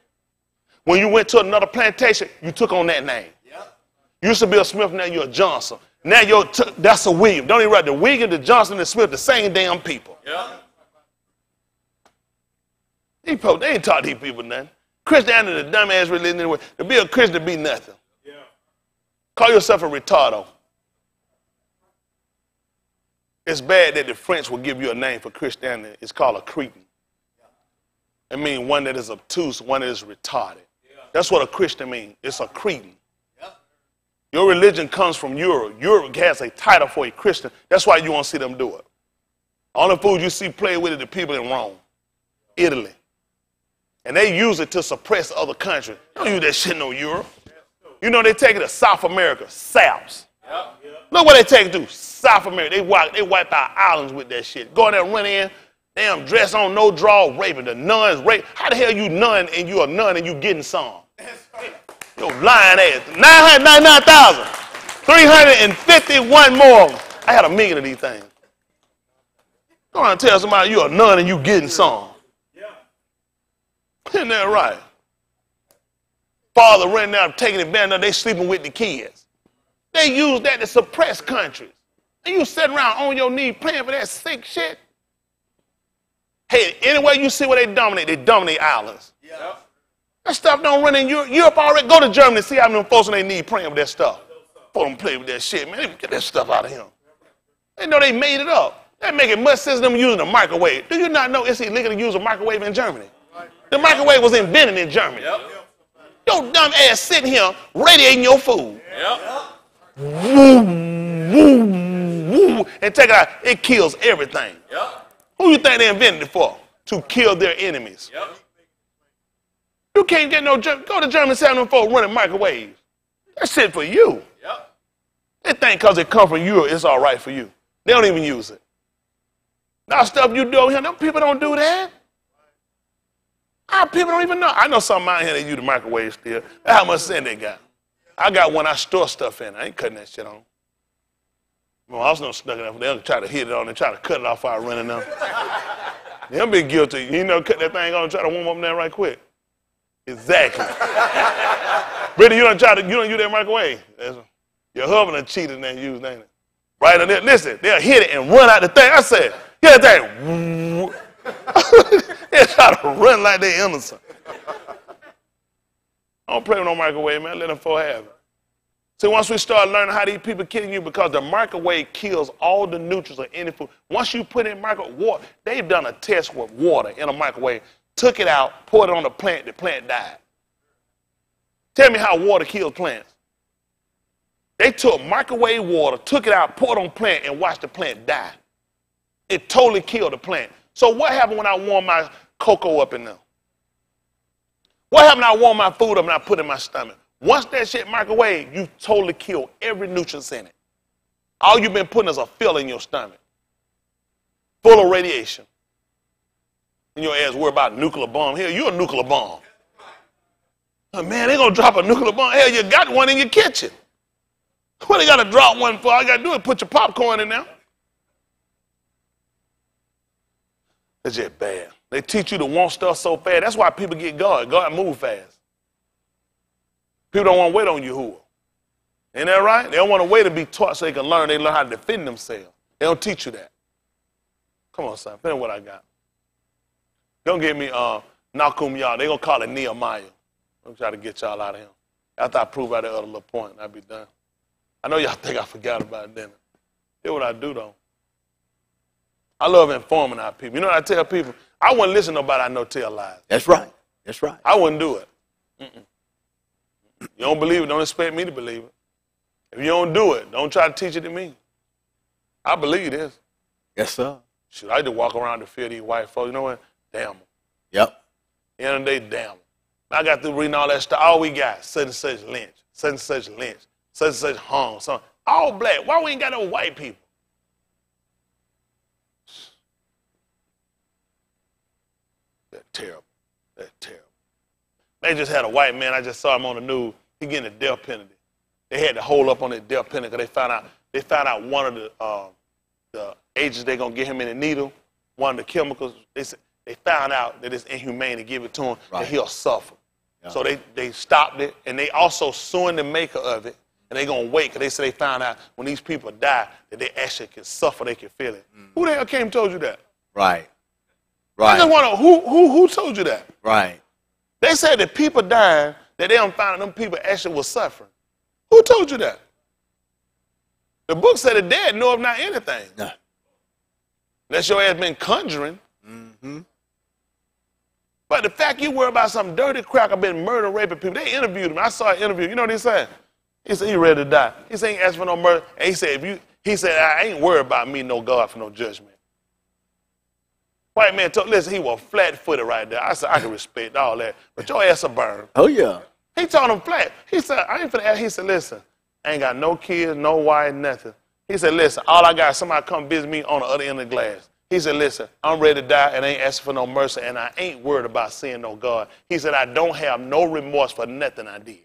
When you went to another plantation, you took on that name. Yep. You used to be a Smith, now you're a Johnson. Now that's a William. Don't even write the William, the Johnson, the Smith, the same damn people. Yeah. They ain't taught these people nothing. Christianity is a dumbass religion anyway. To be a Christian, to be nothing. Yeah. Call yourself a retardo. It's bad that the French will give you a name for Christianity. It's called a cretin. It means one that is obtuse, one that is retarded. That's what a Christian means. It's a cretin. Your religion comes from Europe. Europe has a title for a Christian. That's why you won't see them do it. All the fools you see play with it, the people in Rome, Italy. And they use it to suppress other countries. They don't use that shit in no Europe. You know they take it to South America, Souths. Look what they take it to South America. They wipe out islands with that shit. Go in there, run in, damn dress on, no draw, raping. The nuns rape. How the hell you nun and you a nun and you getting some? Yo, lying ass. 999,351 more. I had 1 million of these things. Go around and tell somebody you a nun and you getting some. Isn't that right? Father running out taking advantage of they sleeping with the kids. They use that to suppress countries. And you sitting around on your knee praying for that sick shit. Hey, anywhere you see where they dominate islands. Yeah. That stuff don't run in Europe. Europe already. Go to Germany and see how many folks on their knee praying for that stuff. For them play with that shit, man. They get that stuff out of him. They know they made it up. They make it much sense them using a microwave. Do you not know it's illegal to use a microwave in Germany? The microwave was invented in Germany. Yep. Your dumb ass sitting here radiating your food. Yep. Woo, woo, woo, and take it out. It kills everything. Yep. Who you think they invented it for? To kill their enemies. Yep. You can't get no German. Go to Germany and say them folks running microwaves. That shit for you. Yep. They think because it comes from Europe, it's all right for you. They don't even use it. Now stuff you do over here, them people don't do that. Our people don't even know. I know some out here that use the microwave still. That's how much sense they got. I got one I store stuff in. I ain't cutting that shit on. Well, I was no stuck enough. They'll try to hit it on and try to cut it off while I run it now. They'll be guilty. You know, cut that thing on and try to warm up there right quick. Exactly. Brittany, you don't use that microwave. Your husband done cheated and used that. Right on there. Listen, they'll hit it and run out the thing. I said, get that thing. They try to run like they innocent. I don't play with no microwave, man. Let them folk have it. See, once we start learning how these people killing you, because the microwave kills all the nutrients of any food. Once you put in microwave water, they've done a test with water in a microwave, took it out, poured it on the plant died. Tell me how water kills plants. They took microwave water, took it out, poured it on plant, and watched the plant die. It totally killed the plant. So what happened when I warm my cocoa up in there? What happened when I warm my food up and I put it in my stomach? Once that shit microwave, you totally kill every nutrient in it. All you've been putting is a fill in your stomach, full of radiation. And your ass worry about nuclear bomb. Hell, you're a nuclear bomb. Oh, man, they gonna drop a nuclear bomb. Hell, you got one in your kitchen. What they gotta drop one for? All you gotta do is put your popcorn in there. It's just bad. They teach you to want stuff so fast. That's why people get God. God move fast. People don't want to wait on Yahuwah. Ain't that right? They don't want to wait to be taught so they can learn. They learn how to defend themselves. They don't teach you that. Come on, son. Finish what I got. Don't give me Nakum y'all. They're going to call it Nehemiah. I'm trying to get y'all out of here. After I prove out the other little point, I'll be done. I know y'all think I forgot about it, didn't I? Here's what I do, though. I love informing our people. You know what I tell people? I wouldn't listen to nobody I know tell lies. That's right. That's right. I wouldn't do it. You don't believe it, don't expect me to believe it. If you don't do it, don't try to teach it to me. I believe this. Yes, sir. Should I just walk around to fear these white folks? You know what? Damn them. Yep. End of the day, damn them. I got through reading all that stuff. All we got, such and such lynch, such and such lynch, such and such hung, something. All black. Why we ain't got no white people? That's terrible. That's terrible. They just had a white man. I just saw him on the news. He getting a death penalty. They had to hold up on that death penalty because they found out one of the agents they're gonna get him in the needle, one of the chemicals. They found out that it's inhumane to give it to him, right, that he'll suffer. Yeah. So they stopped it, and they also suing the maker of it and they're going to wait because they say they found out when these people die that they actually can suffer, they can feel it. Who the hell came and told you that? Right. I Right. just wonder, who told you that? Right. They said that people dying, that they don't find out them people actually was suffering. Who told you that? The book said the dead know of not anything. No. Unless your ass been conjuring. Mm-hmm. But the fact you worry about some dirty cracker been murdering, raping people, they interviewed him. I saw an interview. You know what he said? He said he ready to die. He said he ain't asked for no murder. And he said, I ain't worried about me, no God, for no judgment. White man told, listen, he was flat-footed right there. I said, I can respect all that, but your ass a burn. Oh, yeah. He told him flat. He said, I ain't finna ask. He said, listen, I ain't got no kids, no wife, nothing. He said, listen, all I got is somebody come visit me on the other end of the glass. He said, listen, I'm ready to die and I ain't asking for no mercy and I ain't worried about seeing no God. He said, I don't have no remorse for nothing I did.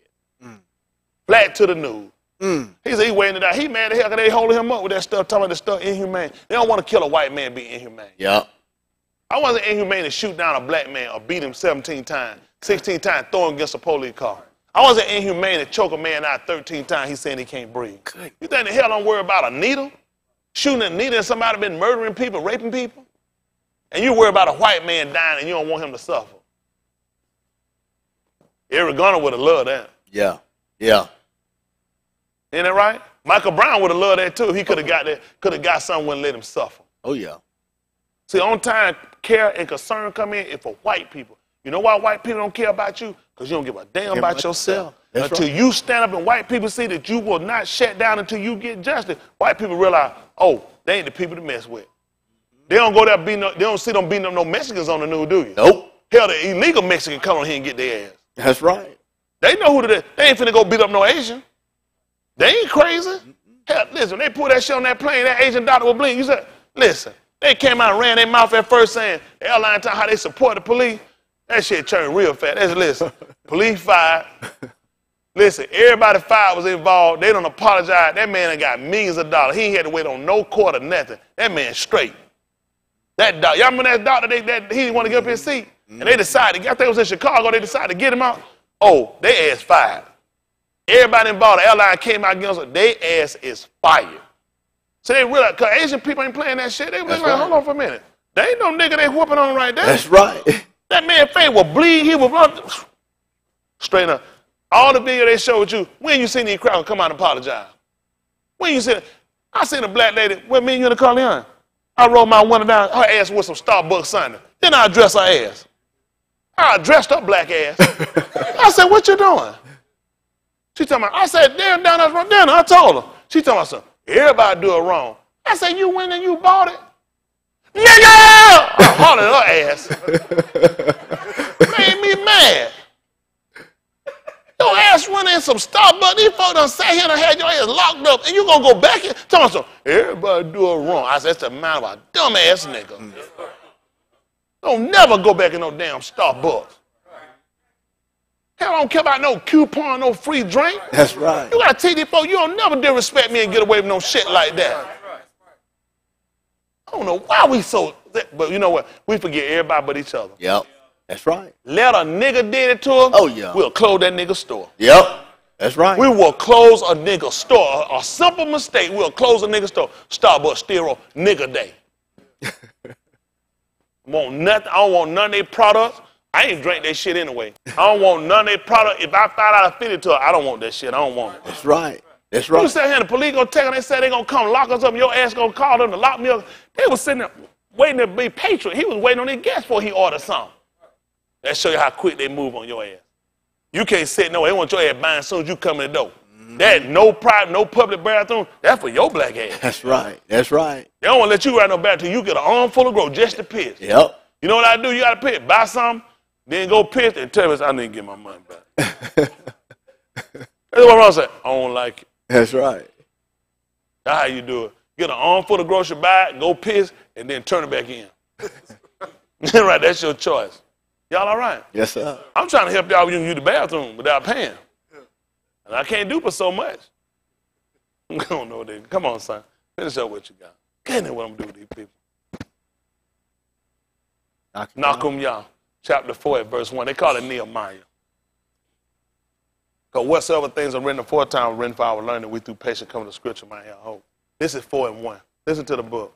Flat to the news. He said he waiting to die. He mad as hell because they holding him up with that stuff, talking about the stuff inhumane. They don't want to kill a white man being inhumane. Yep. I wasn't inhumane to shoot down a black man or beat him 17 times, 16 times, throw him against a police car. I wasn't inhumane to choke a man out 13 times. He's saying he can't breathe. You think the hell don't worry about a needle? Shooting a needle and somebody been murdering people, raping people? And you worry about a white man dying and you don't want him to suffer. Eric Garner would have loved that. Yeah. Yeah. Isn't that right? Michael Brown would have loved that too. He could have got that, could have got someone and let him suffer. Oh, yeah. See, on time, care and concern come in is for white people. You know why white people don't care about you? Because you don't give a damn about yourself. That's until right. you stand up and white people see that you will not shut down until you get justice, white people realize, oh, they ain't the people to mess with. They don't go there beating up, they don't see them beating up no Mexicans on the news, do you? Nope. Hell, the illegal Mexican come on here and get their ass. That's right. They know who they ain't finna go beat up no Asian. They ain't crazy. Hell, listen, they put that shit on that plane, that Asian doctor was blinking. You said, listen, they came out and ran their mouth at first saying, the airline time how they support the police. That shit turned real fast. That's, listen, police fired. Listen, everybody fired was involved. They don't apologize. That man done got millions of dollars. He ain't had to wait on no court or nothing. That man straight. That doctor, y'all remember that doctor, he didn't want to get up his seat? And they decided, I think it was in Chicago, they decided to get him out. Oh, they ass fired. Everybody involved, the airline came out against them. They ass is fired. So they realized, because Asian people ain't playing that shit. They was like, hold on for a minute. They ain't no nigga they whooping on right there. That's right. That man face will bleed. He will run. Straight up. All the video they showed you, when you seen these crowds come out and apologize? When you seen it? I seen a black lady with me and you in the Corleone. I rolled my window down, her ass with some Starbucks Sunday. Then I dressed her ass. I dressed her black ass. I said, what you doing? She talking about, I said, damn, down that's right down. I told her. She talking about something. Everybody do it wrong. I said, you went and you bought it? Nigga! I hollered her ass. Made me mad. Your ass went in some Starbucks. These folks done sat here and had your ass locked up, and you gonna go back here? Tell me something. Everybody do it wrong. I said, that's the amount of a dumb ass nigga. Don't never go back in no damn Starbucks. Hell, I don't care about no coupon, no free drink. That's right. You gotta tell these folks, you don't never disrespect me and get away with no shit like that. I don't know why we so, but you know what? We forget everybody but each other. Yep. That's right. Let a nigga did it to him. Oh, yeah. We'll close that nigga store. Yep. That's right. We will close a nigga store. A simple mistake, we'll close a nigga store. Starbucks still nigga day. Want nothing. I don't want none of their products. I ain't drink that shit anyway. I don't want none of their product. If I find out I fit it to her, I don't want that shit. I don't want it. That's right. That's right. You sat here and the police gonna take them. They said they gonna come lock us up. And your ass gonna call them to lock me up. They was sitting there waiting to be patriot. He was waiting on their guests before he ordered something. That show you how quick they move on your ass. You can't sit nowhere. They want your ass buying as soon as you come in the door. That no private, no public bathroom, that's for your black ass. That's right. That's right. They don't want to let you ride no bathroom till you get an arm full of growth just to piss. Yep. You know what I do? You got to piss. Buy something, then go piss, and tell me I need to get my money back. That's what I'm saying. I don't like it. That's right. That's how you do it. Get an arm full of grocery, buy it, go piss, and then turn it back in. Right, that's your choice. Y'all all right? Yes, sir. I'm trying to help y'all when you use the bathroom without paying. And I can't do for so much. I don't know that. Come on, son. Finish up what you got. Can't know what I'm doing with these people. Nahum Yah, chapter 4 at verse 1. They call it Nehemiah. Because whatsoever things are written aforetime were written for our learning, we through patience come to Scripture might have hope. This is 4 and 1. Listen to the book.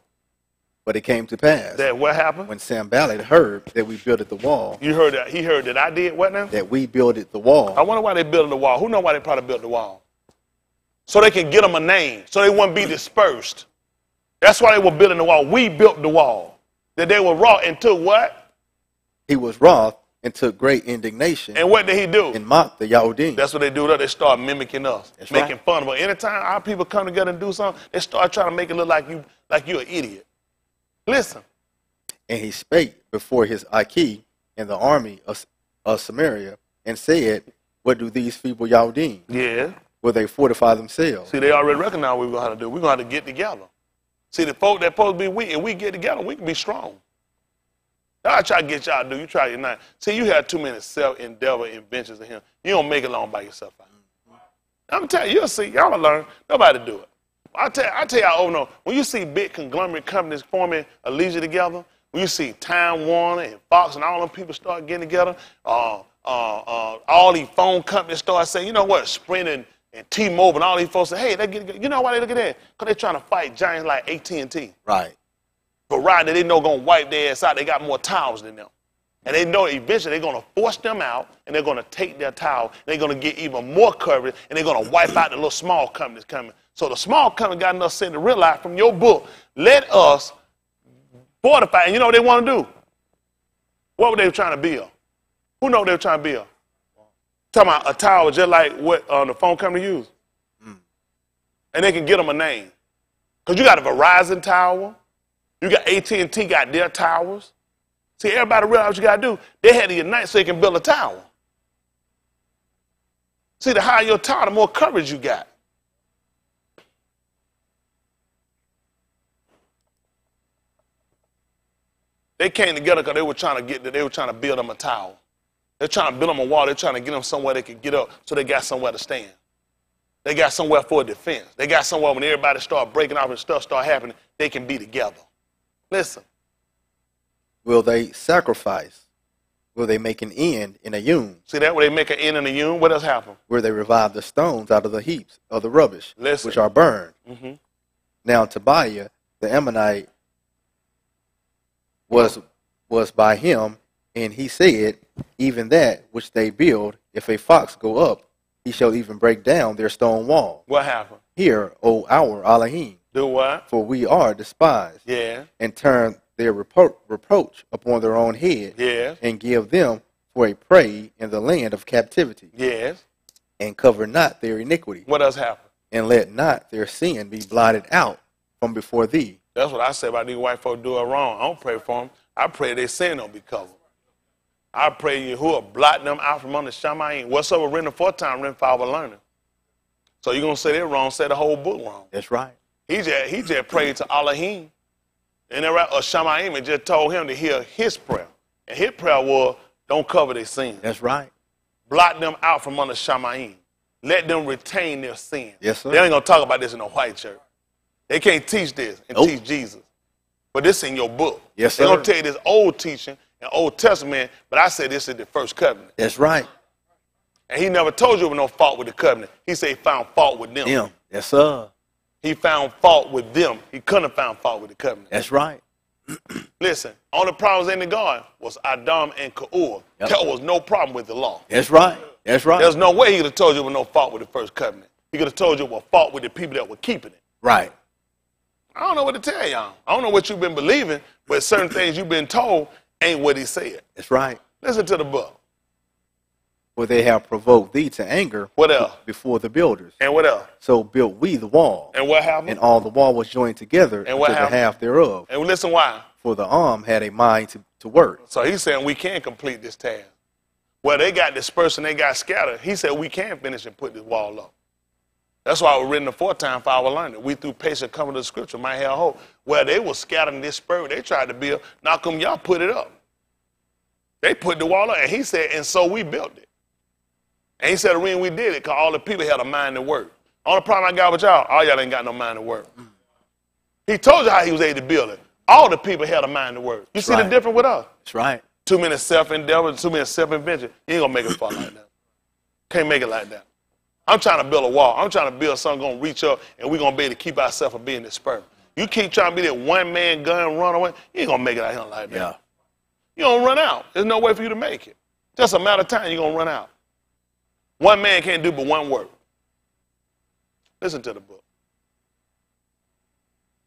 But it came to pass That what happened? when Sanballat heard that we builded the wall, You heard that? He heard that I did what now? that we builded the wall. I wonder why they building the wall. Who know why they probably built the wall? So they can get them a name, so they wouldn't be dispersed. That's why they were building the wall. We built the wall. That they were wrought and took what? He was wroth and took great indignation And what did he do? and mocked the Yahudim. That's what they do. They start mimicking us, That's making right. fun of us. Anytime our people come together and do something, they start trying to make it look like you're an idiot. Listen. And he spake before his Aki and the army of Samaria and said, what do these feeble Yahudim? Yeah. Will they fortify themselves? See, they already recognize what we're going to have to do. We're going to have to get together. See, the folk that supposed to be weak, if we get together, we can be strong. I try to get y'all to do. You try to unite. See, you have too many self-endeavor inventions in him. You don't make it long by yourself. I'm going to tell you, you'll see. Y'all will learn. Nobody do it. I tell y'all over and over, when you see big conglomerate companies forming a leisure together, when you see Time Warner and Fox and all them people start getting together, all these phone companies start saying, you know what, Sprint and T-Mobile and all these folks say, hey, they get together. You know why they look at that? Because they're trying to fight giants like AT&T. Right. Verizon, they know going to wipe their ass out. They got more towers than them. And they know eventually they're going to force them out, and they're going to take their tower, and they're going to get even more coverage, and they're going to wipe out the little small companies coming. So the small company got enough sense to realize from your book, let us fortify. And you know what they want to do? What were they trying to build? Who know what they were trying to build? Talking about a tower just like what the phone company used. And they can get them a name. Because you got a Verizon tower. You got AT&T got their towers. See, everybody realize what you got to do. They had to unite so they can build a tower. See, the higher your tower, the more coverage you got. They came together because they were trying to build them a tower. They're trying to build them a wall. They're trying to get them somewhere they can get up so they got somewhere to stand. They got somewhere for a defense. They got somewhere when everybody start breaking off and stuff start happening, they can be together. Listen. Will they sacrifice? Will they make an end in a Ayun? See that? Where they make an end in a Ayun? What else happened? Where they revive the stones out of the heaps of the rubbish, Listen. which are burned. Now Tobiah, the Ammonite, was by him, and he said, even that which they build, if a fox go up, he shall even break down their stone wall. What happened? Hear, O our Elohim. Do what? For we are despised. Yeah. And turn their reproach upon their own head. Yes. And give them for a prey in the land of captivity. Yes. And cover not their iniquity. What else happened? And let not their sin be blotted out from before thee. That's what I say about these white folks doing wrong. I don't pray for them. I pray their sin don't be covered. I pray Yahuwah blot them out from under Shamayim. Whatsoever written aforetime written for our learning. So you're going to say they're wrong, say the whole book wrong. That's right. He just prayed to Elohim. And then Shamayim and just told him to hear his prayer. And his prayer was, don't cover their sin. That's right. Blot them out from under Shamayim. Let them retain their sin. Yes, sir. They ain't going to talk about this in a white church. They can't teach this and teach Jesus. But this in your book. Yes, sir. They're going to tell you this old teaching and Old Testament, but I said this is the first covenant. That's right. And he never told you there was no fault with the covenant. He said he found fault with them. Yes, sir. He found fault with them. He couldn't have found fault with the covenant. That's right. Listen, only problems in the garden was Adam and Ka'ur. Yep. There was no problem with the law. That's right. That's right. There's no way he could have told you there was no fault with the first covenant. He could have told you there was fault with the people that were keeping it. Right. I don't know what to tell y'all. I don't know what you've been believing, but certain things you've been told ain't what he said. That's right. Listen to the book. For they have provoked thee to anger. What else? Before the builders. And what else? So built we the wall. And what happened? And all the wall was joined together And what to the happened? half thereof. And listen why. For the arm had a mind to work. So he's saying we can complete this task. Well, they got dispersed and they got scattered. He said we can finish and put this wall up. That's why we're written aforetime for our learning. We through patience come to the scripture might have hope. Well, they were scattered and dispersed. They tried to build. Now come y'all put it up. They put the wall up. And he said, and so we built it. And he said the reason we did it because all the people had a mind to work. Only problem I got with y'all, all y'all ain't got no mind to work. He told you how he was able to build it. All the people had a mind to work. You see the difference with us? That's right. Too many self-endeavor, too many self-invention. You ain't going to make it fall like that. Can't make it like that. I'm trying to build a wall. I'm trying to build something going to reach up, and we're going to be able to keep ourselves from being dispersed. You keep trying to be that one-man gun runaway, you ain't going to make it out here like that. Yeah. You're going to run out. There's no way for you to make it. Just a matter of time, you're going to run out. One man can't do but one work. Listen to the book.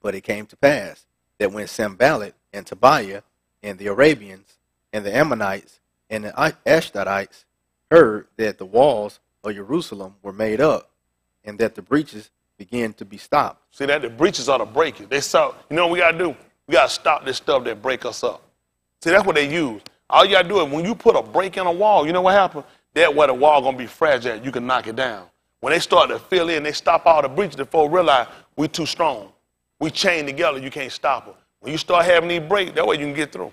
But it came to pass that when Sanballat and Tobiah and the Arabians and the Ammonites and the Ashdodites heard that the walls of Jerusalem were made up and that the breaches began to be stopped. See that? The breaches are to break it. They saw, you know what we got to do? We got to stop this stuff that break us up. See, that's what they use. All you got to do is when you put a break in a wall, you know what happens? That way the wall going to be fragile. You can knock it down. When they start to fill in, they stop all the breaches before realize we too strong. We chain together, you can't stop it. When you start having these breaks, that way you can get through.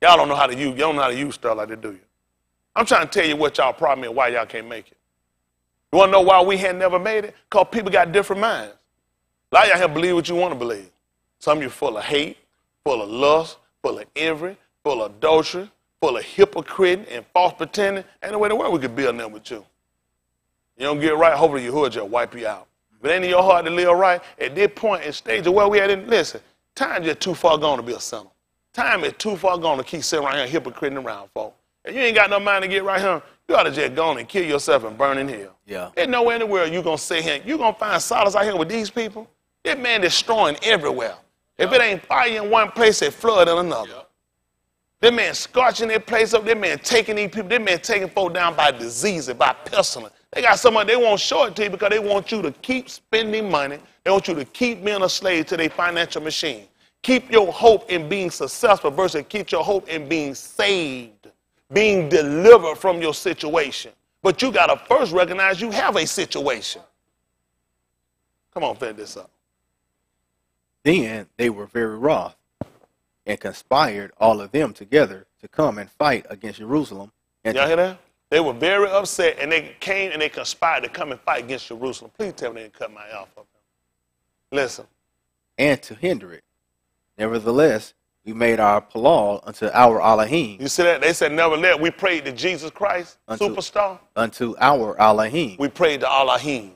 Y'all don't know how to use, y'all don't know how to use stuff like that, do you? I'm trying to tell you what y'all problem is, why y'all can't make it. You want to know why we had never made it? Because people got different minds. A lot of y'all here believe what you want to believe. Some of you full of hate, full of lust, full of envy, full of adultery, full of hypocrite and false pretending. Ain't no way in the world we could build nothing with you. You don't get right, hopefully your hood just wipe you out. But ain't in your heart to live right, at this point and stage of where we at in, listen, time just too far gone to be a sinner. Time is too far gone to keep sitting around here hypocriting around, folks. If you ain't got no mind to get right here, you ought to just go on and kill yourself and burn in hell. Yeah. There's nowhere in the world you're going to sit here. You're going to find solace out here with these people. This man destroying everywhere. If it ain't fire in one place, it flood in another. This man scorching their place up. This man taking these people. This man taking folk down by disease and by pestilence. They got someone they won't show it to you because they want you to keep spending money. They want you to keep being a slave to their financial machine. Keep your hope in being successful versus keep your hope in being saved, being delivered from your situation. But you got to first recognize you have a situation. Come on, finish this up. Then they were very wroth and conspired all of them together to come and fight against Jerusalem. And y'all hear that? They were very upset, and they came and they conspired to come and fight against Jerusalem. Please tell me they didn't cut my ear off of them. Listen. And to hinder it. Nevertheless, we made our Palal unto our Elohim. You see that? They said, nevertheless, we prayed to Jesus Christ, superstar. Unto our Elohim. We prayed to Elohim.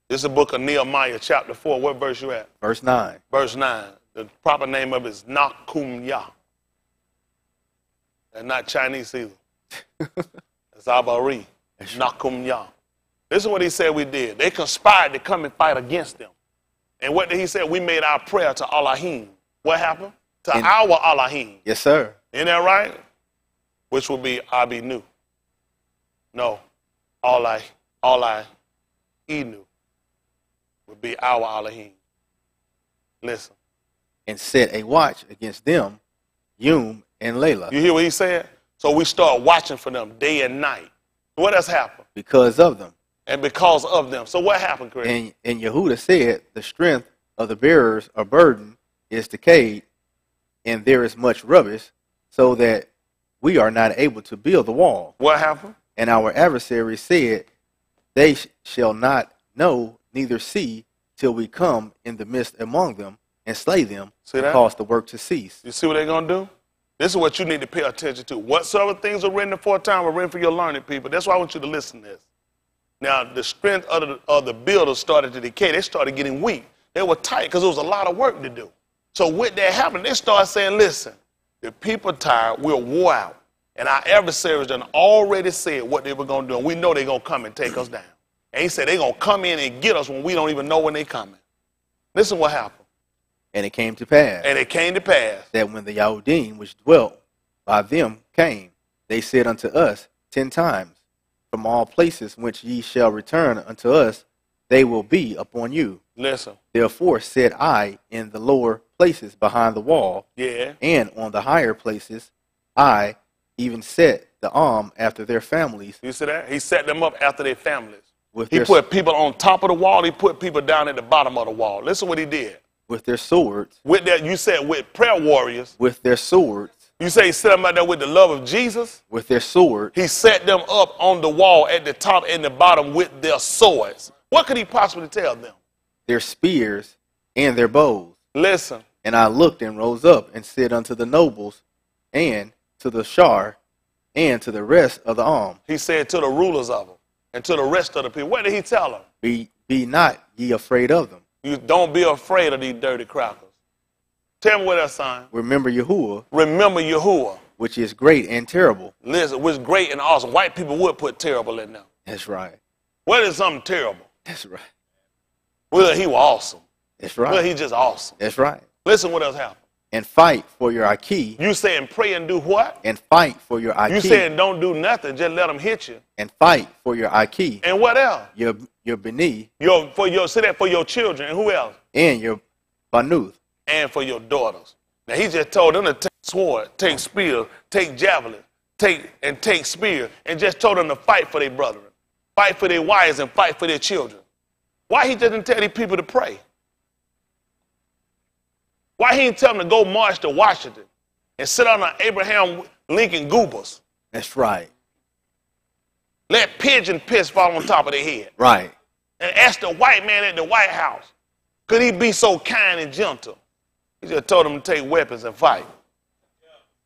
This is the book of Nehemiah, chapter 4. What verse you at? Verse 9. Verse 9. The proper name of it is Nakum Yah. That's not Chinese either. It's Abari. Nakum Yah. This is what he said we did. They conspired to come and fight against them. And what did he say? We made our prayer to Elohim. What happened? To our Elohim. Yes, sir. Isn't that right? Which would be Abinu. No. Allah Inu would be our Elohim. Listen. And set a watch against them, Yum and Layla. You hear what he said? So we start watching for them day and night. What has happened? Because of them. And because of them. So what happened, Chris? And Yehuda said, the strength of the bearers of burden is decayed, and there is much rubbish, so that we are not able to build the wall. What happened? And our adversaries said, they shall not know, neither see, till we come in the midst among them and slay them, and cause the work to cease. You see what they're going to do? This is what you need to pay attention to. Whatsoever things are written aforetime are written for your learning, people. That's why I want you to listen to this. Now, the strength of the builders started to decay. They started getting weak. They were tight because there was a lot of work to do. So with that happening, they started saying, listen, the people are tired, we're wore out. And our adversaries done already said what they were going to do, and we know they're going to come and take us down. And he said they're going to come in and get us when we don't even know when they're coming. Listen what happened. And it came to pass. And it came to pass. That when the Yahudim which dwelt by them came, they said unto us 10 times, from all places whence ye shall return unto us, they will be upon you. Listen. Therefore said I in the lower places behind the wall, and on the higher places, I even set the arm after their families. You see that? He set them up after their families. He put people on top of the wall. He put people down at the bottom of the wall. Listen what he did. With their swords. With their, you said with prayer warriors. With their swords. You say he set them out there with the love of Jesus? With their swords. He set them up on the wall at the top and the bottom with their swords. What could he possibly tell them? Their spears and their bows. Listen. And I looked and rose up and said unto the nobles and to the Shar and to the rest of the arm. He said to the rulers of them And to the rest of the people. What did he tell them? Be not ye afraid of them. You don't be afraid of these dirty crackers. Tell me what that sign. Remember Yahuwah. Remember Yahuwah. Which is great and terrible. Listen, which is great and awesome. White people would put terrible in there. That's right. What is something terrible? That's right. Well, he was awesome. That's right. Well, he just awesome. That's right. Listen what else happened. And fight for your Aki. You saying pray and do what? And fight for your Aki. You saying don't do nothing, just let them hit you. And fight for your Aki. And what else? Your Beni. Say that for your children. And who else? And your Banuth. And for your daughters. Now he just told them to take sword, take spear, take javelin, take spear, and just told them to fight for their brethren, fight for their wives, and fight for their children. Why he didn't tell these people to pray? Why he didn't tell them to go march to Washington and sit on an Abraham Lincoln Goobers? That's right. Let pigeon piss fall on top of their head. Right. And ask the white man at the White House, could he be so kind and gentle? He just told them to take weapons and fight.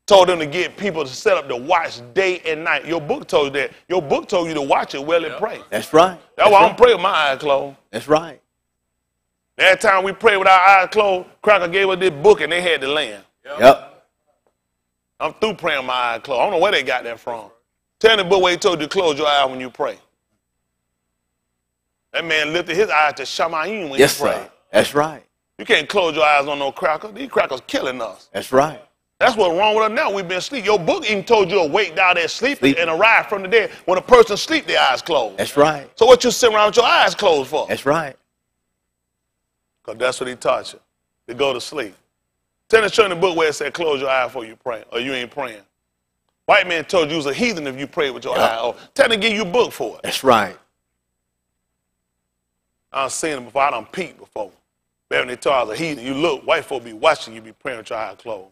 Told them to get people to set up to watch day and night. Your book told you that. Your book told you to watch it well and pray. That's right. That's why I'm praying with my eyes closed. That's right. That time we prayed with our eyes closed, Cracker gave us this book and they had the land. Yep. I'm through praying with my eyes closed. I don't know where they got that from. Tell the book where he told you to close your eyes when you pray. That man lifted his eyes to Shamayim when he prayed. Sir. That's right. You can't close your eyes on no cracker. These crackers killing us. That's right. That's what's wrong with us now. We've been asleep. Your book even told you to wake down there sleeping and arise from the dead. When a person sleep, their eyes closed. That's right. So what you sitting around with your eyes closed for? That's right. Because that's what he taught you, to go to sleep. Tell the children the book where it said close your eyes before you pray, or you ain't praying. White man told you was a heathen if you prayed with your eyes. Or tell them to give you a book for it. That's right. I've seen it before. I done peeped before. Back when they told I was a heathen, you look, white folk be watching you be praying with your eyes closed.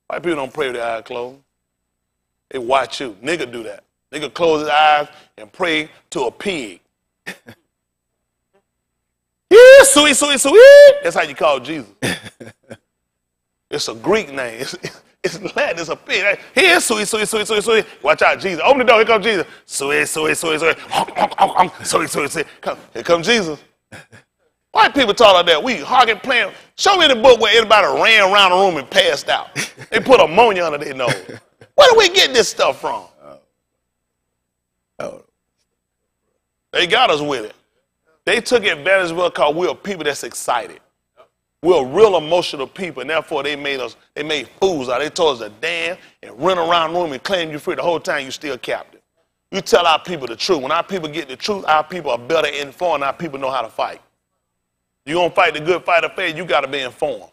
White people don't pray with their eyes closed. They watch you. Nigga do that. Nigga close his eyes and pray to a pig. Yeah, sweet, sweet, sweet. That's how you call Jesus. It's a Greek name. It's Latin. It's a pig. Here, sweet, sweet, sweet, sweet, sweet. Watch out, Jesus. Open the door. Here comes Jesus. Sweet, sweet, sweet, sweet. Sweet, sweet, sweet. Here comes Jesus. White people taught us that. We hogging playing. Show me the book where everybody ran around the room and passed out. They put ammonia under their nose. Where do we get this stuff from? They got us with it. They took advantage of us because we're people that's excited. We're real emotional people, and therefore they made fools out. They told us to dance and run around the room and claim you free the whole time you still captive. You tell our people the truth. When our people get the truth, our people are better informed, our people know how to fight. You're going to fight the good fight of faith, you got to be informed.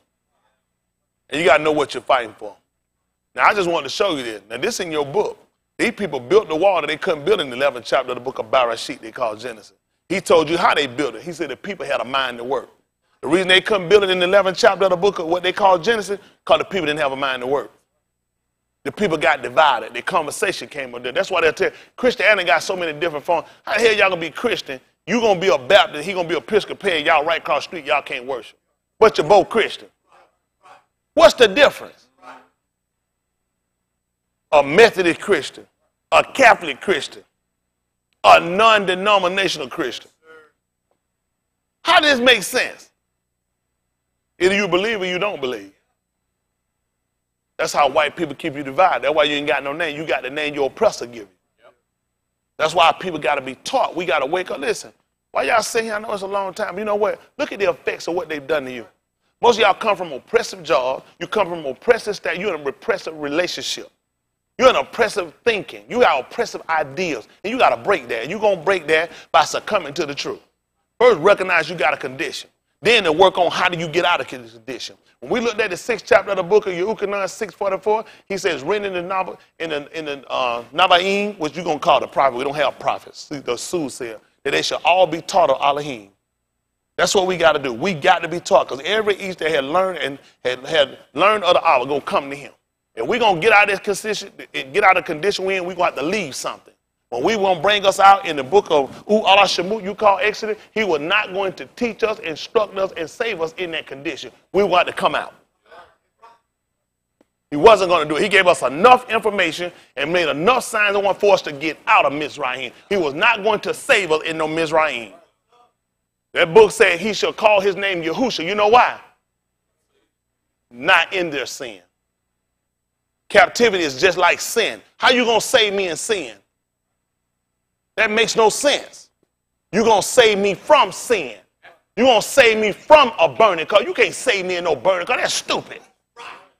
And you got to know what you're fighting for. Now, I just wanted to show you this. Now, this in your book. These people built the wall that they couldn't build in the 11th chapter of the book of Bereshit they call Genesis. He told you how they built it. He said the people had a mind to work. The reason they couldn't build it in the 11th chapter of the book of what they call Genesis, because the people didn't have a mind to work. The people got divided. Their conversation came up there. That's why they'll tell you, Christianity got so many different forms. How the hell y'all going to be Christian? You going to be a Baptist, he going to be a Episcopalian, y'all right across the street, y'all can't worship. But you're both Christian. What's the difference? A Methodist Christian, a Catholic Christian, a non-denominational Christian. How does this make sense? Either you believe or you don't believe. That's how white people keep you divided. That's why you ain't got no name. You got the name your oppressor give you. That's why people got to be taught. We got to wake up. Listen, why y'all sit here? I know it's a long time. You know what? Look at the effects of what they've done to you. Most of y'all come from oppressive jobs. You come from oppressive status. You're in a repressive relationship. You're in oppressive thinking. You got oppressive ideas. And you got to break that. And you're going to break that by succumbing to the truth. First, recognize you got a condition. Then to work on how do you get out of this condition. When we looked at the 6th chapter of the book of Yehukanan 6:44, he says, written in the Nabaim, which you're going to call the prophet. We don't have prophets. The soothsayer, that they shall all be taught of Elohim. That's what we got to do. We got to be taught, because every each that had learned and had learned of the Allah going to come to him. And we're going to get out of this condition we're in, we're going to have to leave something. When we want to bring us out in the book of Allah Shemut, you call Exodus, he was not going to teach us, instruct us, and save us in that condition. We want to come out. He wasn't going to do it. He gave us enough information and made enough signs and for us to get out of Mizraim. He was not going to save us in no Mizraim. That book said he shall call his name Yahushua. You know why? Not in their sin. Captivity is just like sin. How you going to save me in sin? That makes no sense. You're going to save me from sin. You're going to save me from a burning car. You can't save me in no burning car. That's stupid.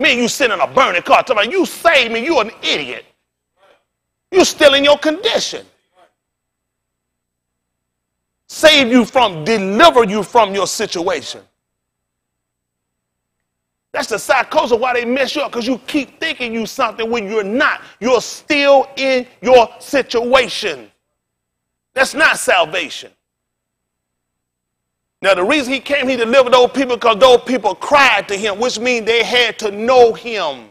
Me and you sitting in a burning car talking about you save me, you're an idiot. You're still in your condition. Save you from, deliver you from your situation. That's the psychosis of why they mess you up, because you keep thinking you something when you're not. You're still in your situation. That's not salvation. Now, the reason he came, he delivered those people because those people cried to him, which means they had to know him.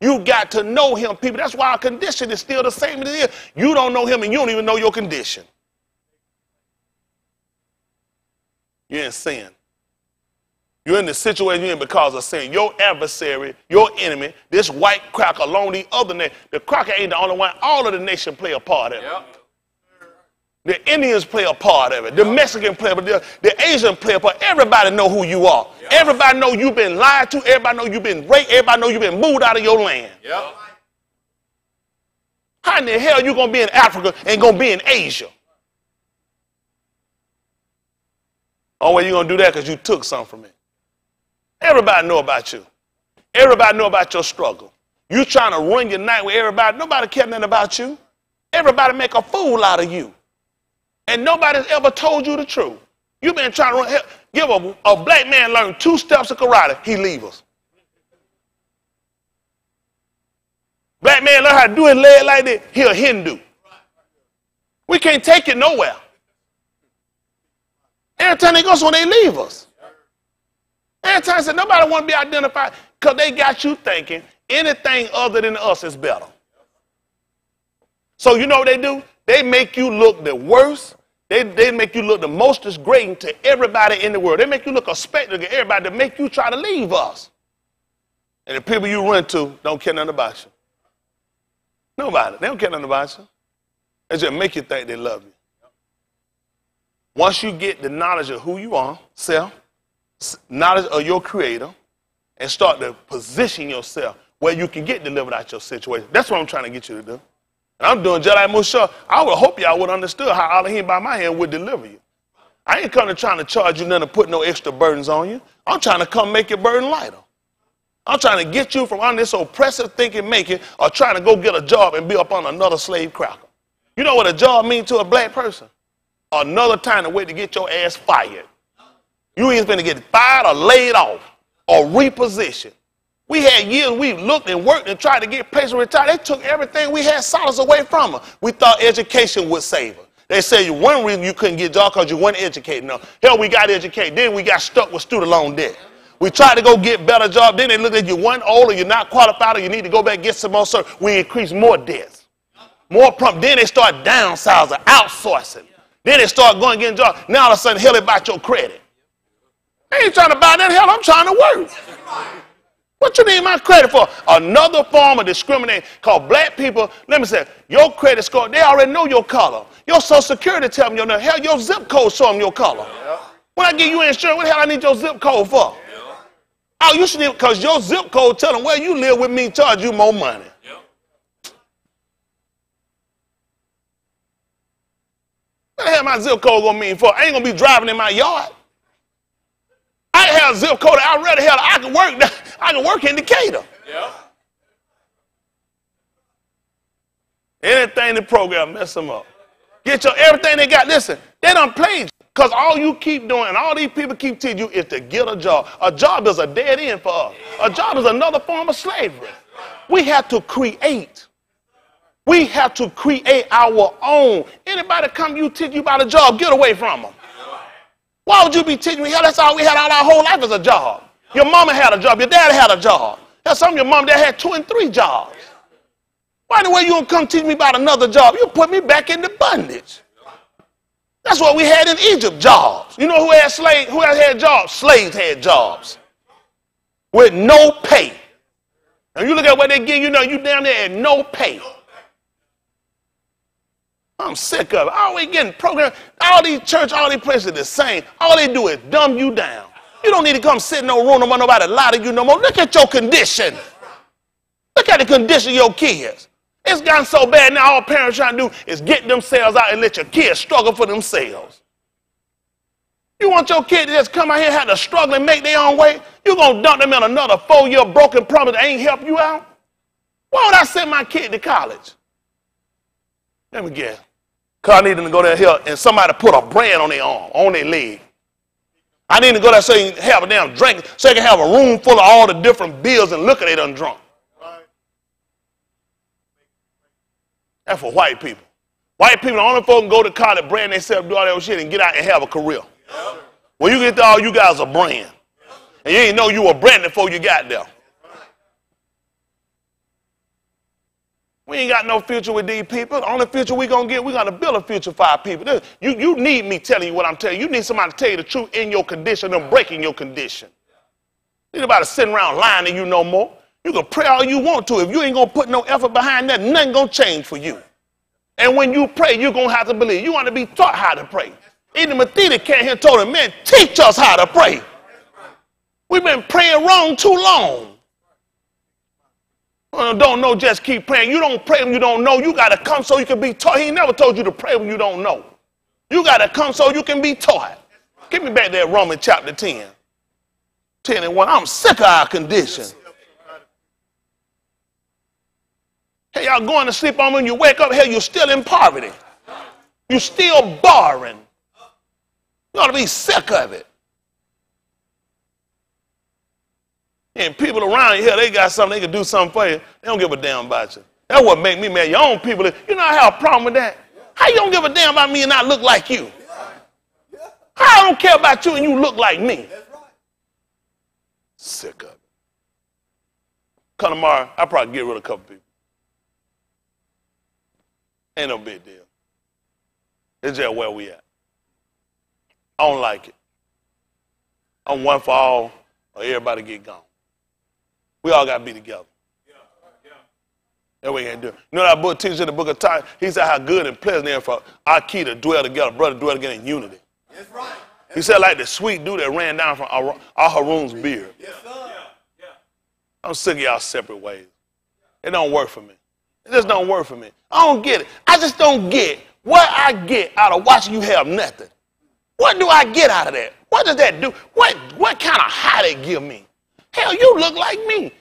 You got to know him, people. That's why our condition is still the same as it is. You don't know him and you don't even know your condition. You're in sin. You're in the situation you're in because of sin. Your adversary, your enemy, this white cracker along the other nation. The cracker ain't the only one. All of the nation play a part of it. Yep. The Indians play a part of it. The Mexican play a part. The Asian play a part. Everybody know who you are. Yep. Everybody know you've been lied to. Everybody know you've been raped. Everybody know you've been moved out of your land. Yep. How in the hell you going to be in Africa and going to be in Asia? Only way you're going to do that because you took something from it. Everybody know about you. Everybody know about your struggle. You trying to run your night with everybody. Nobody care nothing about you. Everybody make a fool out of you. And nobody's ever told you the truth. You've been trying to run. Give a black man learn 2 steps of karate, he leave us. Black man learn how to do his leg like that, he a Hindu. We can't take it nowhere. Every time they go somewhere, they leave us. Every time I said nobody want to be identified because they got you thinking anything other than us is better. So you know what they do? They make you look the worst. They make you look the most degrading to everybody in the world. They make you look a spectacle to everybody to make you try to leave us. And the people you run to don't care nothing about you. Nobody. They don't care nothing about you. They just make you think they love you. Once you get the knowledge of who you are, self, knowledge of your creator, and start to position yourself where you can get delivered out your situation. That's what I'm trying to get you to do. And I'm doing just like Moshe. I would hope y'all would understand how Elohim by my hand would deliver you. I ain't coming trying to charge you nothing to put no extra burdens on you. I'm trying to come make your burden lighter. I'm trying to get you from under this oppressive thinking making or trying to go get a job and be up on another slave cracker. You know what a job means to a black person? Another time to wait to get your ass fired. You ain't going to get fired or laid off or repositioned. We had years we looked and worked and tried to get places retired. They took everything we had solace away from us. We thought education would save us. They say one reason you couldn't get a job because you weren't educated enough. Hell, we got educated. Then we got stuck with student loan debt. We tried to go get better job. Then they looked at you one older, you're not qualified, or you need to go back and get some more service. We increased more debts. More prompt. Then they start downsizing, outsourcing. Then they start going and getting jobs. Now all of a sudden, hell about your credit. I ain't trying to buy that hell. I'm trying to work. What you need my credit for? Another form of discrimination called black people. Let me say, your credit score, they already know your color. Your Social Security tell them your name. Hell, your zip code show them your color. Yeah. When I give you insurance, what the hell I need your zip code for? Yeah. Oh, you should need, because your zip code tell them where you live with me, charge you more money. Yeah. What the hell my zip code gonna mean for? I ain't gonna be driving in my yard. I have a zip code. I'd rather hell I can work in Decatur. Yeah. Anything in the program mess them up. Get your everything they got. Listen, they done played you. Because all you keep doing and all these people keep teaching you is to get a job. A job is a dead end for us. A job is another form of slavery. We have to create. We have to create our own. Anybody come you teach you about a job, get away from them. Why would you be teaching me? Hell, that's all we had all our whole life is a job. Your mama had a job. Your dad had a job. Hell, some of your mom, dad had 2 and 3 jobs. Why the way you don't come teach me about another job? You put me back into bondage. That's what we had in Egypt, jobs. You know who had slaves? Who had jobs? Slaves had jobs with no pay. And you look at what they give you, know you down there at no pay. I'm sick of it. Always getting programmed. All these church, all these places are the same. All they do is dumb you down. You don't need to come sit in no room, no more, nobody lie to you no more. Look at your condition. Look at the condition of your kids. It's gotten so bad now all parents trying to do is get themselves out and let your kids struggle for themselves. You want your kid to just come out here and have to struggle and make their own way? You're going to dump them in another 4-year broken promise that ain't help you out? Why would I send my kid to college? Let me guess. Because I need them to go there here and somebody put a brand on their arm, on their leg. I need to go there so they can have a damn drink, so they can have a room full of all the different bills and look at they done drunk. That's for white people. White people, the only folks can go to college, brand themselves, do all that shit, and get out and have a career. When you get there, all you guys are brand. And you ain't know you were brand before you got there. We ain't got no future with these people. The only future we're going to get, we're going to build a future for our people. You need me telling you what I'm telling you. You need somebody to tell you the truth in your condition and breaking your condition. You ain't about to sit around lying to you no more. You can pray all you want to. If you ain't going to put no effort behind that, nothing going to change for you. And when you pray, you're going to have to believe. You want to be taught how to pray. Even Matheta came here and told him, man, teach us how to pray. We've been praying wrong too long. Don't know, just keep praying. You don't pray when you don't know. You got to come so you can be taught. He never told you to pray when you don't know. You got to come so you can be taught. Give me back that Romans chapter 10. 10 and 1. I'm sick of our condition. Hey, y'all going to sleep on when you wake up, hell, you're still in poverty. You're still borrowing. You ought to be sick of it. And people around here, they got something, they can do something for you. They don't give a damn about you. That's what make me mad. Your own people, you know I have a problem with that? How you don't give a damn about me and I look like you? How I don't care about you and you look like me? Sick of it. Come tomorrow, I'll probably get rid of a couple people. Ain't no big deal. It's just where we at. I don't like it. I'm one for all or everybody get gone. We all got to be together. That way we can't do it. You know that book teaches in the book of Titus? He said how good and pleasant it is for our key to dwell together, brother dwell together in unity. That's right. He said like the sweet dew that ran down from Aharon's beard. Yes, sir. I'm sick of y'all separate ways. It don't work for me. It just don't work for me. I don't get it. I just don't get what I get out of watching you have nothing. What do I get out of that? What does that do? What kind of high they give me? Hell, you look like me.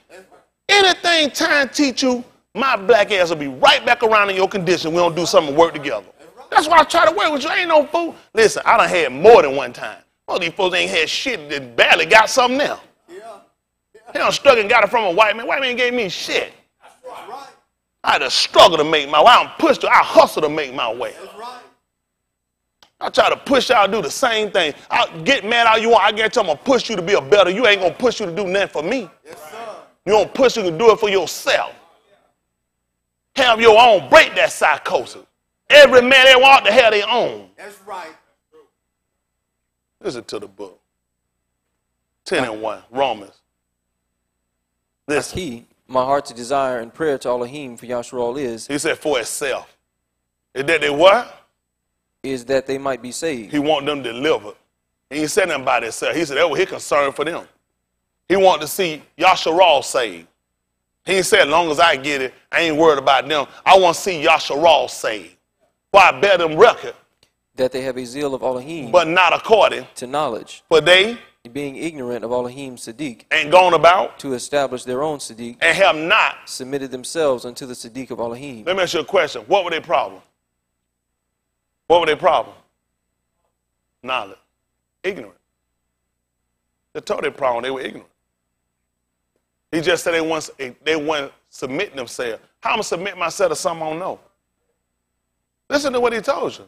Anything time teach you, my black ass will be right back around in your condition. We don't do something and work together. That's why I try to work with you. I ain't no fool. Listen, I done had more than one time. Most of these folks ain't had shit that barely got something now. They done struggled and got it from a white man. White man gave me shit. I had to struggle to make my way. I pushed I hustle to make my way. I try to push y'all to do the same thing. I get mad all you want. I guarantee I'm going to push you to be a better. You ain't going to push you to do nothing for me. Yes, sir. You don't push you to do it for yourself. Have your own. Break that psychosis. Every man they want to have their own. That's right. Listen to the book. 10 and 1. Romans. Listen. Key, my heart's desire and prayer to Elohim for Yasharal is. He said for itself. Is that they what? Is that they might be saved. He want them delivered. He ain't said nothing about himself. He said that was his concern for them. He wanted to see Yasharal saved. He ain't said as long as I get it, I ain't worried about them. I want to see Yasharal saved. Why I bear them record. That they have a zeal of Elohim. But not according to knowledge. For they being ignorant of Elohim's Siddiq. And gone about. To establish their own Siddiq. And have not. Submitted themselves unto the Siddiq of Elohim. Let me ask you a question. What were their problem? What were their problem? Knowledge. Ignorant. They told their problem they were ignorant. He just said they weren't submitting themselves. How am I going to submit myself to something I don't know? Listen to what he told you.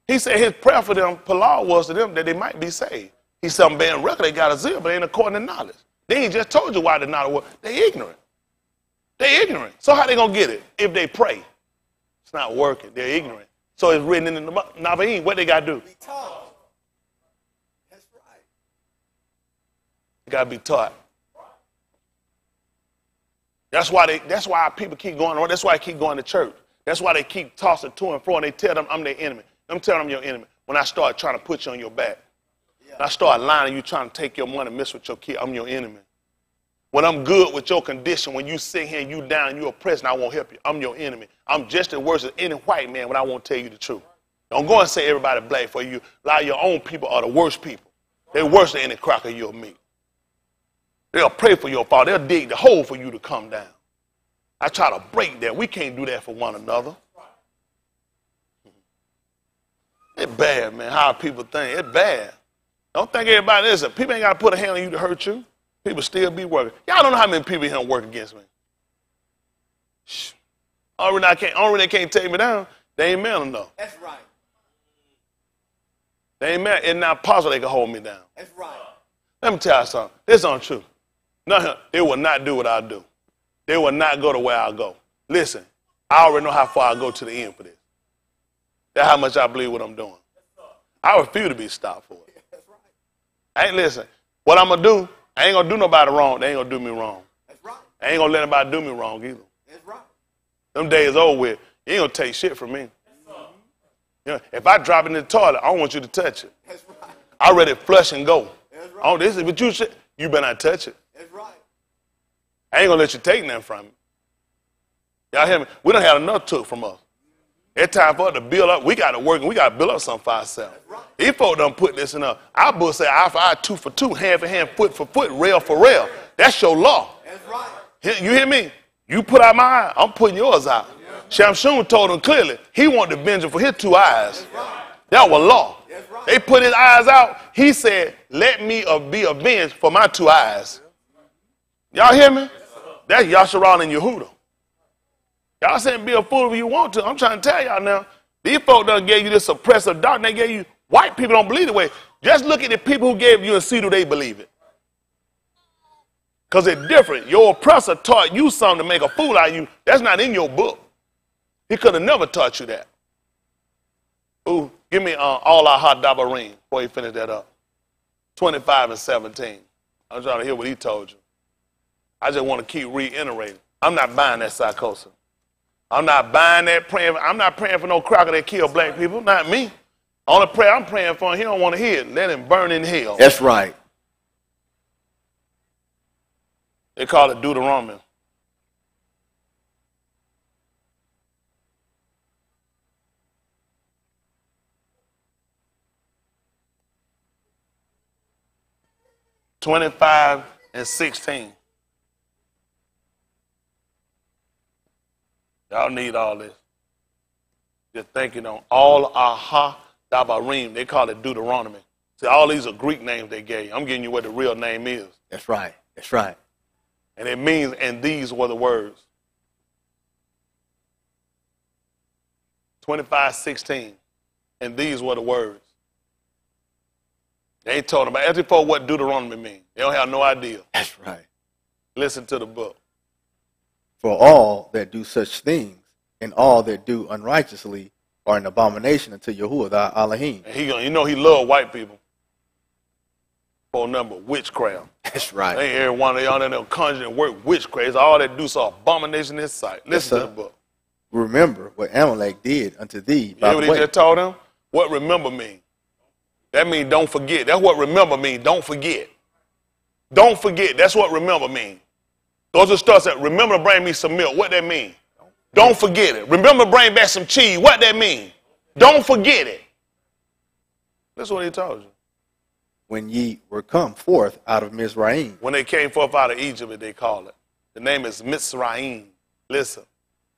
He said his prayer for them, Palau, was to them that they might be saved. He said, I'm bearing record, they got a zeal, but ain't according to knowledge. Then he just told you why the knowledge was. They ignorant. They ignorant. So how they going to get it? If they pray. It's not working. They're ignorant. So it's written in the Navaim. What they got to do? Be taught. That's right. You got to be taught. That's why people keep going on. That's why I keep going to church. That's why they keep tossing to and fro, and they tell them I'm their enemy. I'm telling them your enemy. When I start trying to put you on your back, when I start lying, you trying to take your money, mess with your kid, I'm your enemy. When I'm good with your condition, when you sit here and you down and you oppressed and I won't help you, I'm your enemy. I'm just as worse as any white man when I won't tell you the truth. Don't go and say everybody black for you. A lot of your own people are the worst people. They're worse than any cracker you'll meet. They'll pray for your fault. They'll dig the hole for you to come down. I try to break that. We can't do that for one another. It's bad, man, how people think. It's bad. Don't think everybody is. People ain't got to put a hand on you to hurt you. People still be working. Y'all don't know how many people here work against me. Shh. Only they can't take me down, they ain't man enough. That's right. They ain't man. It's not possible they can hold me down. That's right. Let me tell you something. This is untrue. No, they will not do what I do. They will not go to where I go. Listen, I already know how far I go to the end for this. That's how much I believe what I'm doing. I refuse to be stopped for it. That's right. I ain't listen. What I'm gonna do, I ain't gonna do nobody wrong. They ain't gonna do me wrong. That's right. I ain't gonna let anybody do me wrong either. That's right. Them days over with. You ain't gonna take shit from me. You know, if I drop it in the toilet, I don't want you to touch it. That's right. I ready to flush and go. That's right. Oh, this is what you said. You better not touch it. That's right. I ain't gonna let you take nothing from me. Y'all hear me? We done had enough took from us. It's time for us to build up. We got to work and we got to build up something for ourselves. Right. These folks done put this in us. Our book say eye for eye, tooth for tooth, hand for hand, foot for foot, rail for rail. That's your law. That's right. You hear me? You put out my eye, I'm putting yours out. Yeah. Shamshun told him clearly he wanted the vengeance for his 2 eyes. That's right. That was law. That's right. They put his eyes out. He said, let me be avenged for my 2 eyes. Y'all hear me? That's Yasharal and Yehuda. Y'all saying be a fool if you want to. I'm trying to tell y'all now. These folk done gave you this oppressive doctrine. They gave you, white people don't believe the way. Just look at the people who gave you and see do they believe it. Because it's different. Your oppressor taught you something to make a fool out of you. That's not in your book. He could have never taught you that. Ooh, give me all our hot dabarim before you finish that up. 25 and 17. I'm trying to hear what he told you. I just want to keep reiterating. I'm not buying that psychosis. I'm not buying that praying. I'm not praying for no cracker that kill black people. Not me. Only prayer I'm praying for, he don't want to hear it. Let him burn in hell. That's right. They call it Deuteronomy. (25 and 16). Y'all need all this. Just thinking on all aha dabarim. They call it Deuteronomy. See, all these are Greek names they gave you. I'm giving you what the real name is. That's right. That's right. And it means, and these were the words. 25:16. And these were the words. They ain't told them about it for what Deuteronomy means. They don't have no idea. That's right. Listen to the book. For all that do such things and all that do unrighteously are an abomination unto Yahuwah thy Elohim. And you know he loved white people. For number, witchcraft. That's right. Ain't every one of y'all in there conjuring and work witchcraft. It's all that do so abomination in his sight. Listen to the book. Remember what Amalek did unto thee by You the hear what way. he just told them? What remember mean? That means don't forget. That's what remember mean. Don't forget. Don't forget. That's what remember mean. Those are stuff that remember to bring me some milk. What that mean? Don't forget it. Remember to bring back some cheese. What that mean? Don't forget it. That's what he told you. When ye were come forth out of Mizraim. When they came forth out of Egypt, they call it. The name is Mitzrayim. Listen.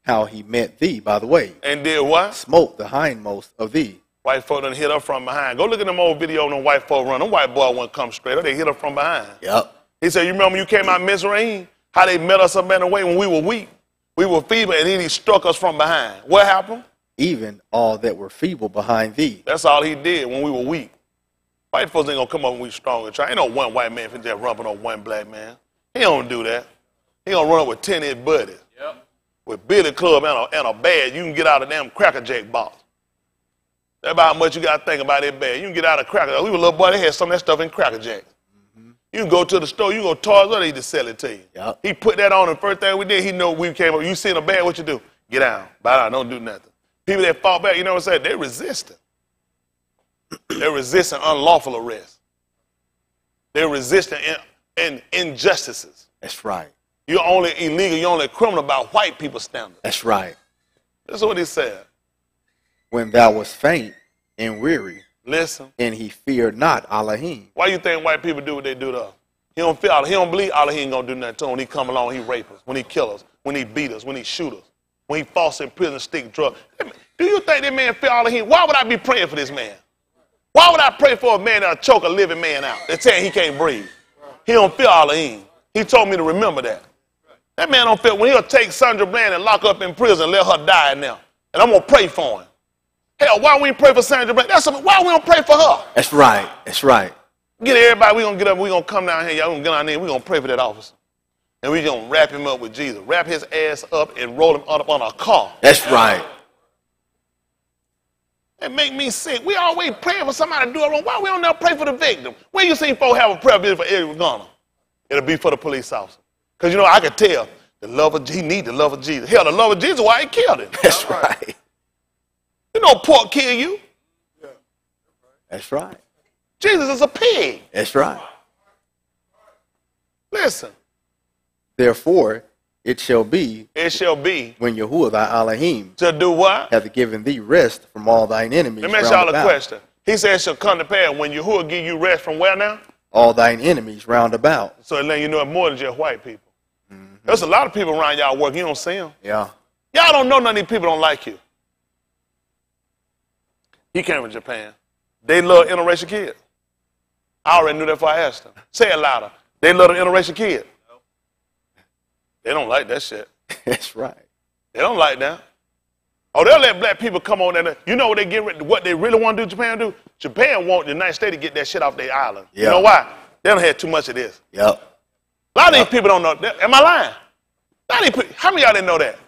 How he met thee by the way. And did what? Smote the hindmost of thee. White folk done hit up from behind. Go look at them old video on them white folk run. Them white boy wouldn't come straight up. They hit up from behind. Yep. He said, you remember when you came out of Mizraim? How they met us up in the way when we were weak? We were feeble, and then he struck us from behind. What happened? Even all that were feeble behind thee. That's all he did when we were weak. White folks ain't gonna come up when we strong and try. Ain't no one white man finna just run up on one black man. He don't do that. He gonna run up with 10 of his buddies. Yep. With Billy Club and a bag you can get out of them Cracker Jack box. That's about how much you gotta think about that bag. You can get out of Cracker Jack. We were little boy, they had some of that stuff in Cracker Jack. You can go to the store, you go to Toys R Us, they just sell it to you. Yep. He put that on, and the first thing we did, he know we came up. You seen a bag, what you do? Get down, bow down, don't do nothing. People that fall back, you know what I'm saying? They're resisting. They're resisting unlawful arrest. They're resisting injustices. That's right. You're only illegal, you're only a criminal by white people's standards. That's right. That's what he said. When thou was faint and weary, Listen. and he feared not Elohim. Why you think white people do what they do to us? He don't believe Elohim gonna do nothing to him. When he come along, he rape us, when he kill us, when he beat us, when he shoot us, when he false in prison, stick drug. Do you think that man fear Elohim? Why would I be praying for this man? Why would I pray for a man that'll choke a living man out? They're saying he can't breathe. He don't fear Elohim. He told me to remember that. That man don't fear. When he'll take Sandra Bland and lock her up in prison and let her die now, and I'm gonna pray for him. Hell, why we ain't pray for Sandra Bland? Why we don't pray for her? That's right. That's right. Get everybody, we gonna get up, we gonna come down here, y'all gonna get down there, we gonna pray for that officer. And we gonna wrap him up with Jesus. Wrap his ass up and roll him up on a car. That's right. It make me sick. We always praying for somebody to do it wrong. Why we don't never pray for the victim? When you seen folks have a prayer visit for Eddie Garner? It'll be for the police officer. Because, you know, I could tell he need the love of Jesus. Hell, the love of Jesus, why he killed him. That's right. You know pork kill you. That's right. Jesus is a pig. That's right. Listen. Therefore, it shall be It shall be. when Yahuwah thy Elohim To do what? hath given thee rest from all thine enemies. Let me ask round y'all a about. question. He said it shall come to pass when Yahuwah give you rest from where now? All thine enemies round about. So it let you know it's more than just white people. There's a lot of people around y'all work. You don't see them. Yeah. Y'all don't know none of these people don't like you. He came from Japan. They love interracial kids. I already knew that before I asked them. Say it louder. They love the interracial kid. They don't like that shit. That's right. They don't like that. Oh, they'll let black people come on there. You know what they really want to do, Japan do? Japan want the United States to get that shit off their island. Yeah. You know why? They don't have too much of this. Yep. A lot of these people don't know that. Am I lying? A lot of these people, how many of y'all didn't know that?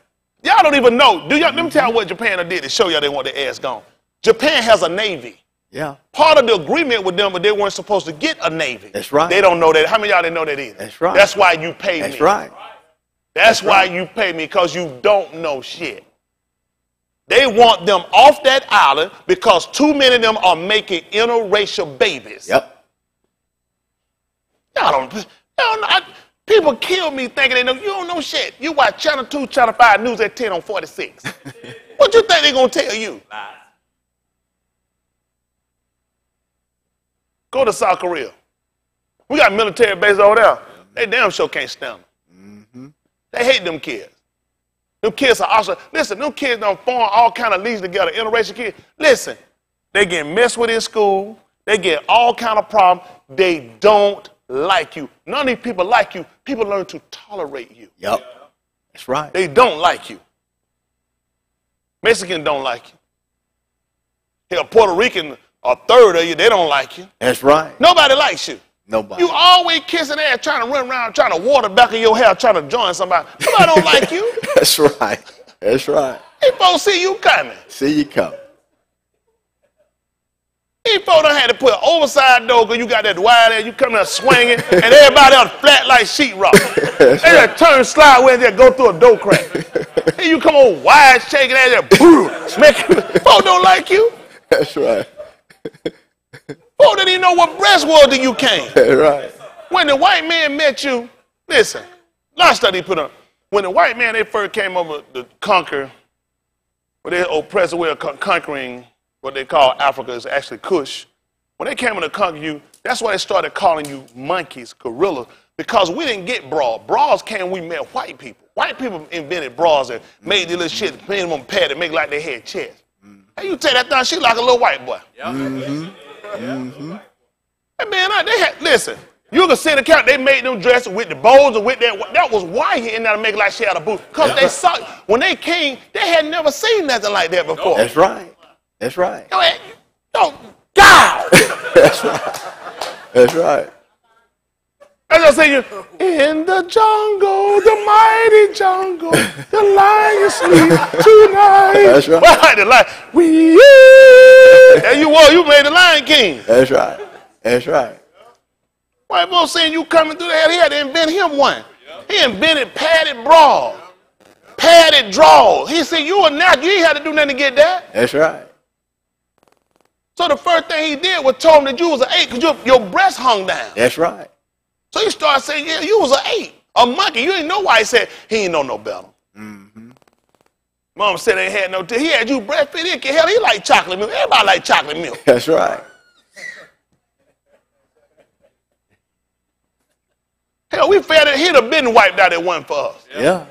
Y'all don't even know. Let me tell you what Japan did to show y'all they want their ass gone. Japan has a navy. Yeah. Part of the agreement with them, but they weren't supposed to get a navy. That's right. They don't know that. How many of y'all didn't know that either? That's right. That's why you pay me. That's right. That's why you pay me, because you don't know shit. They want them off that island because too many of them are making interracial babies. Yep. Y'all don't people kill me thinking they know. You don't know shit. You watch Channel 2, Channel 5 News at 10 on 46. What you think they gonna tell you? Go to South Korea. We got military bases over there. They damn sure can't stand them. They hate them kids. Them kids are also, listen, them kids don't form all kind of leagues together, interracial kids. Listen, they get messed with in school. They get all kind of problems. They don't like you. None of these people like you. People learn to tolerate you. Yep. That's right. They don't like you. Mexicans don't like you. Hell, Puerto Rican, a third of you, they don't like you. That's right. Nobody likes you. Nobody. You always kissing ass, trying to run around, trying to water the back of your hair, trying to join somebody. Nobody don't like you. That's right. That's right. These folks see you coming. See you come. These folks done had to put an oversized door because you got that wide ass, you come there swinging, and everybody else flat like sheetrock. They just turn sideways and go through a door crack. And you come on wide, shaking ass, folks don't like you. That's right. Folks didn't even know what breast was till you came. That's right. When the white man met you, listen, last study put on. When the white man, they first came over to conquer, when they oppressed, we were conquering what they call Africa, is actually Kush. When they came in to conquer you, that's why they started calling you monkeys, gorillas, because we didn't get bras. Bras came when we met white people. White people invented bras and made these little shit, pin them on pad and make like they had chest. How you take that thing, she like a little white boy. Hey man, they had, listen, you can see the count, they made them dresses with the bows and with that was why he ended up making like she had a boot. Because they saw, when they came, they had never seen nothing like that before. That's right. That's right. God! That's right. That's right. As I say, in the jungle, the mighty jungle, the lion sleep tonight. That's right. Well, the lion, there you were, you made the Lion King. That's right. That's right. White folks saying you coming through the hell, he had to invent him one. He invented padded bra, padded drawers. He said, you are not, you ain't had to do nothing to get that. That's right. So the first thing he did was told him that you was an 8 because your breast hung down. That's right. So he started saying, yeah, you was an 8. A monkey. You didn't know why he said he ain't know no better. Mm-hmm. Mom said they had no he had you breastfeed. Hell, he like chocolate milk. Everybody like chocolate milk. That's right. Hell, we fed it. He'd have been wiped out. It wasn't for us. Yeah.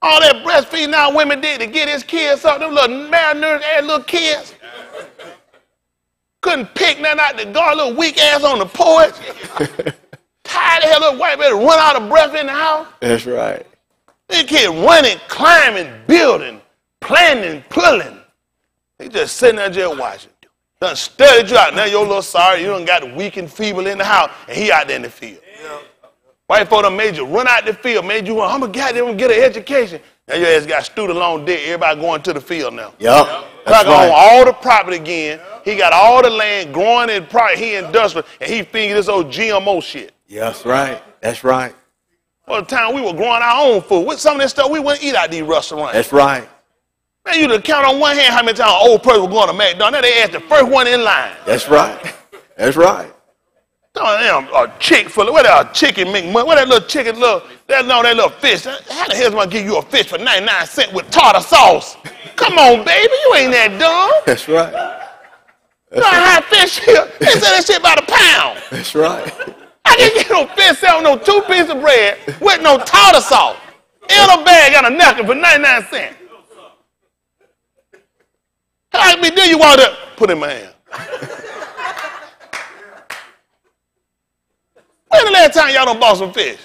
All that breastfeeding our women did to get his kids up, them little malnourished ass little kids. Couldn't pick nothing out the garden, little weak ass on the porch. Tired of hell, little white baby run out of breath in the house. That's right. These kids running, climbing, building, planning, pulling. They just sitting there just watching. Done studied you out. Now your little sorry, you done got weak and feeble in the house, and he out there in the field. White folk done made you run out the field, made you run, I'm going to get an education. Now your ass got student loan debt. Everybody going to the field now. Yep. Like on all the property again. He got all the land growing in property. He industrial, and he feeding this old GMO shit. Yeah, that's right. That's right. Well, the time we were growing our own food. With some of this stuff, we wouldn't eat out these restaurants. That's right. Man, you to count on one hand how many times an old person was going to McDonald's. Now they asked the first one in line. That's right. That's right. Damn, a Chick-fil-A, what that chicken McMuffin, what that little chicken, that little fish. How the hell's gonna give you a fish for 99 cents with tartar sauce? Come on, baby, you ain't that dumb. That's right. You know how fish here? They sell that shit by the pound. That's right. I can't get no fish selling no 2 pieces of bread with no tartar sauce. In a bag got a napkin for 99 cents. How me do you want to put in my hand? When the last time y'all done bought some fish?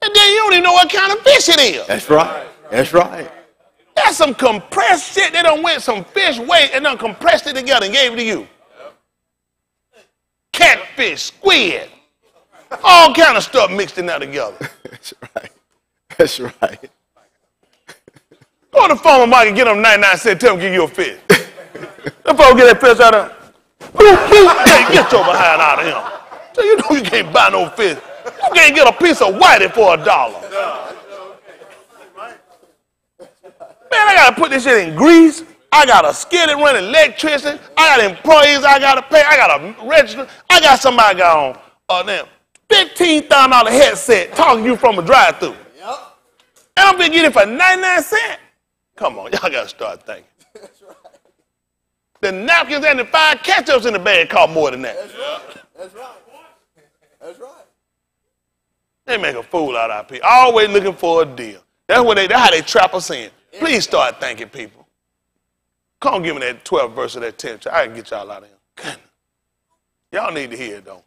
And then you don't even know what kind of fish it is. That's right. That's right. That's some compressed shit. They done went some fish weight and done compressed it together and gave it to you. Catfish, squid, all kind of stuff mixed in there together. That's right. That's right. Go to the farmer's market, get them 99 cents, tell them give you a fish. That folks get that fish out of hey, get your behind out of him. So you know you can't buy no fish. You can't get a piece of whitey for $1. Man, I gotta put this shit in grease. I got a skillet running electricity. I got employees I gotta pay. I got a register. I got somebody got on them $15,000 headset talking to you from a drive-thru. Yep. And I'm gonna get it for 99 cents. Come on, y'all gotta start thinking. That's right. The napkins and the 5 ketchups in the bag cost more than that. That's right. That's right. That's right. They make a fool out of our people. Always looking for a deal. That's how they trap us in. Please start thinking, people. Come on, give me that 12th verse of that 10th. I can get y'all out of here. Y'all need to hear it, though.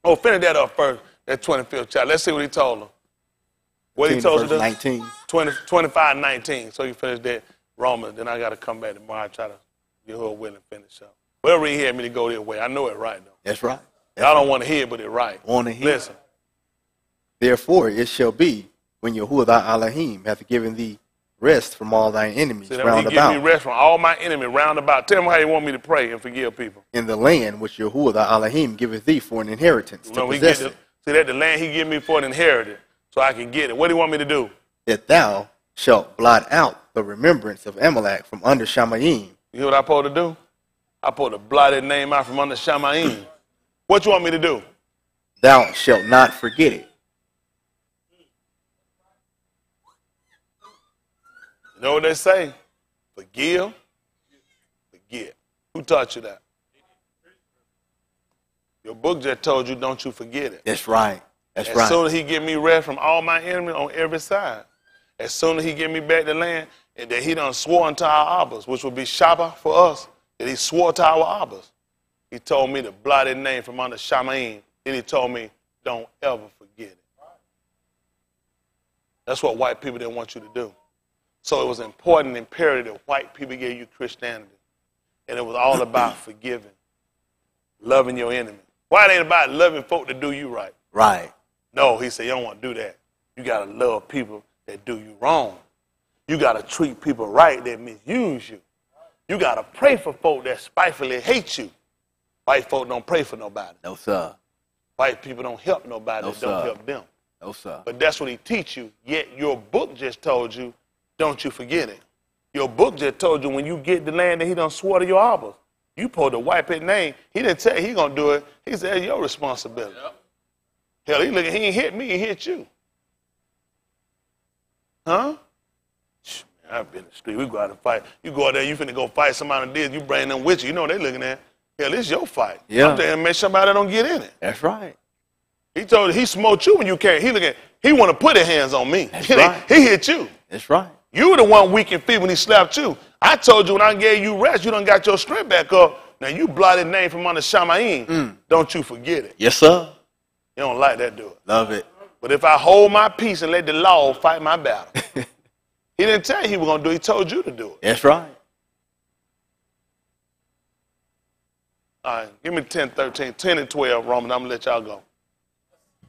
Oh, finish that up first, that 25th chapter. Let's see what he told them. What he told you? 19. 25:19. So you finish that Romans. Then I got to come back tomorrow and try to get her willing to finish up. Whatever he had me to go their way. I know it right, though. That's right. Y'all don't want to hear it, but it's right. Want to hear. Listen. Therefore it shall be when Yahuwah thy Elohim hath given thee rest from all thine enemies round he about. Give me rest from all my enemies round about. Tell me how you want me to pray and forgive people. In the land which Yahuwah thy Elohim giveth thee for an inheritance to possess it. See that the land he give me for an inheritance, so I can get it. What do you want me to do? That thou shalt blot out the remembrance of Amalek from under Shamayim. You hear what I'm supposed to do? I'm supposed to blot his name out from under Shamayim. What you want me to do? Thou shalt not forget it. You know what they say? Forgive, forget. Who taught you that? Your book just told you, don't you forget it. That's right. That's right. As soon as he give me rest from all my enemies on every side, as soon as he give me back the land, and that he done swore unto our Abbas, which will be Shabbat for us, that he swore to our Abbas. He told me to blot his name from under Shamayim. Then he told me, don't ever forget it. That's what white people didn't want you to do. So it was important and imperative that white people gave you Christianity. And it was all about forgiving, loving your enemy. Why it ain't about loving folk that do you right? Right. No, he said, you don't want to do that. You got to love people that do you wrong. You got to treat people right that misuse you. You got to pray for folk that spitefully hate you. White folk don't pray for nobody. No, sir. White people don't help nobody No, that don't sir. help them. No, sir. But that's what he teach you. Yet your book just told you, don't you forget it. Your book just told you when you get the land that he done swore to your arbors, you supposed to wipe his name. He didn't tell you he gonna do it. He said it's your responsibility. Yep. Hell, he ain't hit me, he hit you. Huh? I've been in the street. We go out and fight. You go out there, you finna go fight somebody did. You bring them with you. You know what they looking at. Hell, it's your fight. Yeah. I'm there to make somebody don't get in it. That's right. He told you he smote you when you came. He want to put his hands on me. That's right. He hit you. That's right. You were the one weak and feet when he slapped you. I told you when I gave you rest, you done got your strength back up. Now you blotted name from under Shamaim. Don't you forget it. Yes, sir. You don't like that, do it. Love it. But if I hold my peace and let the law fight my battle, he didn't tell you he was going to do it. He told you to do it. That's right. All right, give me 10, 13, 10 and 12, Romans. I'm going to let y'all go.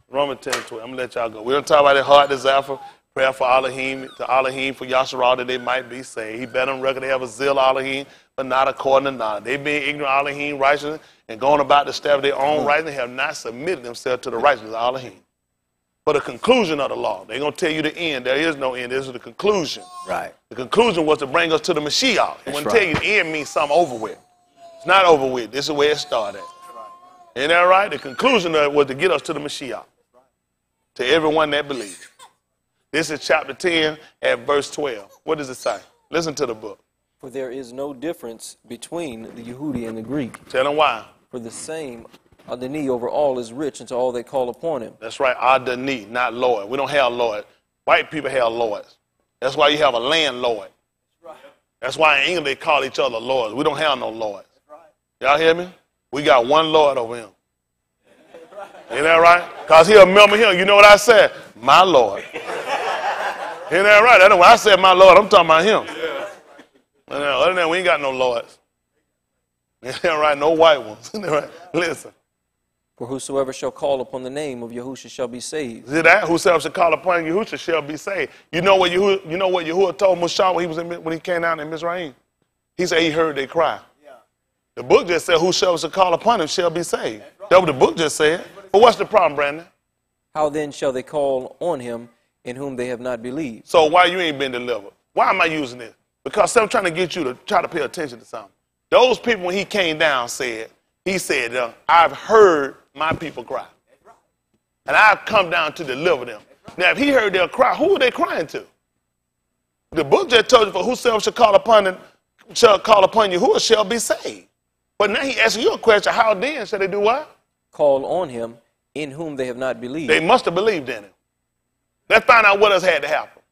Romans 10 and 12. I'm going to let y'all go. We're going to talk about the heart desire for prayer for Elohim, to Elohim for Yasharal that they might be saved. He better on record they have a zeal Elohim, but not according to knowledge. They being ignorant of Elohim righteousness and going about the step of their own righteousness have not submitted themselves to the righteousness of Elohim. For the conclusion of the law, they're going to tell you the end. There is no end. This is the conclusion. Right. The conclusion was to bring us to the Mashiach. It wouldn't tell you the end means something over with. It's not over with. This is where it started. Ain't that right? The conclusion of it was to get us to the Mashiach. To everyone that believes. This is chapter 10 at verse 12. What does it say? Listen to the book. For there is no difference between the Yehudi and the Greek. Tell them why. For the same Adoni over all is rich unto all that call upon him. That's right, Adoni, not Lord. We don't have Lord. White people have lords. That's why you have a landlord. That's why in England they call each other lords. We don't have no lords. Y'all hear me? We got one Lord over him. Ain't that right? Because he'll remember him. You know what I said? My Lord. Ain't that right? That's when I said my Lord, I'm talking about him. Other than that, we ain't got no lords. Ain't that right? No white ones. Ain't that right? Listen. For whosoever shall call upon the name of Yahushua shall be saved. See that? Whosoever shall call upon Yahushua shall be saved. You know what Yahuwah told Mushah when he came down in Mizraim? He said he heard they cry. The book just said, whosoever shall call upon him shall be saved. That's what the book just said. But what's the problem, Brandon? How then shall they call on him in whom they have not believed? So why you ain't been delivered? Why am I using this? Because I'm trying to get you to try to pay attention to something. Those people, when he came down, he said, I've heard my people cry. And I've come down to deliver them. Now, if he heard their cry, who are they crying to? The book just told you, for whosoever shall call upon you, who shall be saved. But now he asks you a question, how then shall they do what? Call on him in whom they have not believed. They must have believed in him. Let's find out what else had to happen.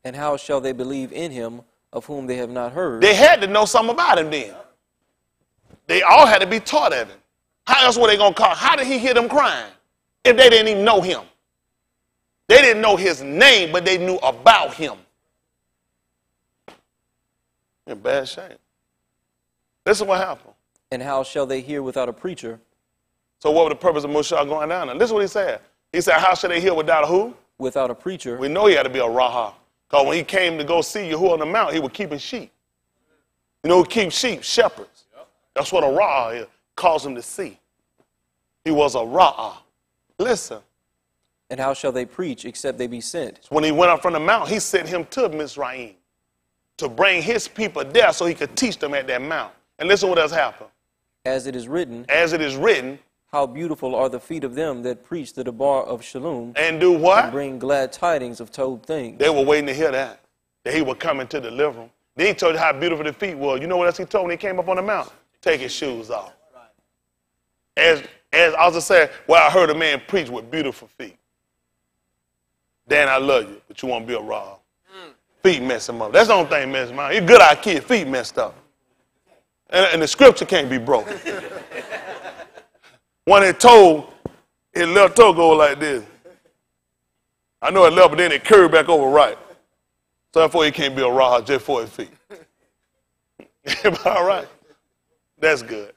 And how shall they believe in him of whom they have not heard? They had to know something about him then. They all had to be taught of him. How else were they going to call? How did he hear them crying if they didn't even know him? They didn't know his name, but they knew about him. In bad shape. Listen what happened. And how shall they hear without a preacher? So what was the purpose of Mushah going down there? Listen what he said. He said, how shall they hear without a who? Without a preacher. We know he had to be a Raha. Because when he came to go see Yahuwah on the mount, he was keeping sheep. You know who keeps sheep? Shepherds. That's what a Ra'ah is. Calls him to see. He was a Ra'ah. Listen. And how shall they preach except they be sent? So when he went up from the mount, he sent him to Mizraim to bring his people there so he could teach them at that mount. And listen what else happened. As it is written. As it is written. How beautiful are the feet of them that preach the debar of Shalom. And do what? And bring glad tidings of told things. They were waiting to hear that he was coming to deliver them. Then he told you how beautiful the feet were. You know what else he told when he came up on the mountain? Take his shoes off. As Asa said, well, I heard a man preach with beautiful feet. Dan, I love you, but you won't be a raw. Feet mess him up. That's the only thing mess him up. You're good, our kid, feet messed up. And the scripture can't be broken. When it told, his left toe go like this. I know it left, but then it curved back over right. So therefore he can't be a raw just for his feet. All right? That's good.